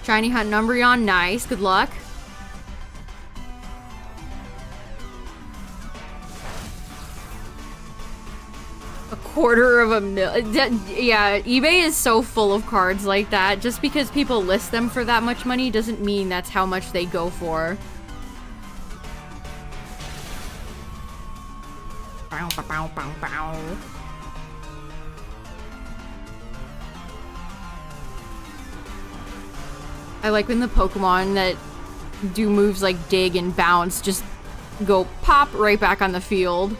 Speaker 1: Shiny Hunt and Umbreon, nice. Good luck. $250,000. Yeah, eBay is so full of cards like that. Just because people list them for that much money doesn't mean that's how much they go for. Bow, bow, bow, bow. I like when the Pokemon that do moves like dig and bounce just go pop right back on the field.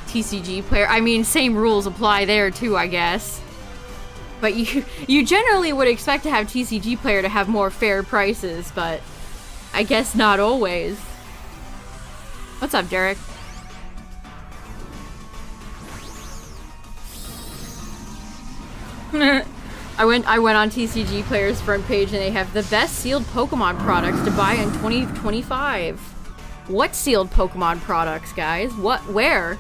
Speaker 1: TCG player. I mean, same rules apply there too, I guess. But you generally would expect to have TCG player to have more fair prices, but I guess not always. What's up, Derek? I went on TCG Player's front page and they have the best sealed Pokemon products to buy in 2025. What sealed Pokemon products, guys? What? Where?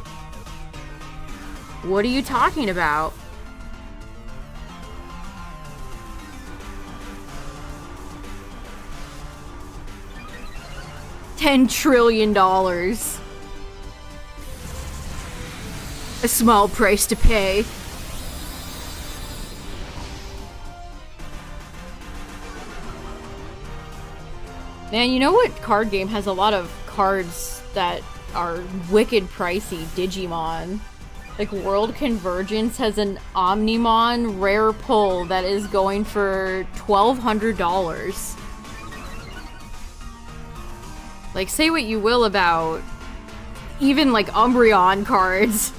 Speaker 1: What are you talking about? $10 trillion. A small price to pay. Man, you know what card game has a lot of cards that are wicked pricey? Digimon. Like, World Convergence has an Omnimon rare pull that is going for $1,200. Like, say what you will about even, like, Umbreon cards.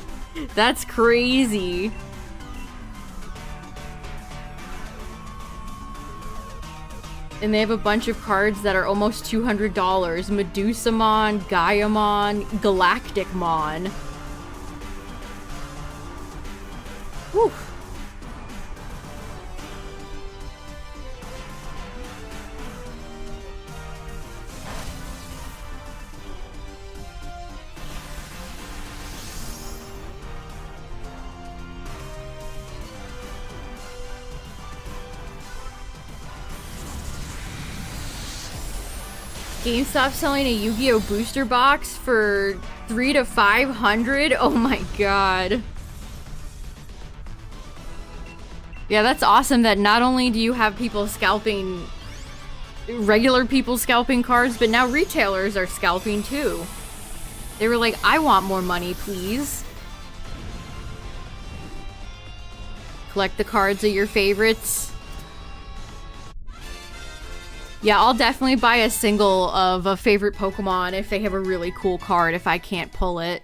Speaker 1: That's crazy. And they have a bunch of cards that are almost $200. Medusamon, Gaiamon, Galacticmon. Whew. GameStop selling a Yu-Gi-Oh! Booster box for $300 to $500? Oh my god. Yeah, that's awesome that not only do you have people scalping, regular people scalping cards, but now retailers are scalping too. They were like, I want more money, please. Collect the cards of your favorites. Yeah, I'll definitely buy a single of a favorite Pokemon if they have a really cool card if I can't pull it.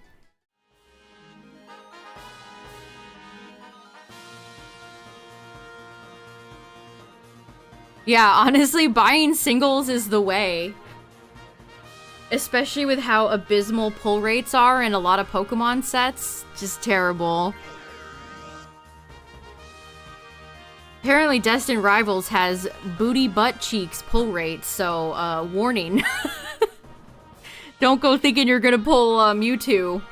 Speaker 1: Yeah, honestly, buying singles is the way. Especially with how abysmal pull rates are in a lot of Pokemon sets. Just terrible. Apparently, Destined Rivals has booty butt cheeks pull rates, so, warning. Don't go thinking you're gonna pull, Mewtwo.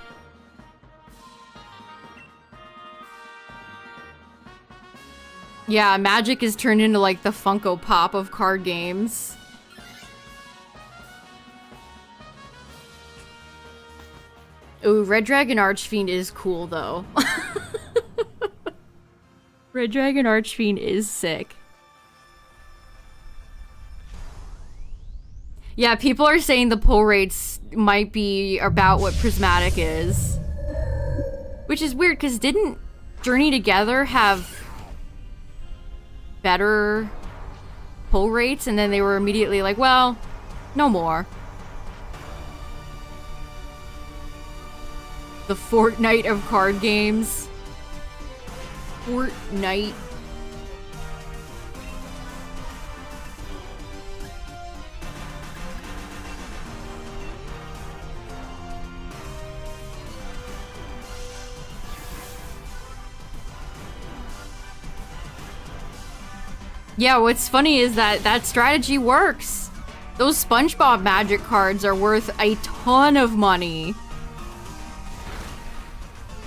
Speaker 1: Yeah, Magic is turned into, like, the Funko Pop of card games. Ooh, Red Dragon Archfiend is cool, though. Red Dragon Archfiend is sick. Yeah, people are saying the pull rates might be about what Prismatic is. Which is weird, because didn't Journey Together have better pull rates? And then they were immediately like, well, No more. The Fortnite of card games. Fortnite. Yeah, what's funny is that that strategy works. Those SpongeBob magic cards are worth a ton of money.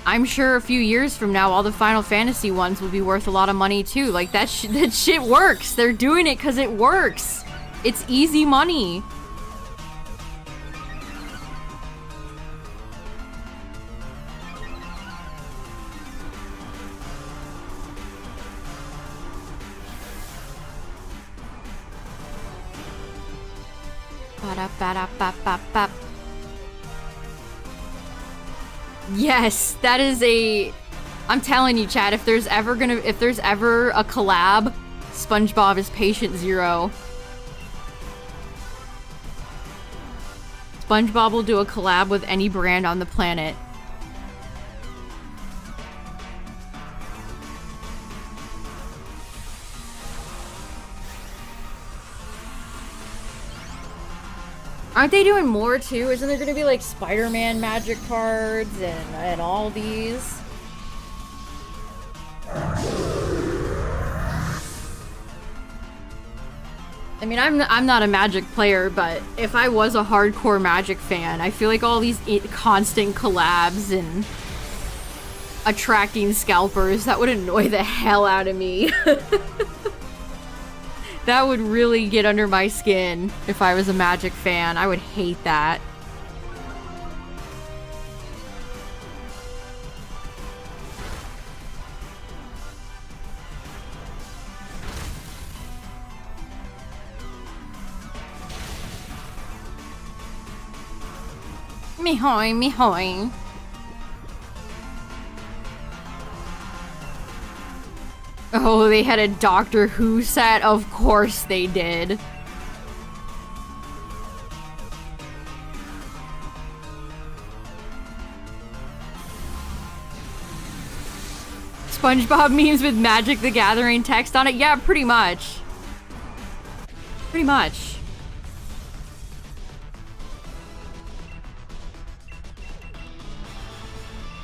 Speaker 1: I'm sure a few years from now, all the Final Fantasy ones will be worth a lot of money too. Like, that shit works. They're doing it because it works. It's easy money. Ba-da-ba-da-ba-ba-ba. Yes, that is a... I'm telling you, Chad, if there's ever a collab, SpongeBob is patient zero. SpongeBob will do a collab with any brand on the planet. Aren't they doing more too? Isn't there gonna be like Spider-Man magic cards and all these? I mean, I'm not a Magic player, but if I was a hardcore Magic fan, I feel like all these constant collabs and attracting scalpers, that would annoy the hell out of me. That would really get under my skin if I was a Magic fan. I would hate that. Me-hoy, me-hoy. Oh, they had a Doctor Who set? Of course they did. SpongeBob memes with Magic the Gathering text on it? Yeah, pretty much. Pretty much.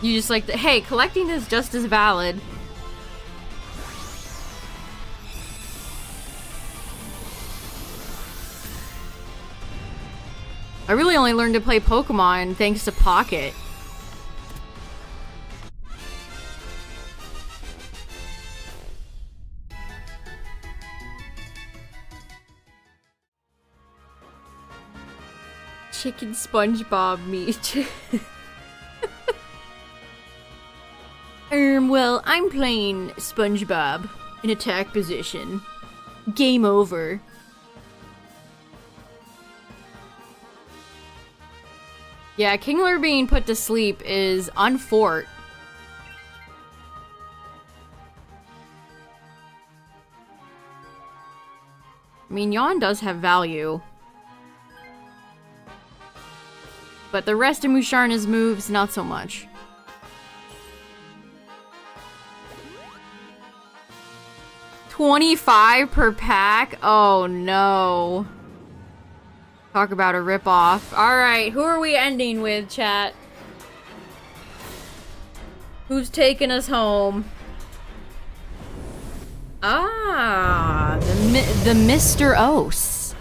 Speaker 1: You just like, hey, collecting is just as valid. I really only learned to play Pokemon thanks to Pocket. Chicken SpongeBob meat. Well, I'm playing SpongeBob in attack position. Game over. Yeah, Kingler being put to sleep is unfort. I mean, Yawn does have value. But the rest of Musharna's moves, not so much. $25 per pack? Oh no. Talk about a ripoff. Alright, who are we ending with, chat? Who's taking us home? Ah, the Mr. Ose.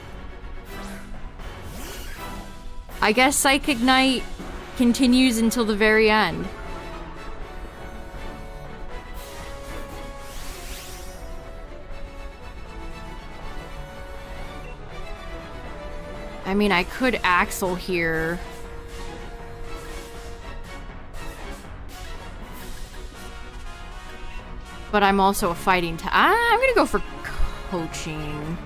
Speaker 1: I guess Psychic Knight continues until the very end. I mean, I could Axel here. But I'm also a fighting type. I'm gonna go for coaching.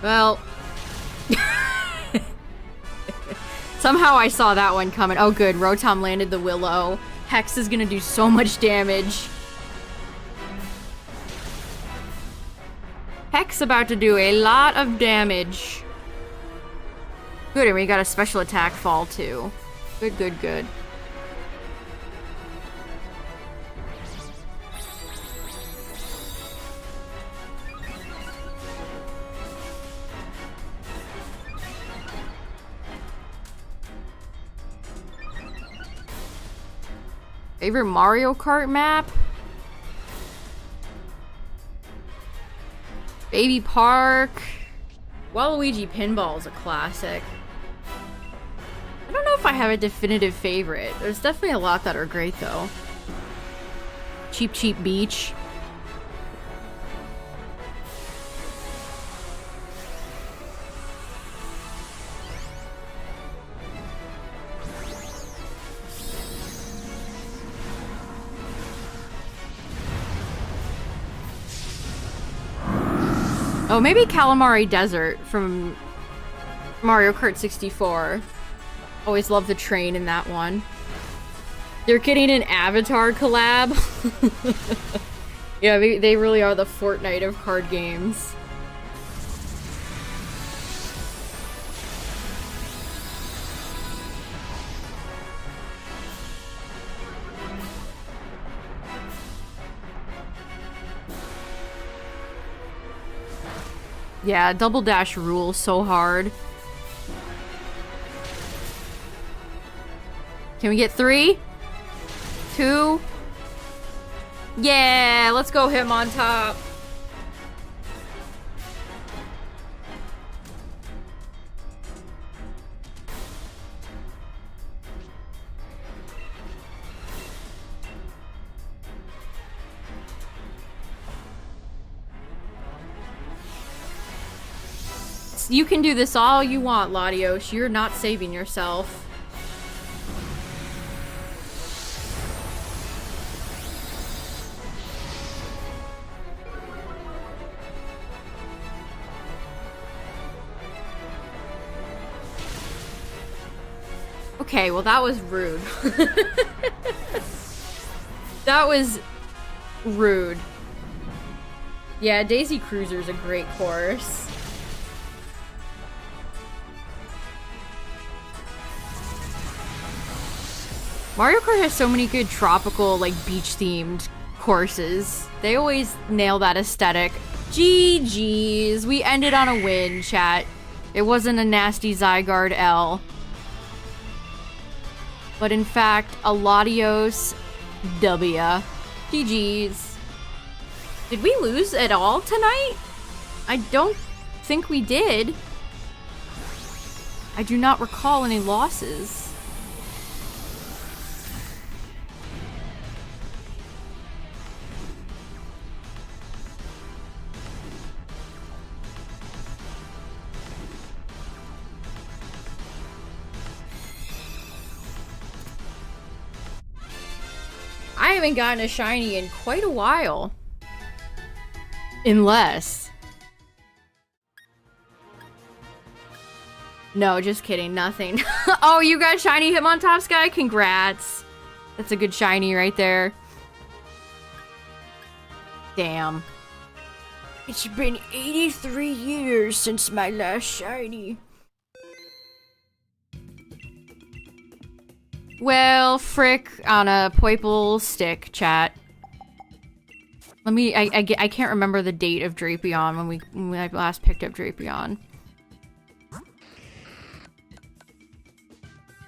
Speaker 1: Well. Somehow I saw that one coming. Oh good, Rotom landed the Willow. Hex is gonna do so much damage. Hex about to do a lot of damage. Good, and we got a special attack fall too. Good, good, good. Favorite Mario Kart map? Baby Park. Waluigi Pinball is a classic. I don't know if I have a definitive favorite. There's definitely a lot that are great though. Cheap Cheap Beach. Oh, maybe Calamari Desert from Mario Kart 64. Always love the train in that one. They're getting an Avatar collab. Yeah, they really are the Fortnite of card games. Yeah, double dash rules so hard. Can we get 3? 2? Yeah, let's go him on top. You can do this all you want, Latios. You're not saving yourself. Okay, well that was rude. That was rude. Yeah, Daisy Cruiser's a great course. Mario Kart has so many good tropical, like, beach-themed courses. They always nail that aesthetic. GG's. We ended on a win, chat. It wasn't a nasty Zygarde L. But in fact, a Latios W. GG's. Did we lose at all tonight? I don't think we did. I do not recall any losses. I haven't gotten a shiny in quite a while. Unless... No, just kidding. Nothing. Oh, you got shiny Hitmontop Sky? Congrats. That's a good shiny right there. Damn. It's been 83 years since my last shiny. Well, frick on a Poiple stick, chat. Let me, I can't remember the date of Drapion when I last picked up Drapion.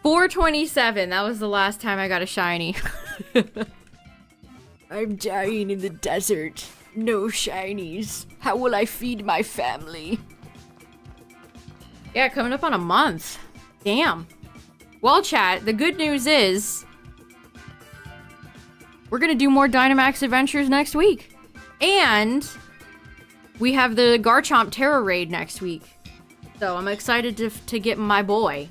Speaker 1: 427, that was the last time I got a shiny. I'm dying in the desert. No shinies. How will I feed my family? Yeah, coming up on a month. Damn. Well, chat, the good news is we're gonna do more Dynamax adventures next week. And we have the Garchomp Terror Raid next week. So I'm excited to get my boy.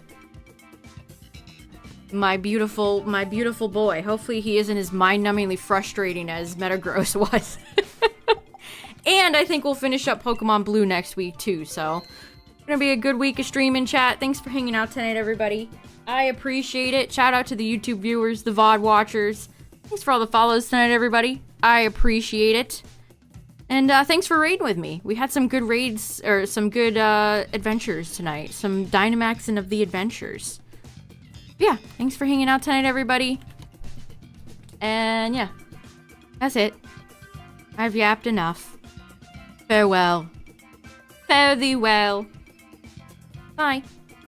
Speaker 1: My beautiful boy. Hopefully he isn't as mind-numbingly frustrating as Metagross was. And I think we'll finish up Pokemon Blue next week too, so it's gonna be a good week of streaming, chat. Thanks for hanging out tonight, everybody. I appreciate it. Shout out to the YouTube viewers, the VOD watchers. Thanks for all the follows tonight, everybody. I appreciate it. And thanks for raiding with me. We had some good raids, or some good adventures tonight. Some Dynamaxing of the adventures. Yeah, thanks for hanging out tonight, everybody. And yeah, that's it. I've yapped enough. Farewell. Fare thee well. Bye.